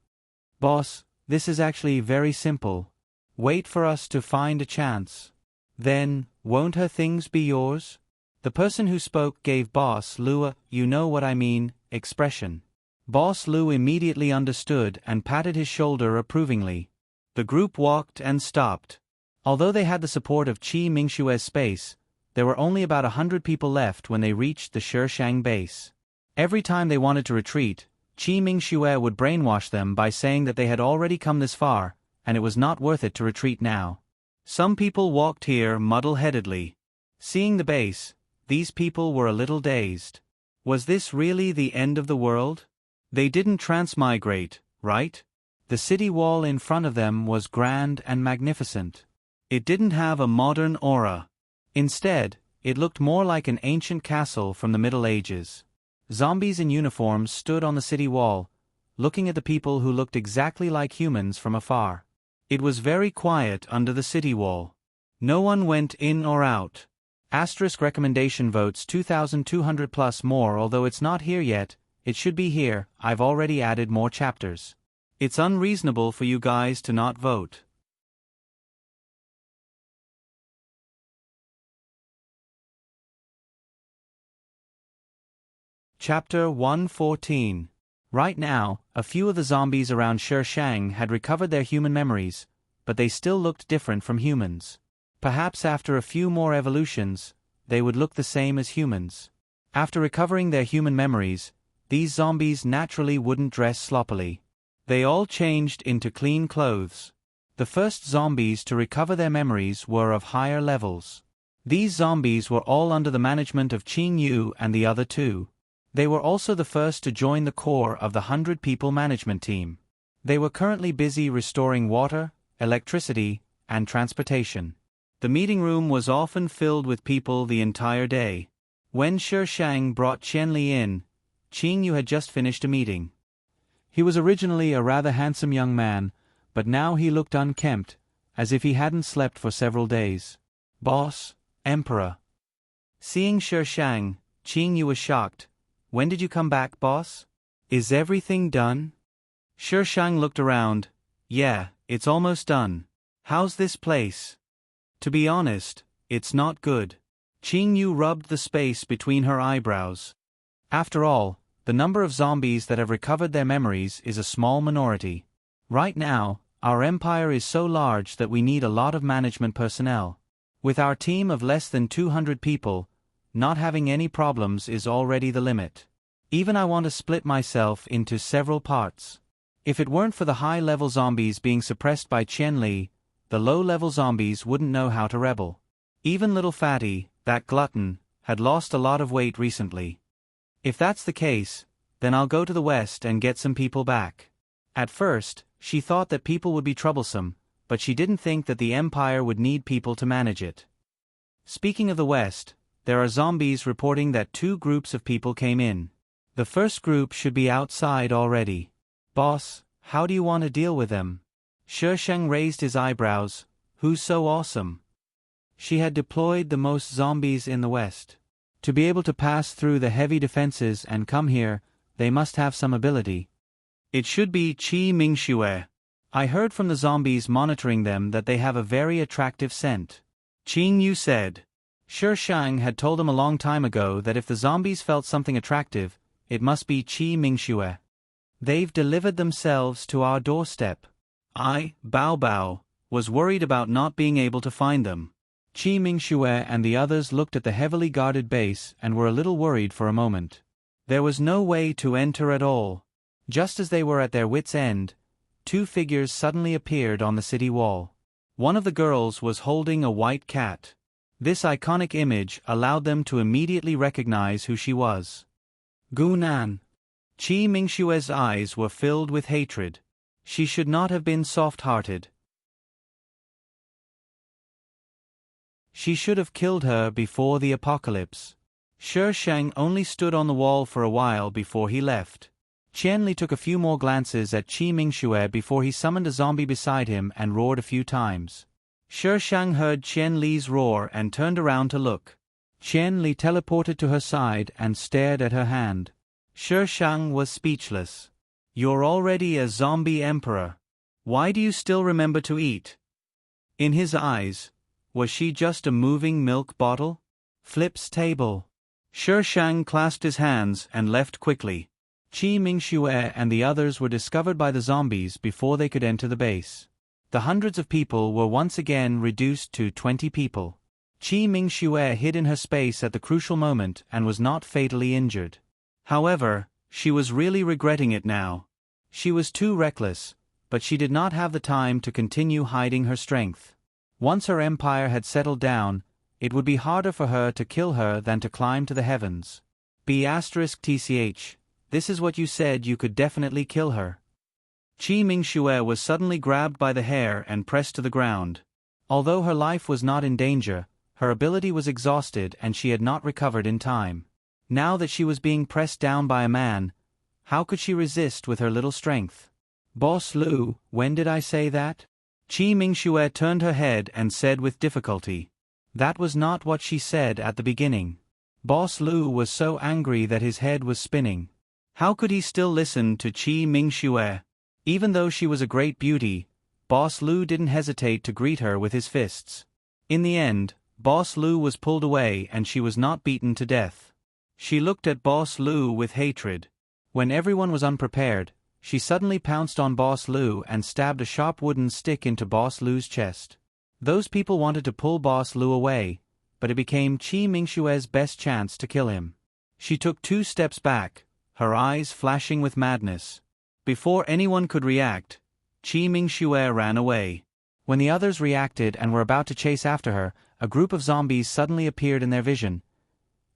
Boss, this is actually very simple. Wait for us to find a chance. Then, won't her things be yours? The person who spoke gave Boss Lu a, you know what I mean, expression. Boss Lu immediately understood and patted his shoulder approvingly. The group walked and stopped. Although they had the support of Qi Mingxue's space, there were only about 100 people left when they reached the Shishang base. Every time they wanted to retreat, Qi Mingxue would brainwash them by saying that they had already come this far, and it was not worth it to retreat now. Some people walked here muddle-headedly. Seeing the base, these people were a little dazed. Was this really the end of the world? They didn't transmigrate, right? The city wall in front of them was grand and magnificent. It didn't have a modern aura. Instead, it looked more like an ancient castle from the Middle Ages. Zombies in uniforms stood on the city wall, looking at the people who looked exactly like humans from afar. It was very quiet under the city wall. No one went in or out. Asterisk recommendation votes 2,200 plus more. Although it's not here yet, it should be here. I've already added more chapters. It's unreasonable for you guys to not vote. Chapter 114. Right now, a few of the zombies around Shishang had recovered their human memories, but they still looked different from humans. Perhaps after a few more evolutions, they would look the same as humans. After recovering their human memories, these zombies naturally wouldn't dress sloppily. They all changed into clean clothes. The first zombies to recover their memories were of higher levels. These zombies were all under the management of Qing Yu and the other two. They were also the first to join the core of the 100-people management team. They were currently busy restoring water, electricity, and transportation. The meeting room was often filled with people the entire day. When Shishang brought Qianli in, Qing Yu had just finished a meeting. He was originally a rather handsome young man, but now he looked unkempt, as if he hadn't slept for several days. Boss, Emperor. Seeing Shishang, Qing Yu was shocked. When did you come back, boss? Is everything done? Shishang looked around. Yeah, it's almost done. How's this place? To be honest, it's not good. Qing Yu rubbed the space between her eyebrows. After all, the number of zombies that have recovered their memories is a small minority. Right now, our empire is so large that we need a lot of management personnel. With our team of less than 200 people, not having any problems is already the limit. Even I want to split myself into several parts. If it weren't for the high-level zombies being suppressed by Qianli, the low-level zombies wouldn't know how to rebel. Even little Fatty, that glutton, had lost a lot of weight recently. If that's the case, then I'll go to the west and get some people back. At first, she thought that people would be troublesome, but she didn't think that the empire would need people to manage it. Speaking of the west, there are zombies reporting that 2 groups of people came in. The first group should be outside already. Boss, how do you want to deal with them? Shishang raised his eyebrows. Who's so awesome? She had deployed the most zombies in the west. To be able to pass through the heavy defenses and come here, they must have some ability. It should be Qi Mingxue. I heard from the zombies monitoring them that they have a very attractive scent. Qing Yu said. Shi Shang had told him a long time ago that if the zombies felt something attractive, it must be Qi Mingxue. They've delivered themselves to our doorstep. I, Bao Bao, was worried about not being able to find them. Qi Mingxue and the others looked at the heavily guarded base and were a little worried for a moment. There was no way to enter at all. Just as they were at their wits' end, two figures suddenly appeared on the city wall. One of the girls was holding a white cat. This iconic image allowed them to immediately recognize who she was. Gu Nan. Qi Mingshue's eyes were filled with hatred. She should not have been soft-hearted. She should have killed her before the apocalypse. Shi Shang only stood on the wall for a while before he left. Qian Li took a few more glances at Qi Mingxue before he summoned a zombie beside him and roared a few times. Shi Shang heard Qian Li's roar and turned around to look. Qian Li teleported to her side and stared at her hand. Shi Shang was speechless. You're already a zombie emperor. Why do you still remember to eat? In his eyes, was she just a moving milk bottle? Flip's table. Shi Shang clasped his hands and left quickly. Qi Mingxue and the others were discovered by the zombies before they could enter the base. The hundreds of people were once again reduced to 20 people. Qi Mingxue hid in her space at the crucial moment and was not fatally injured. However, she was really regretting it now. She was too reckless, but she did not have the time to continue hiding her strength. Once her empire had settled down, it would be harder for her to kill her than to climb to the heavens. *TCH. This is what you said you could definitely kill her. Qi Mingxue was suddenly grabbed by the hair and pressed to the ground. Although her life was not in danger, her ability was exhausted and she had not recovered in time. Now that she was being pressed down by a man, how could she resist with her little strength? Boss Lu, when did I say that? Qi Mingxue turned her head and said with difficulty. That was not what she said at the beginning. Boss Lu was so angry that his head was spinning. How could he still listen to Qi Mingxue? Even though she was a great beauty, Boss Lu didn't hesitate to greet her with his fists. In the end, Boss Lu was pulled away and she was not beaten to death. She looked at Boss Lu with hatred. When everyone was unprepared, she suddenly pounced on Boss Lu and stabbed a sharp wooden stick into Boss Lu's chest. Those people wanted to pull Boss Lu away, but it became Qi Mingshue's best chance to kill him. She took 2 steps back, her eyes flashing with madness. Before anyone could react, Qi Mingxue ran away. When the others reacted and were about to chase after her, a group of zombies suddenly appeared in their vision.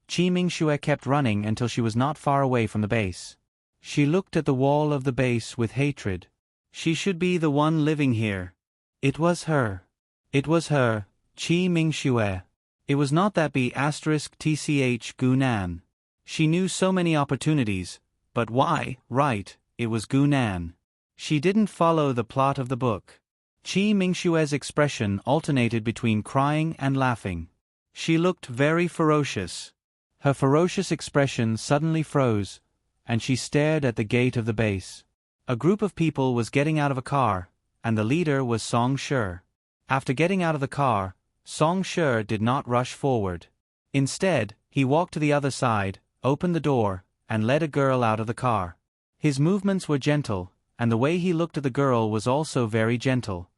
Qi Mingxue kept running until she was not far away from the base. She looked at the wall of the base with hatred. She should be the one living here. It was her. It was her, Qi Mingxue. It was not that *TCH Gu Nan. She knew so many opportunities, but why, right, it was Gu Nan. She didn't follow the plot of the book. Qi Mingshue's expression alternated between crying and laughing. She looked very ferocious. Her ferocious expression suddenly froze, and she stared at the gate of the base. A group of people was getting out of a car, and the leader was Song Shi. After getting out of the car, Song Shi did not rush forward. Instead, he walked to the other side, opened the door, and led a girl out of the car. His movements were gentle, and the way he looked at the girl was also very gentle.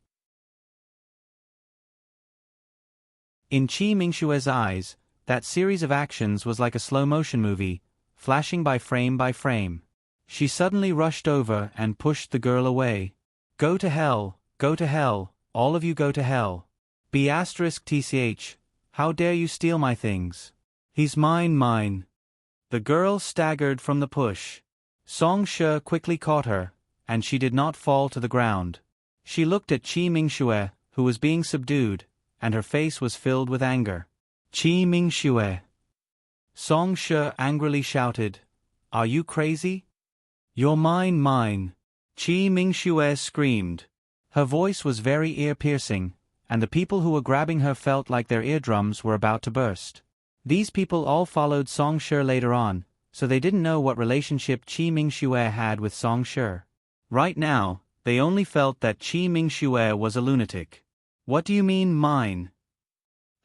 In Qi Mingshue's eyes, that series of actions was like a slow-motion movie, flashing by frame by frame. She suddenly rushed over and pushed the girl away. Go to hell, all of you go to hell. *TCH, how dare you steal my things? He's mine. The girl staggered from the push. Song Shi quickly caught her, and she did not fall to the ground. She looked at Qi Mingxue, who was being subdued, and her face was filled with anger. Qi Mingxue. Song Shi angrily shouted, Are you crazy? You're mine. Qi Mingxue screamed. Her voice was very ear-piercing, and the people who were grabbing her felt like their eardrums were about to burst. These people all followed Song Shi later on, so they didn't know what relationship Qi Mingxue had with Song Shi. Right now, they only felt that Qi Mingxue was a lunatic. What do you mean, mine?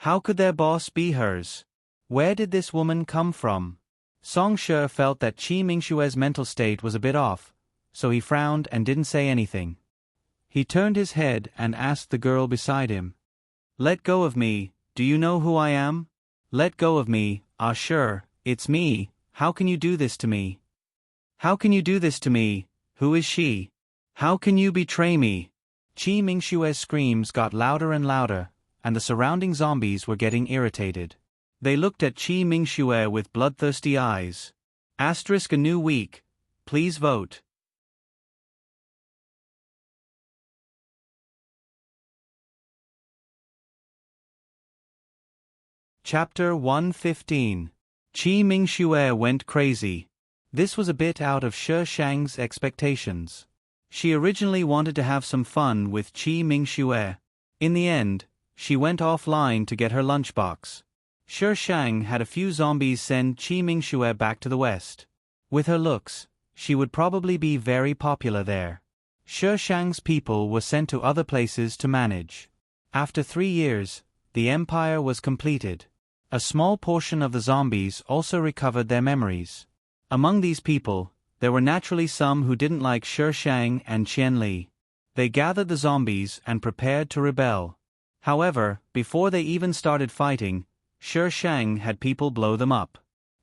How could their boss be hers? Where did this woman come from? Song Shi felt that Qi Mingshue's mental state was a bit off, so he frowned and didn't say anything. He turned his head and asked the girl beside him. Let go of me, do you know who I am? Let go of me, ah sure, it's me, how can you do this to me? How can you do this to me, who is she? How can you betray me? Qi Mingshue's screams got louder and louder, and the surrounding zombies were getting irritated. They looked at Qi Mingxue with bloodthirsty eyes. Asterisk a new week. Please vote. Chapter 115. Qi Mingxue went crazy. This was a bit out of Shi Shang's expectations. She originally wanted to have some fun with Qi Mingxue. In the end, she went offline to get her lunchbox. Shi Shang had a few zombies send Qi Mingxue back to the West. With her looks, she would probably be very popular there. Shi Shang's people were sent to other places to manage. After 3 years, the empire was completed. A small portion of the zombies also recovered their memories. Among these people, there were naturally some who didn't like Shi Shang and Qian Li. They gathered the zombies and prepared to rebel. However, before they even started fighting, Shi Shang had people blow them up.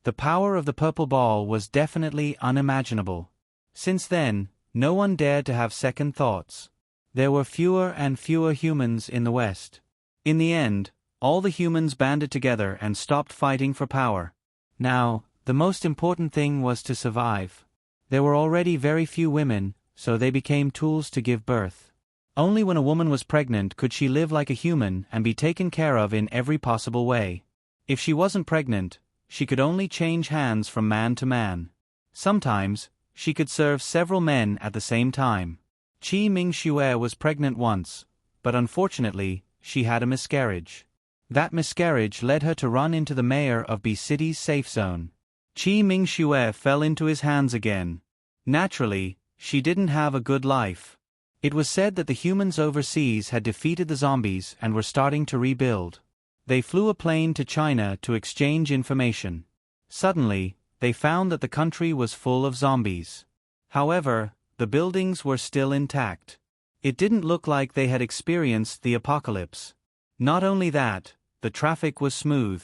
The power of the purple ball was definitely unimaginable. Since then, no one dared to have second thoughts. There were fewer and fewer humans in the West. In the end, all the humans banded together and stopped fighting for power. Now, the most important thing was to survive. There were already very few women, so they became tools to give birth. Only when a woman was pregnant could she live like a human and be taken care of in every possible way. If she wasn't pregnant, she could only change hands from man to man. Sometimes, she could serve several men at the same time. Qi Mingxue was pregnant once, but unfortunately, she had a miscarriage. That miscarriage led her to run into the mayor of B City's safe zone. Qi Mingxue fell into his hands again. Naturally, she didn't have a good life. It was said that the humans overseas had defeated the zombies and were starting to rebuild. They flew a plane to China to exchange information. Suddenly, they found that the country was full of zombies. However, the buildings were still intact. It didn't look like they had experienced the apocalypse. Not only that, the traffic was smooth.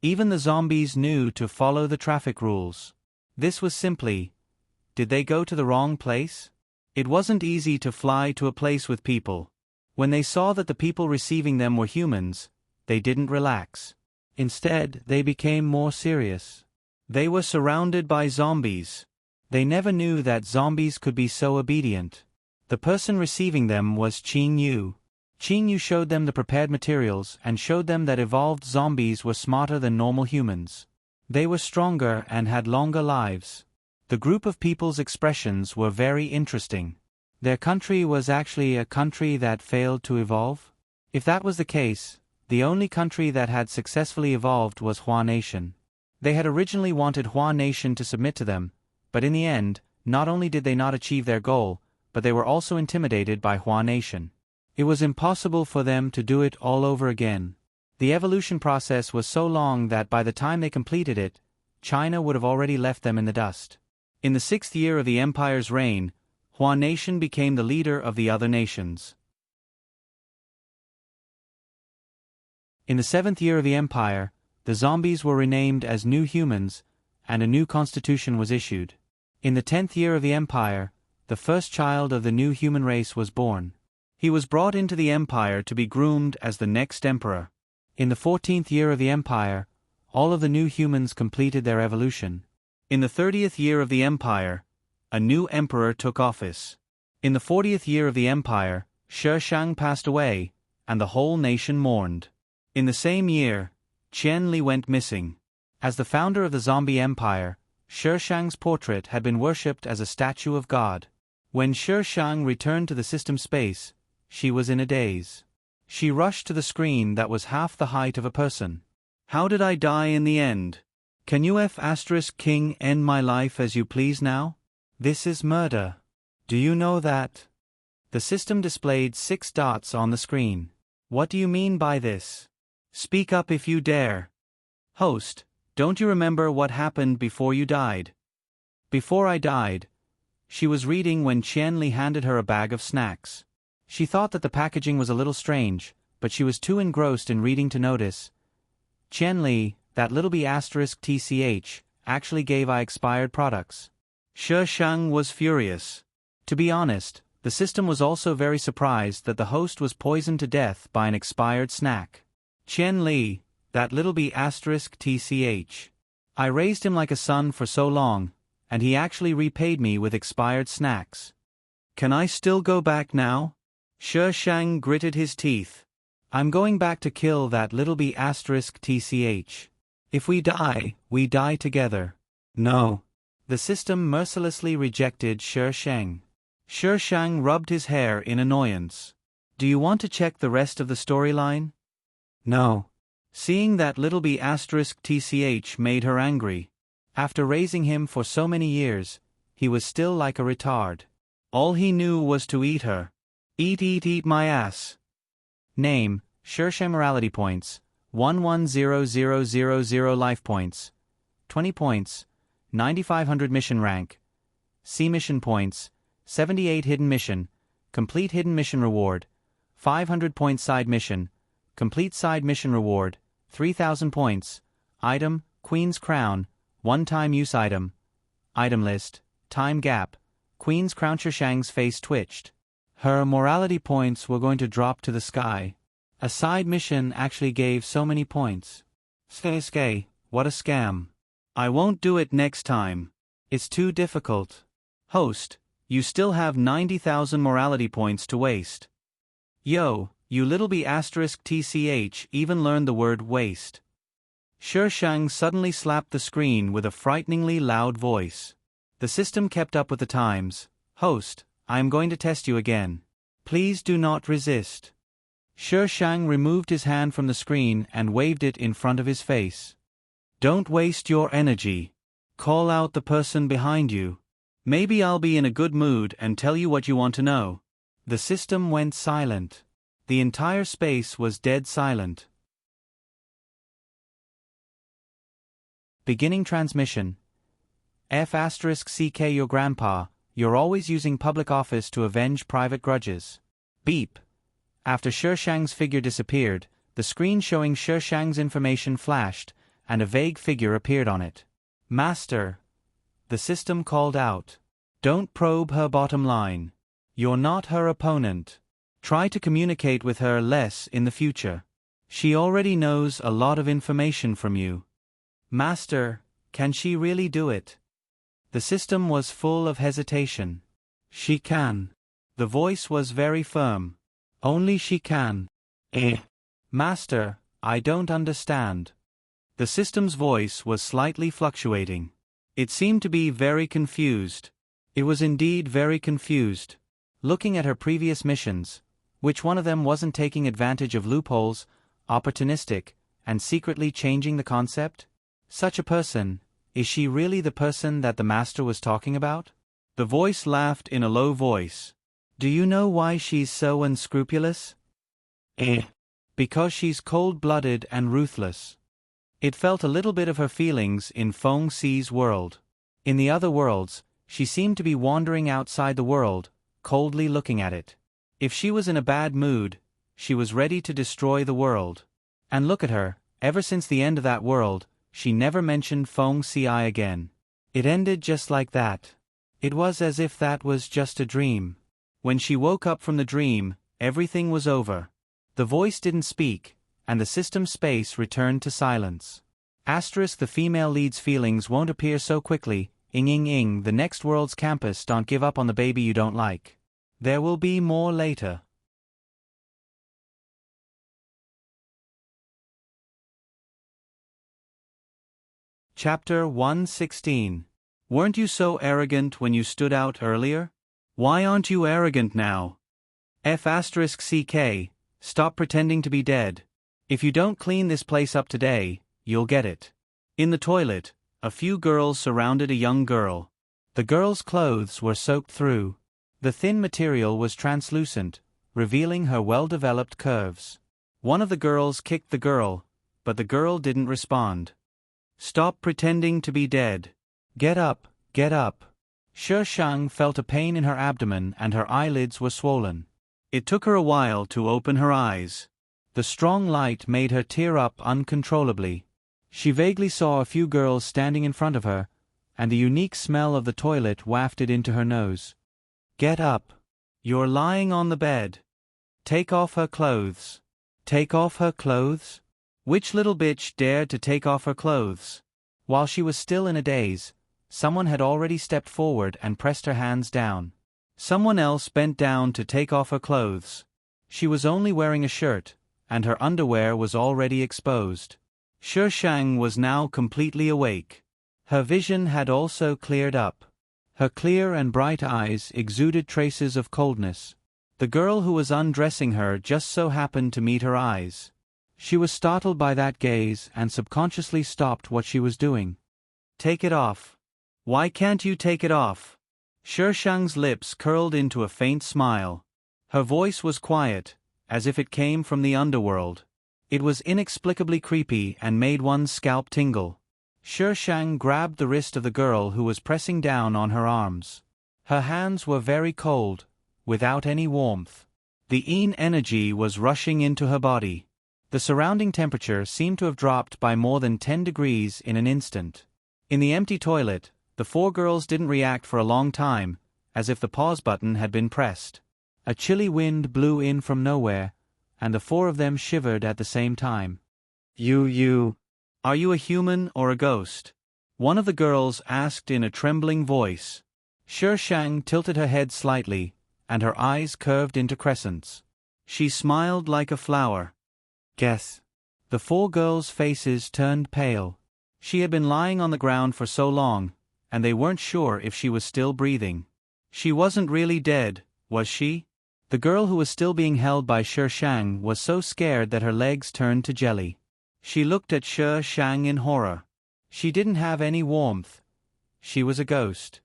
Even the zombies knew to follow the traffic rules. This was simply, did they go to the wrong place? It wasn't easy to fly to a place with people. When they saw that the people receiving them were humans, they didn't relax. Instead, they became more serious. They were surrounded by zombies. They never knew that zombies could be so obedient. The person receiving them was Qing Yu. Qing Yu showed them the prepared materials and showed them that evolved zombies were smarter than normal humans. They were stronger and had longer lives. The group of people's expressions were very interesting. Their country was actually a country that failed to evolve? If that was the case, the only country that had successfully evolved was Hua Nation. They had originally wanted Hua Nation to submit to them, but in the end, not only did they not achieve their goal, but they were also intimidated by Hua Nation. It was impossible for them to do it all over again. The evolution process was so long that by the time they completed it, China would have already left them in the dust. In the 6th year of the empire's reign, Hua Nation became the leader of the other nations. In the 7th year of the empire, the zombies were renamed as new humans, and a new constitution was issued. In the 10th year of the empire, the first child of the new human race was born. He was brought into the empire to be groomed as the next emperor. In the 14th year of the empire, all of the new humans completed their evolution. In the 30th year of the empire, a new emperor took office. In the 40th year of the empire, Shi Shang passed away, and the whole nation mourned. In the same year, Qian Li went missing. As the founder of the zombie empire, Shi Shang's portrait had been worshipped as a statue of God. When Shi Shang returned to the system space, she was in a daze. She rushed to the screen that was half the height of a person. How did I die in the end? Can you King end my life as you please now? This is murder. Do you know that? The system displayed 6 dots on the screen. What do you mean by this? Speak up if you dare. Host, don't you remember what happened before you died? Before I died. She was reading when Qianli handed her a bag of snacks. She thought that the packaging was a little strange, but she was too engrossed in reading to notice. Qianli, that little b asterisk tch, actually gave I expired products. Shi Sheng was furious. To be honest, the system was also very surprised that the host was poisoned to death by an expired snack. Qianli, that little b asterisk tch. I raised him like a son for so long, and he actually repaid me with expired snacks. Can I still go back now? Shi Sheng gritted his teeth. I'm going back to kill that little b asterisk tch. If we die together. No. The system mercilessly rejected Shi Sheng. Shi Sheng rubbed his hair in annoyance. Do you want to check the rest of the storyline? No. Seeing that little b asterisk tch made her angry. After raising him for so many years, he was still like a retard. All he knew was to eat her. Eat my ass. Name, Shi Sheng morality points, 110000 life points, 20 points, 9500 mission rank. C mission points, 78 hidden mission, complete hidden mission reward, 500 points side mission, complete side mission reward, 3000 points, item, Queen's Crown, one-time use item list, time gap, Queen's Crown. Shi Sheng's face twitched. Her morality points were going to drop to the sky. A side mission actually gave so many points. Skay, what a scam. I won't do it next time. It's too difficult. Host, you still have 90,000 morality points to waste. Yo, you little b asterisk tch even learned the word waste. Shi Sheng suddenly slapped the screen with a frighteningly loud voice. The system kept up with the times. Host, I am going to test you again. Please do not resist. Shi Sheng removed his hand from the screen and waved it in front of his face. Don't waste your energy. Call out the person behind you. Maybe I'll be in a good mood and tell you what you want to know. The system went silent. The entire space was dead silent. Beginning transmission. F***ck your grandpa, you're always using public office to avenge private grudges. Beep. After Shi Sheng's figure disappeared, the screen showing Shi Sheng's information flashed, and a vague figure appeared on it. Master. The system called out. Don't probe her bottom line. You're not her opponent. Try to communicate with her less in the future. She already knows a lot of information from you. Master, can she really do it? The system was full of hesitation. She can. The voice was very firm. Only she can. Master, I don't understand. The system's voice was slightly fluctuating. It seemed to be very confused. It was indeed very confused. Looking at her previous missions, which one of them wasn't taking advantage of loopholes, opportunistic, and secretly changing the concept? Such a person, is she really the person that the master was talking about? The voice laughed in a low voice. Do you know why she's so unscrupulous? Because she's cold-blooded and ruthless. It felt a little bit of her feelings in Feng Xi's world. In the other worlds, she seemed to be wandering outside the world, coldly looking at it. If she was in a bad mood, she was ready to destroy the world. And look at her, ever since the end of that world, she never mentioned Feng Xi again. It ended just like that. It was as if that was just a dream. When she woke up from the dream, everything was over. The voice didn't speak, and the system space returned to silence. Asterisk the female lead's feelings won't appear so quickly, the next world's campus don't give up on the baby you don't like. There will be more later. Chapter 116. Weren't you so arrogant when you stood out earlier? Why aren't you arrogant now? F***ck, stop pretending to be dead. If you don't clean this place up today, you'll get it. In the toilet, a few girls surrounded a young girl. The girl's clothes were soaked through. The thin material was translucent, revealing her well-developed curves. One of the girls kicked the girl, but the girl didn't respond. Stop pretending to be dead. Get up, get up. Shi Shang felt a pain in her abdomen and her eyelids were swollen. It took her a while to open her eyes. The strong light made her tear up uncontrollably. She vaguely saw a few girls standing in front of her, and the unique smell of the toilet wafted into her nose. Get up. You're lying on the bed. Take off her clothes. Take off her clothes? Which little bitch dared to take off her clothes? While she was still in a daze, someone had already stepped forward and pressed her hands down. Someone else bent down to take off her clothes. She was only wearing a shirt, and her underwear was already exposed. Shi Shang was now completely awake. Her vision had also cleared up. Her clear and bright eyes exuded traces of coldness. The girl who was undressing her just so happened to meet her eyes. She was startled by that gaze and subconsciously stopped what she was doing. Take it off. Why can't you take it off? Shi Shang's lips curled into a faint smile. Her voice was quiet, as if it came from the underworld. It was inexplicably creepy and made one's scalp tingle. Shi Shang grabbed the wrist of the girl who was pressing down on her arms. Her hands were very cold, without any warmth. The yin energy was rushing into her body. The surrounding temperature seemed to have dropped by more than 10 degrees in an instant. In the empty toilet, the four girls didn't react for a long time, as if the pause button had been pressed. A chilly wind blew in from nowhere, and the four of them shivered at the same time. Are you a human or a ghost? One of the girls asked in a trembling voice. Shi Shang tilted her head slightly, and her eyes curved into crescents. She smiled like a flower. Guess. The four girls' faces turned pale. She had been lying on the ground for so long, and they weren't sure if she was still breathing. She wasn't really dead, was she? The girl who was still being held by Shi Shang was so scared that her legs turned to jelly. She looked at Shi Shang in horror. She didn't have any warmth. She was a ghost.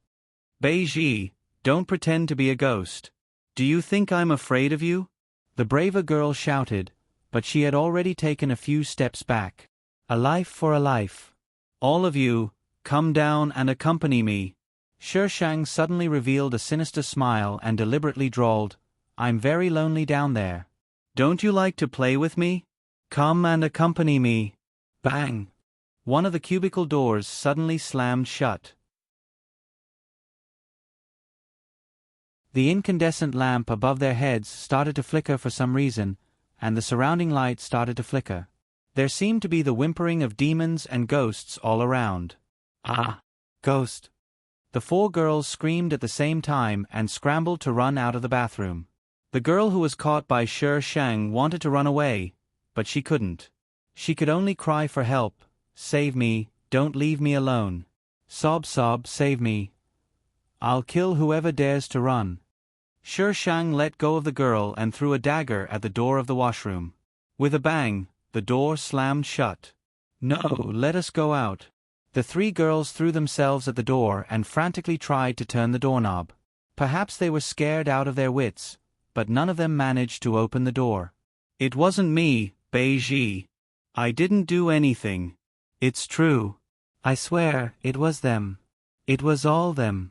Beiji, don't pretend to be a ghost. Do you think I'm afraid of you? The braver girl shouted, but she had already taken a few steps back. A life for a life. All of you, come down and accompany me. Shi Shang suddenly revealed a sinister smile and deliberately drawled, I'm very lonely down there. Don't you like to play with me? Come and accompany me. Bang! One of the cubicle doors suddenly slammed shut. The incandescent lamp above their heads started to flicker for some reason, and the surrounding light started to flicker. There seemed to be the whimpering of demons and ghosts all around. Ah! Ghost! The four girls screamed at the same time and scrambled to run out of the bathroom. The girl who was caught by Shi Shang wanted to run away, but she couldn't. She could only cry for help. Save me, don't leave me alone. Sob, save me. I'll kill whoever dares to run. Shi Shang let go of the girl and threw a dagger at the door of the washroom. With a bang, the door slammed shut. No, let us go out. The three girls threw themselves at the door and frantically tried to turn the doorknob. Perhaps they were scared out of their wits, but none of them managed to open the door. It wasn't me, Beiji. I didn't do anything. It's true. I swear, it was them. It was all them.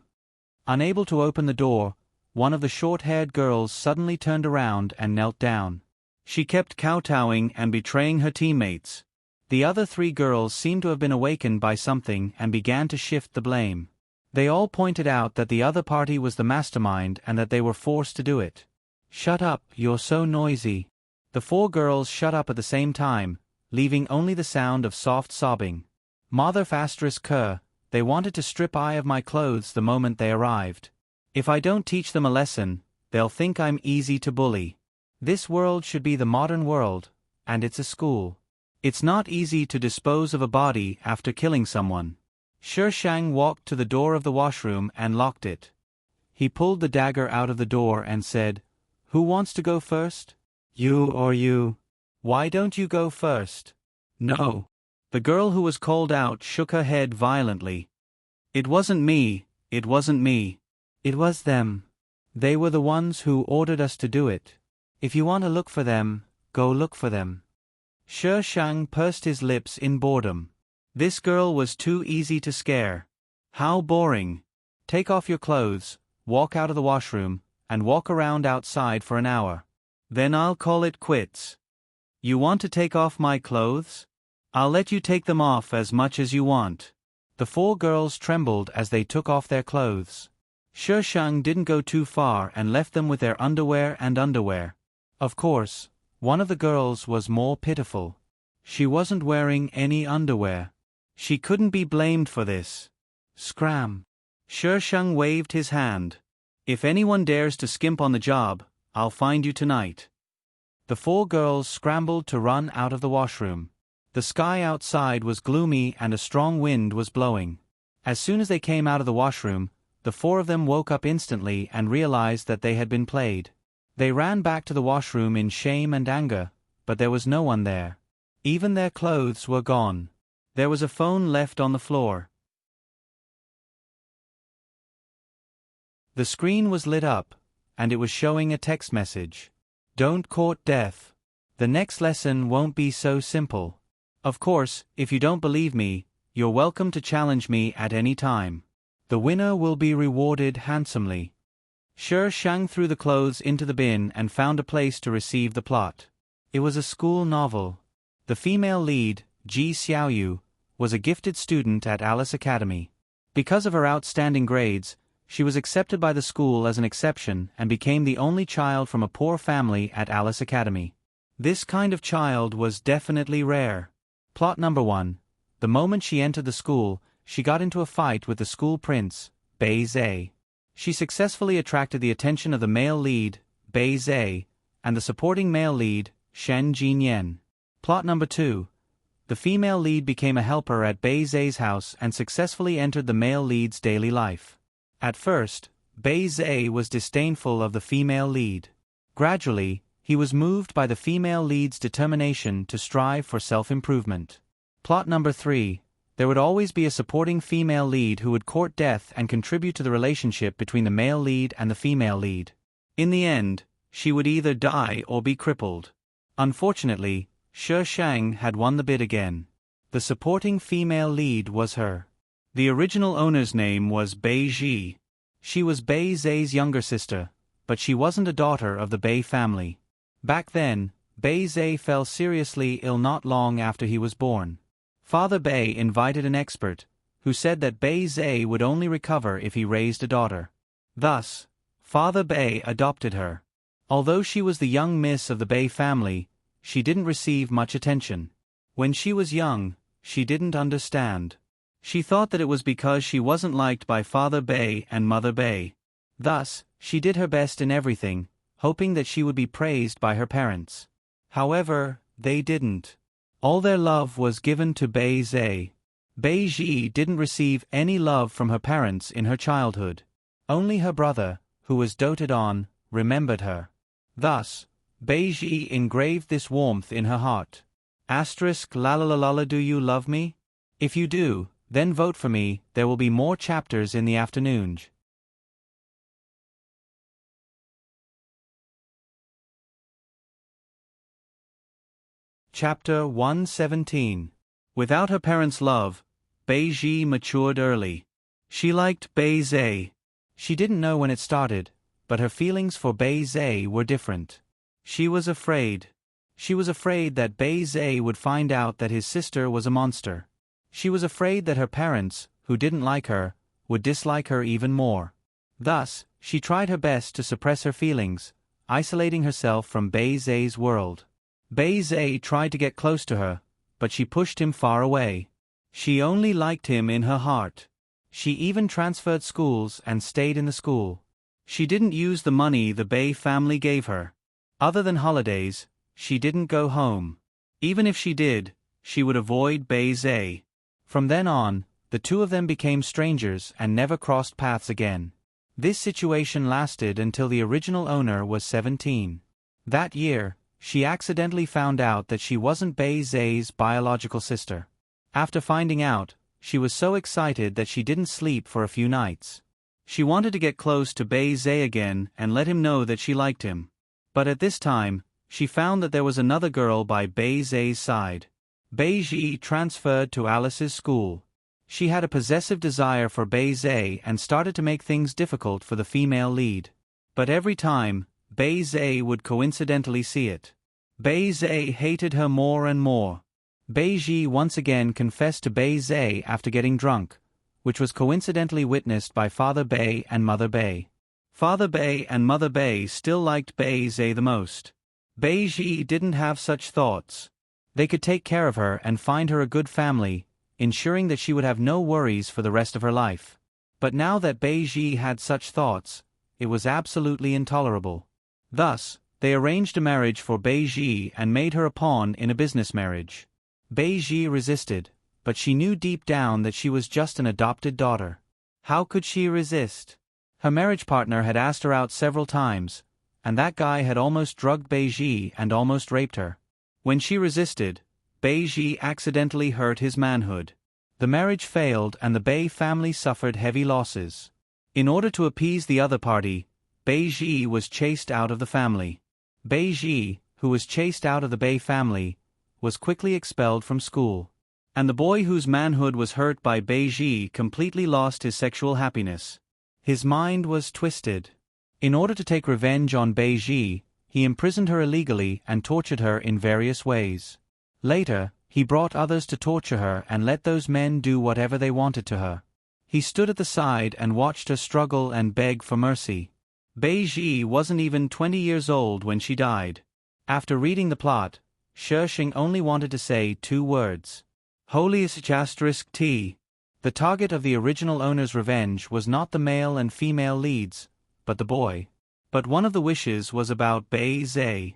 Unable to open the door, one of the short-haired girls suddenly turned around and knelt down. She kept kowtowing and betraying her teammates. The other three girls seemed to have been awakened by something and began to shift the blame. They all pointed out that the other party was the mastermind and that they were forced to do it. Shut up, you're so noisy. The four girls shut up at the same time, leaving only the sound of soft sobbing. Mother Fastris Kerr, they wanted to strip I of my clothes the moment they arrived. If I don't teach them a lesson, they'll think I'm easy to bully. This world should be the modern world, and it's a school. It's not easy to dispose of a body after killing someone. Shi Shang walked to the door of the washroom and locked it. He pulled the dagger out of the door and said, Who wants to go first? You or you? Why don't you go first? No. The girl who was called out shook her head violently. It wasn't me, it wasn't me. It was them. They were the ones who ordered us to do it. If you want to look for them, go look for them. Shi Shang pursed his lips in boredom. This girl was too easy to scare. How boring. Take off your clothes, walk out of the washroom, and walk around outside for an hour. Then I'll call it quits. You want to take off my clothes? I'll let you take them off as much as you want. The four girls trembled as they took off their clothes. Shi Shang didn't go too far and left them with their underwear and underwear. Of course, one of the girls was more pitiful. She wasn't wearing any underwear. She couldn't be blamed for this. Scram. Shi Shang waved his hand. If anyone dares to skimp on the job, I'll find you tonight. The four girls scrambled to run out of the washroom. The sky outside was gloomy and a strong wind was blowing. As soon as they came out of the washroom, the four of them woke up instantly and realized that they had been played. They ran back to the washroom in shame and anger, but there was no one there. Even their clothes were gone. There was a phone left on the floor. The screen was lit up, and it was showing a text message. Don't court death. The next lesson won't be so simple. Of course, if you don't believe me, you're welcome to challenge me at any time. The winner will be rewarded handsomely. Shi Shang threw the clothes into the bin and found a place to receive the plot. It was a school novel. The female lead, Ji Xiaoyu, was a gifted student at Alice Academy. Because of her outstanding grades, she was accepted by the school as an exception and became the only child from a poor family at Alice Academy. This kind of child was definitely rare. Plot number 1. The moment she entered the school, she got into a fight with the school prince, Bei Zhe. She successfully attracted the attention of the male lead, Bei Zhe, and the supporting male lead, Shen Jinyan. Plot number 2. The female lead became a helper at Bei Zhe's house and successfully entered the male lead's daily life. At first, Bei Zhe was disdainful of the female lead. Gradually, he was moved by the female lead's determination to strive for self-improvement. Plot number 3. There would always be a supporting female lead who would court death and contribute to the relationship between the male lead and the female lead. In the end, she would either die or be crippled. Unfortunately, Shi Shang had won the bid again. The supporting female lead was her. The original owner's name was Bei Zhi. She was Bei Zhe's younger sister, but she wasn't a daughter of the Bei family. Back then, Bei Zhe fell seriously ill not long after he was born. Father Bei invited an expert, who said that Bei Zhe would only recover if he raised a daughter. Thus, Father Bei adopted her. Although she was the young miss of the Bei family, she didn't receive much attention. When she was young, she didn't understand. She thought that it was because she wasn't liked by Father Bei and Mother Bei. Thus, she did her best in everything, hoping that she would be praised by her parents. However, they didn't. All their love was given to Bei Zhe. Bei Zhi didn't receive any love from her parents in her childhood. Only her brother, who was doted on, remembered her. Thus, Bei Zhi engraved this warmth in her heart. La la la la la, do you love me? If you do, then vote for me. There will be more chapters in the afternoon. Chapter 117. Without her parents' love, Bei Zhi matured early. She liked Bei Zhe. She didn't know when it started, but her feelings for Bei Zhe were different. She was afraid. She was afraid that Bei Zhe would find out that his sister was a monster. She was afraid that her parents, who didn't like her, would dislike her even more. Thus, she tried her best to suppress her feelings, isolating herself from Bei Zhe's world. Bei Zhe tried to get close to her, but she pushed him far away. She only liked him in her heart. She even transferred schools and stayed in the school. She didn't use the money the Bei family gave her. Other than holidays, she didn't go home. Even if she did, she would avoid Bei Zhe. From then on, the two of them became strangers and never crossed paths again. This situation lasted until the original owner was 17. That year, she accidentally found out that she wasn't Bei Zhe's biological sister. After finding out, she was so excited that she didn't sleep for a few nights. She wanted to get close to Bei Zhe again and let him know that she liked him. But at this time, she found that there was another girl by Bei Zhe's side. Bei Zhe transferred to Alice's school. She had a possessive desire for Bei Zhe and started to make things difficult for the female lead. But every time, Bei Zhe would coincidentally see it. Bei Zhe hated her more and more. Bei Zhe once again confessed to Bei Zhe after getting drunk, which was coincidentally witnessed by Father Bei and Mother Bei. Father Bei and Mother Bei still liked Bei Zhe the most. Bei Zhe didn't have such thoughts. They could take care of her and find her a good family, ensuring that she would have no worries for the rest of her life. But now that Bei Zhe had such thoughts, it was absolutely intolerable. Thus, they arranged a marriage for Bei Zhe and made her a pawn in a business marriage. Bei Zhe resisted, but she knew deep down that she was just an adopted daughter. How could she resist? Her marriage partner had asked her out several times, and that guy had almost drugged Bei Zhe and almost raped her. When she resisted, Bei Zhe accidentally hurt his manhood. The marriage failed and the Bei family suffered heavy losses. In order to appease the other party, Bei Zhe was chased out of the family. Bei Zhe, who was chased out of the Bei family, was quickly expelled from school. And the boy whose manhood was hurt by Bei Zhe completely lost his sexual happiness. His mind was twisted. In order to take revenge on Bei Zhe, he imprisoned her illegally and tortured her in various ways. Later, he brought others to torture her and let those men do whatever they wanted to her. He stood at the side and watched her struggle and beg for mercy. Bei Zhe wasn't even 20 years old when she died. After reading the plot, Shisheng only wanted to say 2 words. Holiest asterisk T. The target of the original owner's revenge was not the male and female leads, but the boy. But one of the wishes was about Bei Zhe.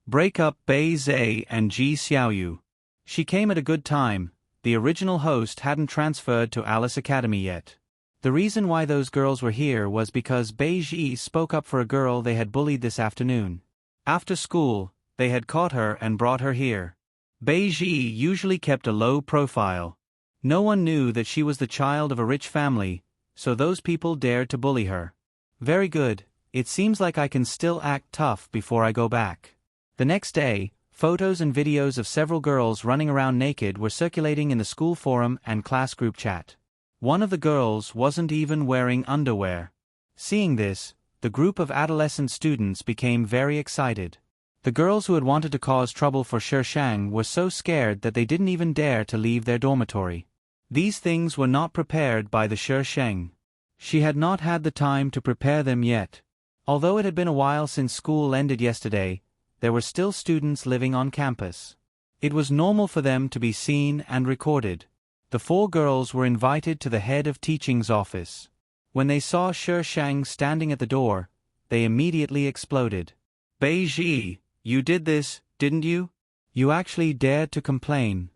Break up Bei Zhe and Ji Xiaoyu. She came at a good time. The original host hadn't transferred to Alice Academy yet. The reason why those girls were here was because Bei Zhe spoke up for a girl they had bullied this afternoon. After school, they had caught her and brought her here. Bei Zhe usually kept a low profile. No one knew that she was the child of a rich family, so those people dared to bully her. Very good, it seems like I can still act tough before I go back. The next day, photos and videos of several girls running around naked were circulating in the school forum and class group chat. One of the girls wasn't even wearing underwear. Seeing this, the group of adolescent students became very excited. The girls who had wanted to cause trouble for Shisheng were so scared that they didn't even dare to leave their dormitory. These things were not prepared by the Shisheng. She had not had the time to prepare them yet. Although it had been a while since school ended yesterday, there were still students living on campus. It was normal for them to be seen and recorded. The 4 girls were invited to the head of teaching's office. When they saw Shisheng standing at the door, they immediately exploded. Bei Zhe, you did this, didn't you? You actually dared to complain.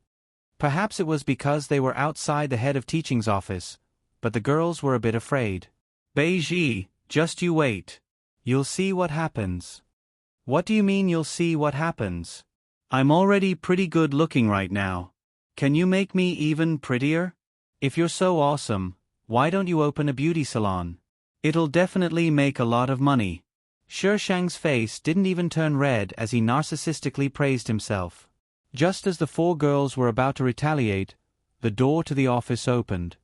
Perhaps it was because they were outside the head of teaching's office, but the girls were a bit afraid. Bei Zhe, just you wait. You'll see what happens. What do you mean you'll see what happens? I'm already pretty good looking right now. Can you make me even prettier? If you're so awesome, why don't you open a beauty salon? It'll definitely make a lot of money. Shisheng's face didn't even turn red as he narcissistically praised himself. Just as the 4 girls were about to retaliate, the door to the office opened.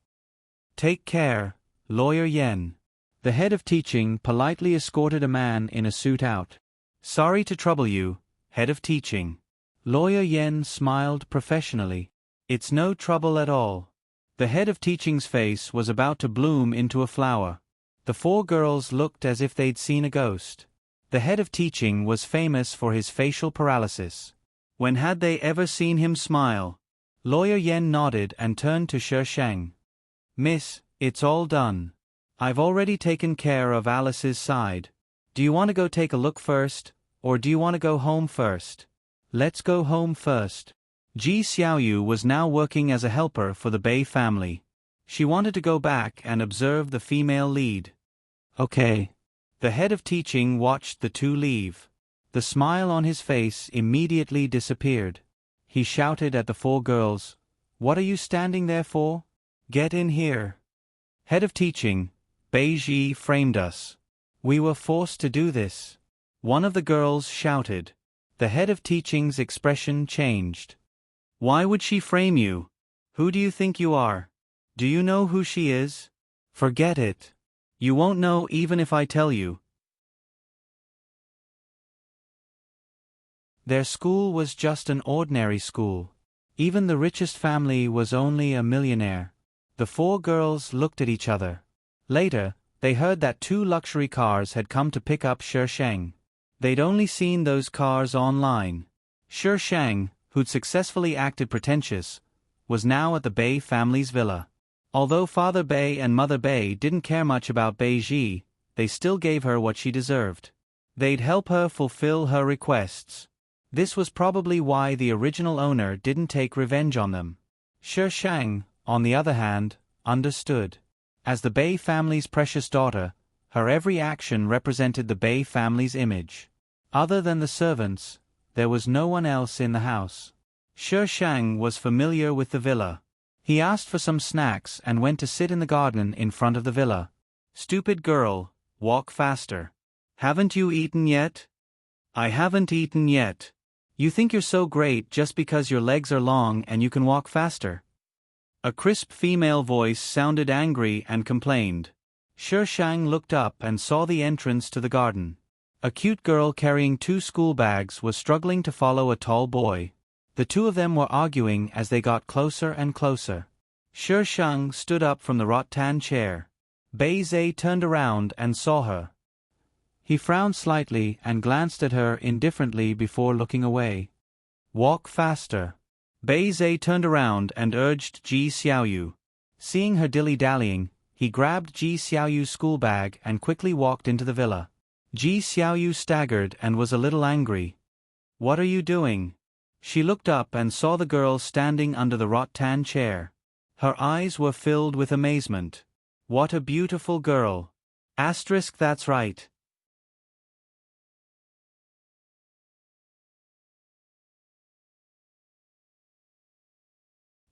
Take care, Lawyer Yen. The head of teaching politely escorted a man in a suit out. Sorry to trouble you, head of teaching. Lawyer Yen smiled professionally. It's no trouble at all. The head of teaching's face was about to bloom into a flower. The 4 girls looked as if they'd seen a ghost. The head of teaching was famous for his facial paralysis. When had they ever seen him smile? Lawyer Yen nodded and turned to Shisheng. Miss, it's all done. I've already taken care of Alice's side. Do you want to go take a look first, or do you want to go home first? Let's go home first. Ji Xiaoyu was now working as a helper for the Bei family. She wanted to go back and observe the female lead. Okay. The head of teaching watched the 2 leave. The smile on his face immediately disappeared. He shouted at the 4 girls, "What are you standing there for? Get in here." Head of teaching, Bei Zhe framed us. We were forced to do this. One of the girls shouted. The head of teaching's expression changed. Why would she frame you? Who do you think you are? Do you know who she is? Forget it. You won't know even if I tell you. Their school was just an ordinary school. Even the richest family was only a millionaire. The four girls looked at each other. Later, they heard that 2 luxury cars had come to pick up Shi Shang. They'd only seen those cars online. Shi Shang, who'd successfully acted pretentious, was now at the Bei family's villa. Although Father Bei and Mother Bei didn't care much about Bei Ji, they still gave her what she deserved. They'd help her fulfill her requests. This was probably why the original owner didn't take revenge on them. Shi Shang, on the other hand, understood. As the Bei family's precious daughter, her every action represented the Bei family's image. Other than the servants, there was no one else in the house. Shi Shang was familiar with the villa. He asked for some snacks and went to sit in the garden in front of the villa. Stupid girl, walk faster. Haven't you eaten yet? I haven't eaten yet. You think you're so great just because your legs are long and you can walk faster. A crisp female voice sounded angry and complained. Shi Shang looked up and saw the entrance to the garden. A cute girl carrying 2 school bags was struggling to follow a tall boy. The 2 of them were arguing as they got closer and closer. Shi Shang stood up from the rattan chair. Bei Zhe turned around and saw her. He frowned slightly and glanced at her indifferently before looking away. Walk faster. Bei Zhe turned around and urged Ji Xiaoyu. Seeing her dilly-dallying, he grabbed Ji Xiaoyu's school bag and quickly walked into the villa. Ji Xiaoyu staggered and was a little angry. What are you doing? She looked up and saw the girl standing under the rattan chair. Her eyes were filled with amazement. What a beautiful girl. That's right.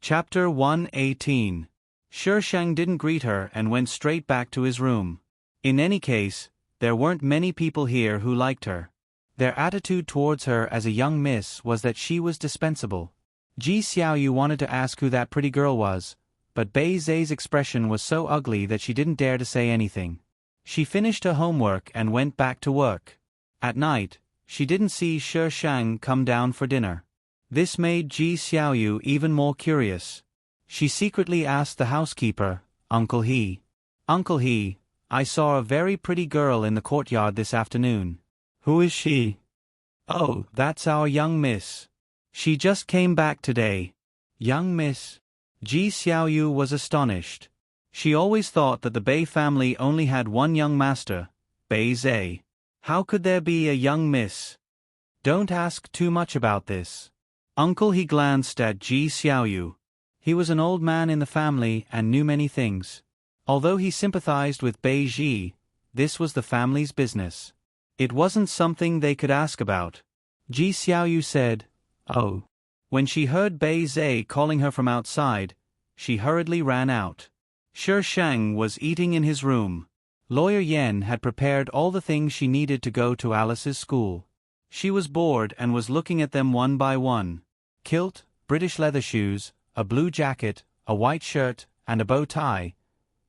Chapter 118. Shi Shang didn't greet her and went straight back to his room. In any case, there weren't many people here who liked her. Their attitude towards her as a young miss was that she was dispensable. Ji Xiaoyu wanted to ask who that pretty girl was, but Bei Zhe's expression was so ugly that she didn't dare to say anything. She finished her homework and went back to work. At night, she didn't see Shi Shang come down for dinner. This made Ji Xiaoyu even more curious. She secretly asked the housekeeper, Uncle He. Uncle He, I saw a very pretty girl in the courtyard this afternoon. Who is she? Oh, that's our young miss. She just came back today. Young miss? Ji Xiaoyu was astonished. She always thought that the Bei family only had one young master, Bei Zhe. How could there be a young miss? Don't ask too much about this. Uncle He glanced at Ji Xiaoyu. He was an old man in the family and knew many things. Although he sympathized with Bei Ji, this was the family's business. It wasn't something they could ask about. Ji Xiaoyu said, Oh. When she heard Bei Zhe calling her from outside, she hurriedly ran out. Shi Shang was eating in his room. Lawyer Yen had prepared all the things she needed to go to Alice's school. She was bored and was looking at them one by one. Kilt, British leather shoes, a blue jacket, a white shirt, and a bow tie.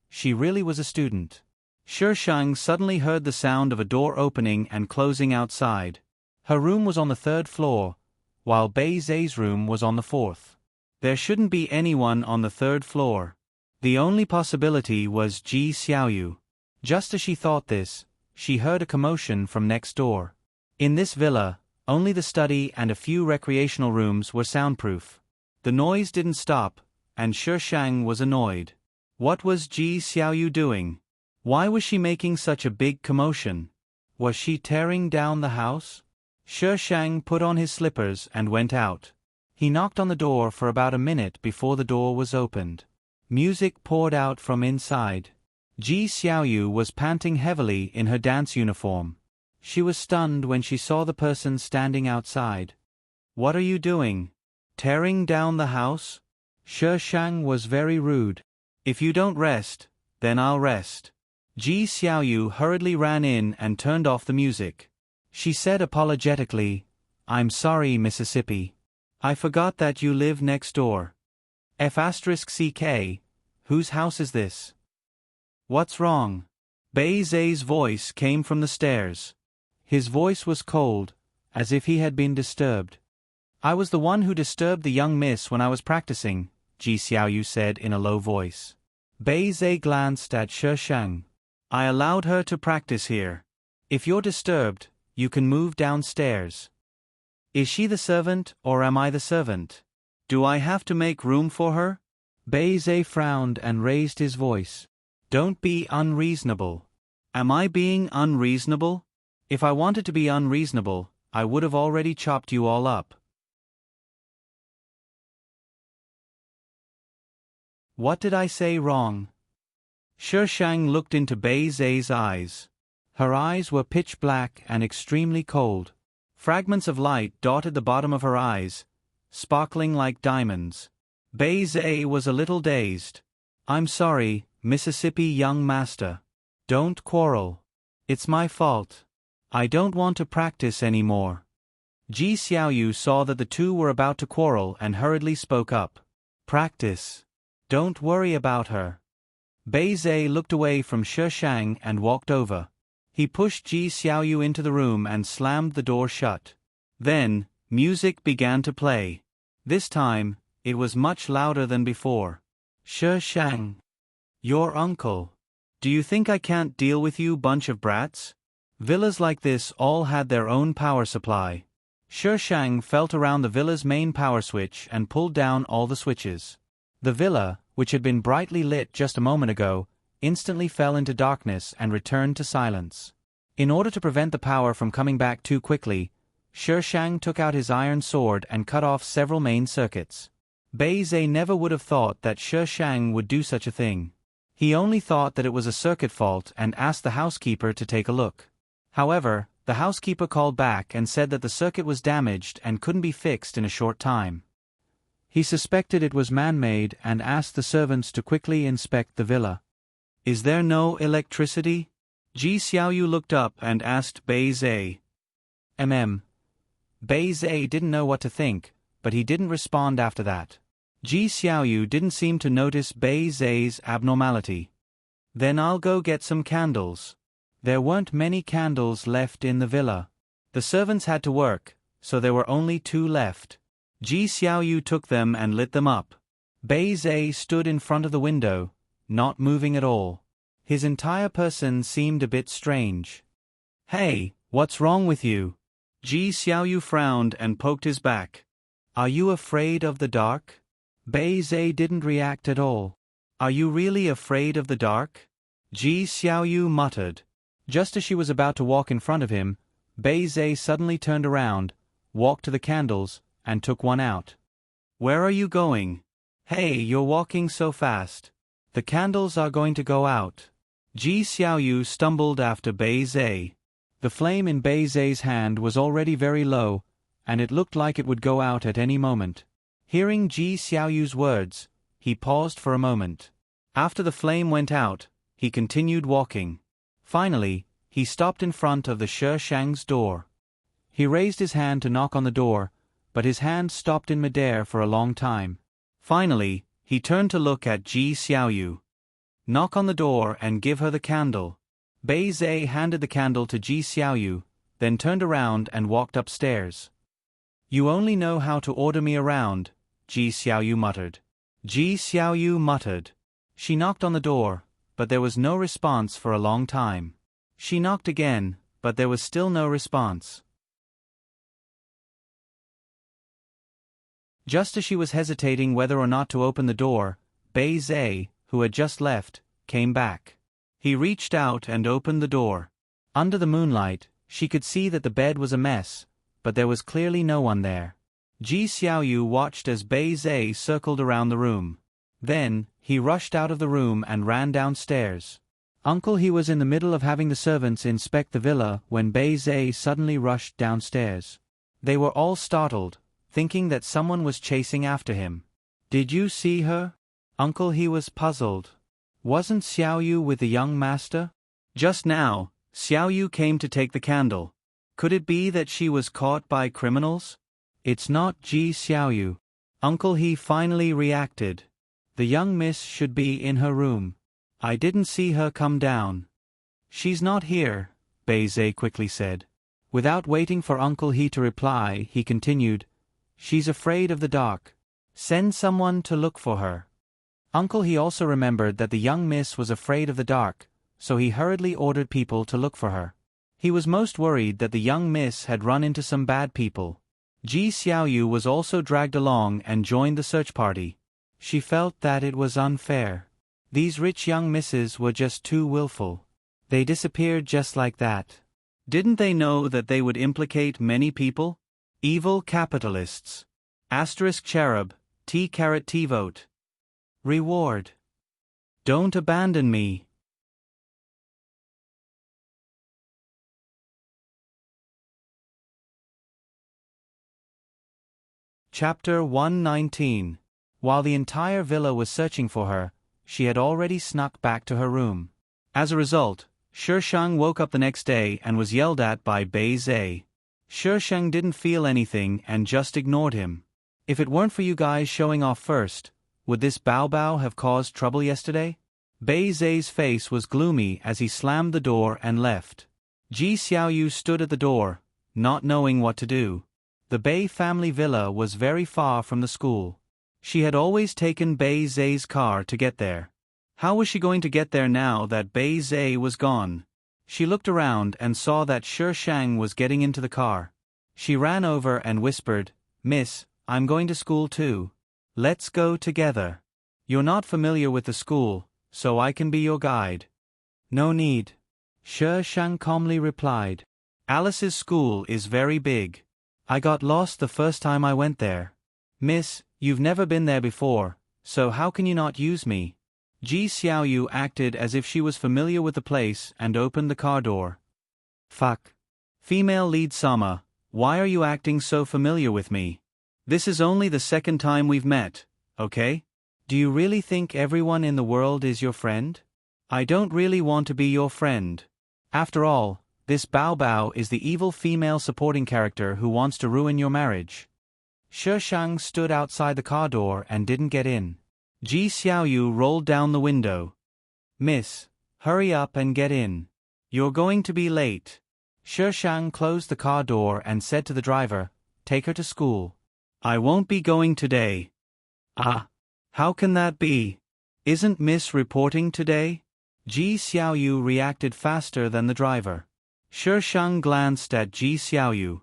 She really was a student. Shi Shang suddenly heard the sound of a door opening and closing outside. Her room was on the 3rd floor, while Bei Zhe's room was on the 4th. There shouldn't be anyone on the 3rd floor. The only possibility was Ji Xiaoyu. Just as she thought this, she heard a commotion from next door. In this villa, only the study and a few recreational rooms were soundproof. The noise didn't stop, and Shi Shang was annoyed. What was Ji Xiaoyu doing? Why was she making such a big commotion? Was she tearing down the house? Shi Shang put on his slippers and went out. He knocked on the door for about a minute before the door was opened. Music poured out from inside. Ji Xiaoyu was panting heavily in her dance uniform. She was stunned when she saw the person standing outside. What are you doing? Tearing down the house? Shi Shang was very rude. If you don't rest, then I'll rest. Ji Xiaoyu hurriedly ran in and turned off the music. She said apologetically, "I'm sorry, Mississippi. I forgot that you live next door. F***CK, whose house is this? What's wrong?" Bei Zai's voice came from the stairs. His voice was cold, as if he had been disturbed. "I was the one who disturbed the young miss when I was practicing," Ji Xiaoyu said in a low voice. Bei Zai glanced at Shi Shang. "I allowed her to practice here. If you're disturbed, you can move downstairs." "Is she the servant, or am I the servant? Do I have to make room for her?" Bei Zai frowned and raised his voice. "Don't be unreasonable." "Am I being unreasonable? If I wanted to be unreasonable, I would have already chopped you all up." What did I say wrong? Shi Shang looked into Bei Zai's eyes. Her eyes were pitch black and extremely cold. Fragments of light dotted the bottom of her eyes, sparkling like diamonds. Bei Zai was a little dazed. "I'm sorry, Mississippi young master. Don't quarrel. It's my fault. I don't want to practice anymore." Ji Xiaoyu saw that the two were about to quarrel and hurriedly spoke up. "Practice. Don't worry about her." Bei Zai looked away from Shi Shang and walked over. He pushed Ji Xiaoyu into the room and slammed the door shut. Then, music began to play. This time, it was much louder than before. "Shi Shang. Your uncle. Do you think I can't deal with you bunch of brats?" Villas like this all had their own power supply. Shi Shang felt around the villa's main power switch and pulled down all the switches. The villa, which had been brightly lit just a moment ago, instantly fell into darkness and returned to silence. In order to prevent the power from coming back too quickly, Shi Shang took out his iron sword and cut off several main circuits. Bei Zai never would have thought that Shi Shang would do such a thing. He only thought that it was a circuit fault and asked the housekeeper to take a look. However, the housekeeper called back and said that the circuit was damaged and couldn't be fixed in a short time. He suspected it was man-made and asked the servants to quickly inspect the villa. "Is there no electricity?" Ji Xiaoyu looked up and asked Bei Zai. Bei Zai didn't know what to think, but he didn't respond after that. Ji Xiaoyu didn't seem to notice Bei Zai's abnormality. "Then I'll go get some candles." There weren't many candles left in the villa. The servants had to work, so there were only 2 left. Ji Xiaoyu took them and lit them up. Bei Zai stood in front of the window, not moving at all. His entire person seemed a bit strange. "Hey, what's wrong with you?" Ji Xiaoyu frowned and poked his back. "Are you afraid of the dark?" Bei Zai didn't react at all. "Are you really afraid of the dark?" Ji Xiaoyu muttered. Just as she was about to walk in front of him, Bei Zai suddenly turned around, walked to the candles, and took one out. "Where are you going?" "Hey, you're walking so fast. The candles are going to go out." Ji Xiaoyu stumbled after Bei Zai. The flame in Bei Zai's hand was already very low, and it looked like it would go out at any moment. Hearing Ji Xiaoyu's words, he paused for a moment. After the flame went out, he continued walking. Finally, he stopped in front of the Shi Shang's door. He raised his hand to knock on the door, but his hand stopped in midair for a long time. Finally, he turned to look at Ji Xiaoyu. "Knock on the door and give her the candle." Bei Zai handed the candle to Ji Xiaoyu, then turned around and walked upstairs. "You only know how to order me around," Ji Xiaoyu muttered. Ji Xiaoyu muttered. She knocked on the door, but there was no response for a long time. She knocked again, but there was still no response. Just as she was hesitating whether or not to open the door, Bei Zai, who had just left, came back. He reached out and opened the door. Under the moonlight, she could see that the bed was a mess, but there was clearly no one there. Ji Xiaoyu watched as Bei Zai circled around the room. Then, he rushed out of the room and ran downstairs. He was in the middle of having the servants inspect the villa when Bei Zai suddenly rushed downstairs. They were all startled, thinking that someone was chasing after him. "Did you see her?" He was puzzled. "Wasn't Xiaoyu with the young master?" Just now, Xiaoyu came to take the candle. Could it be that she was caught by criminals? It's not Ji Xiaoyu. Uncle He finally reacted. The young miss should be in her room. I didn't see her come down. She's not here, Beizhe quickly said. Without waiting for Uncle He to reply, he continued, She's afraid of the dark. Send someone to look for her. Uncle He also remembered that the young miss was afraid of the dark, so he hurriedly ordered people to look for her. He was most worried that the young miss had run into some bad people. Ji Xiaoyu was also dragged along and joined the search party. She felt that it was unfair. These rich young misses were just too willful. They disappeared just like that. Didn't they know that they would implicate many people? Evil capitalists. Asterisk cherub, T vote. Reward. Don't abandon me. Chapter 119. While the entire villa was searching for her, she had already snuck back to her room. As a result, Shishang woke up the next day and was yelled at by Beizhe. Shishang didn't feel anything and just ignored him. If it weren't for you guys showing off first, would this Bao have caused trouble yesterday? Beizhe's face was gloomy as he slammed the door and left. Ji Xiaoyu stood at the door, not knowing what to do. The Bei family villa was very far from the school. She had always taken Beizhe's car to get there. How was she going to get there now that Beizhe was gone? She looked around and saw that Shishang was getting into the car. She ran over and whispered, Miss, I'm going to school too. Let's go together. You're not familiar with the school, so I can be your guide. No need. Shishang calmly replied. Alice's school is very big. I got lost the first time I went there. Miss, you've never been there before, so how can you not use me? Ji Xiaoyu acted as if she was familiar with the place and opened the car door. Fuck. Female lead Sama, why are you acting so familiar with me? This is only the second time we've met, okay? Do you really think everyone in the world is your friend? I don't really want to be your friend. After all, this Bao is the evil female supporting character who wants to ruin your marriage. Shishang stood outside the car door and didn't get in. Ji Xiaoyu rolled down the window. Miss, hurry up and get in. You're going to be late. Shishang closed the car door and said to the driver, Take her to school. I won't be going today. Ah. How can that be? Isn't Miss reporting today? Ji Xiaoyu reacted faster than the driver. Shishang glanced at Ji Xiaoyu.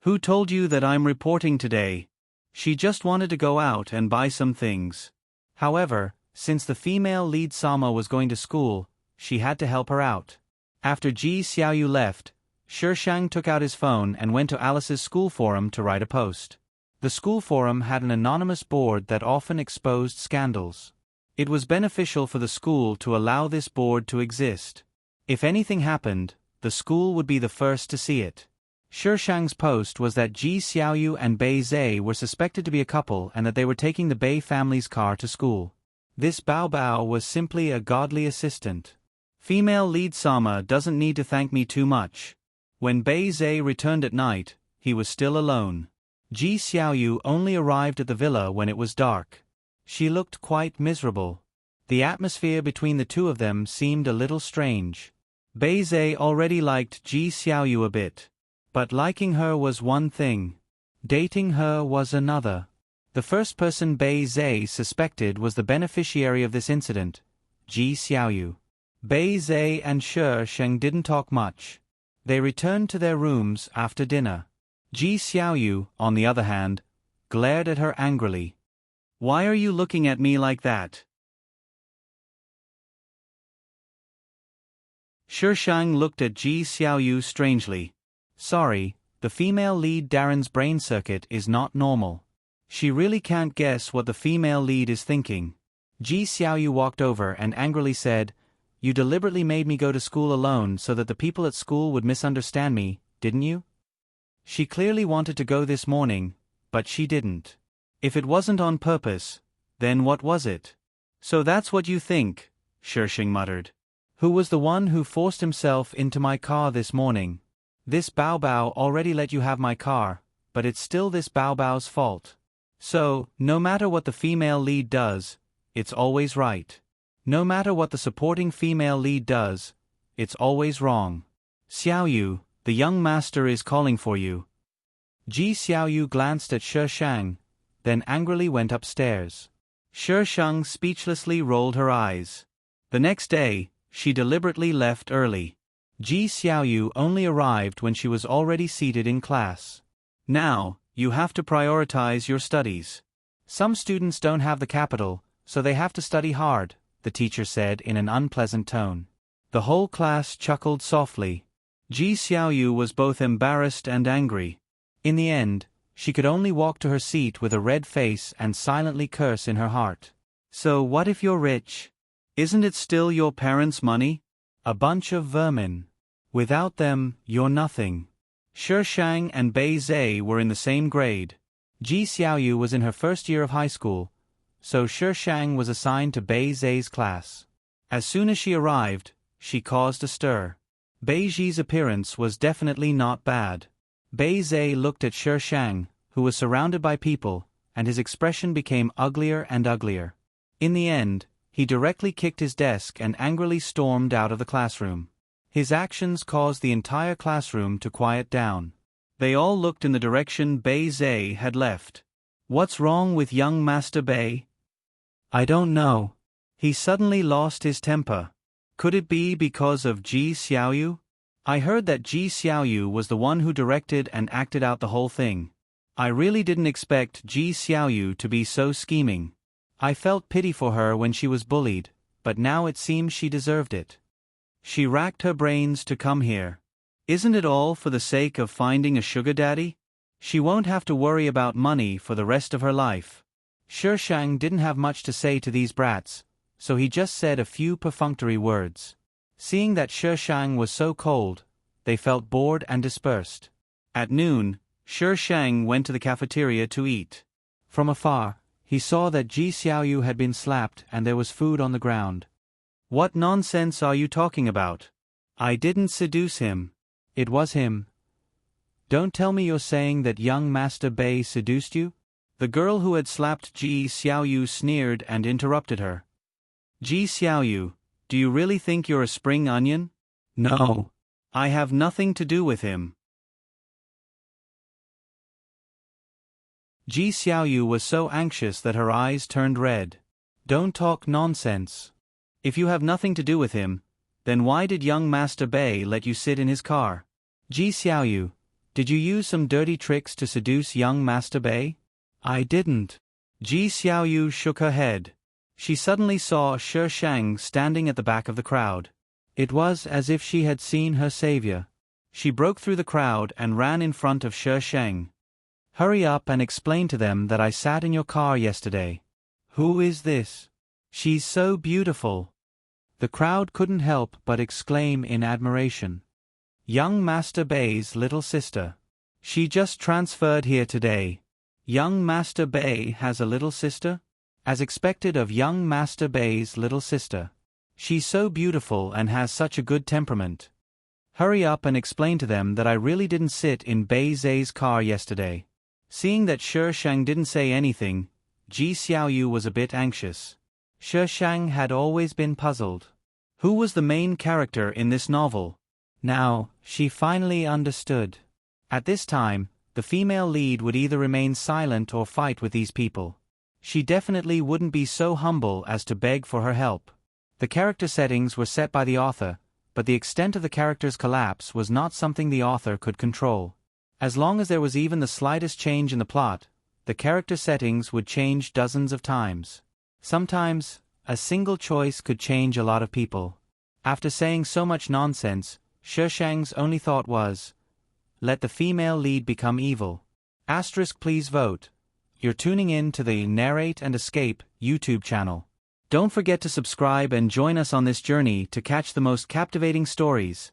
Who told you that I'm reporting today? She just wanted to go out and buy some things. However, since the female lead Sama was going to school, she had to help her out. After Ji Xiaoyu left, Shishang took out his phone and went to Alice's school forum to write a post. The school forum had an anonymous board that often exposed scandals. It was beneficial for the school to allow this board to exist. If anything happened, the school would be the first to see it. Shishang's post was that Ji Xiaoyu and Beizhe were suspected to be a couple and that they were taking the Bei family's car to school. This Bao was simply a godly assistant. Female lead Sama doesn't need to thank me too much. When Beizhe returned at night, he was still alone. Ji Xiaoyu only arrived at the villa when it was dark. She looked quite miserable. The atmosphere between the two of them seemed a little strange. Beizhe already liked Ji Xiaoyu a bit. But liking her was one thing. Dating her was another. The first person Beizhe suspected was the beneficiary of this incident, Ji Xiaoyu. Beizhe and Shishang didn't talk much. They returned to their rooms after dinner. Ji Xiaoyu, on the other hand, glared at her angrily. Why are you looking at me like that? Shishang looked at Ji Xiaoyu strangely. Sorry, the female lead Darren's brain circuit is not normal. She really can't guess what the female lead is thinking. Ji Xiaoyu walked over and angrily said, You deliberately made me go to school alone so that the people at school would misunderstand me, didn't you? She clearly wanted to go this morning, but she didn't. If it wasn't on purpose, then what was it? So that's what you think, Shishang muttered. Who was the one who forced himself into my car this morning? This Bao Bao already let you have my car, but it's still this Bao Bao's fault. So, no matter what the female lead does, it's always right. No matter what the supporting female lead does, it's always wrong. Xiaoyu, the young master is calling for you. Ji Xiaoyu glanced at Shi Shang, then angrily went upstairs. Shi Shang speechlessly rolled her eyes. The next day, she deliberately left early. Ji Xiaoyu only arrived when she was already seated in class. Now, you have to prioritize your studies. Some students don't have the capital, so they have to study hard, the teacher said in an unpleasant tone. The whole class chuckled softly. Ji Xiaoyu was both embarrassed and angry. In the end, she could only walk to her seat with a red face and silently curse in her heart. So what if you're rich? Isn't it still your parents' money? A bunch of vermin. Without them, you're nothing. Shi Shang and Bei Zhe were in the same grade. Ji Xiaoyu was in her first year of high school, so Shi Shang was assigned to Bei Zhe's class. As soon as she arrived, she caused a stir. Bei Zhe's appearance was definitely not bad. Bei Zhe looked at Shi Shang, who was surrounded by people, and his expression became uglier and uglier. In the end, he directly kicked his desk and angrily stormed out of the classroom. His actions caused the entire classroom to quiet down. They all looked in the direction Bei Zhe had left. What's wrong with young Master Bei? I don't know. He suddenly lost his temper. Could it be because of Ji Xiaoyu? I heard that Ji Xiaoyu was the one who directed and acted out the whole thing. I really didn't expect Ji Xiaoyu to be so scheming. I felt pity for her when she was bullied, but now it seems she deserved it. She racked her brains to come here. Isn't it all for the sake of finding a sugar daddy? She won't have to worry about money for the rest of her life. Shi Shang didn't have much to say to these brats, so he just said a few perfunctory words. Seeing that Shi Shang was so cold, they felt bored and dispersed. At noon, Shi Shang went to the cafeteria to eat. From afar, he saw that Ji Xiaoyu had been slapped and there was food on the ground. What nonsense are you talking about? I didn't seduce him. It was him. Don't tell me you're saying that young Master Bei seduced you? The girl who had slapped Ji Xiaoyu sneered and interrupted her. Ji Xiaoyu, do you really think you're a spring onion? No. I have nothing to do with him. Ji Xiaoyu was so anxious that her eyes turned red. Don't talk nonsense. If you have nothing to do with him, then why did young Master Bei let you sit in his car? Ji Xiaoyu, did you use some dirty tricks to seduce young Master Bei? I didn't. Ji Xiaoyu shook her head. She suddenly saw Shi Shang standing at the back of the crowd. It was as if she had seen her savior. She broke through the crowd and ran in front of Shi Shang. Hurry up and explain to them that I sat in your car yesterday. Who is this? She's so beautiful. The crowd couldn't help but exclaim in admiration. Young Master Bei's little sister. She just transferred here today. Young Master Bei has a little sister? As expected of young Master Bei's little sister. She's so beautiful and has such a good temperament. Hurry up and explain to them that I really didn't sit in Bei Zhe's car yesterday. Seeing that Shi Shang didn't say anything, Ji Xiaoyu was a bit anxious. Shi Shang had always been puzzled. Who was the main character in this novel? Now, she finally understood. At this time, the female lead would either remain silent or fight with these people. She definitely wouldn't be so humble as to beg for her help. The character settings were set by the author, but the extent of the character's collapse was not something the author could control. As long as there was even the slightest change in the plot, the character settings would change dozens of times. Sometimes, a single choice could change a lot of people. After saying so much nonsense, Shi Shang's only thought was, let the female lead become evil. * Please vote. You're tuning in to the Narrate and Escape YouTube channel. Don't forget to subscribe and join us on this journey to catch the most captivating stories.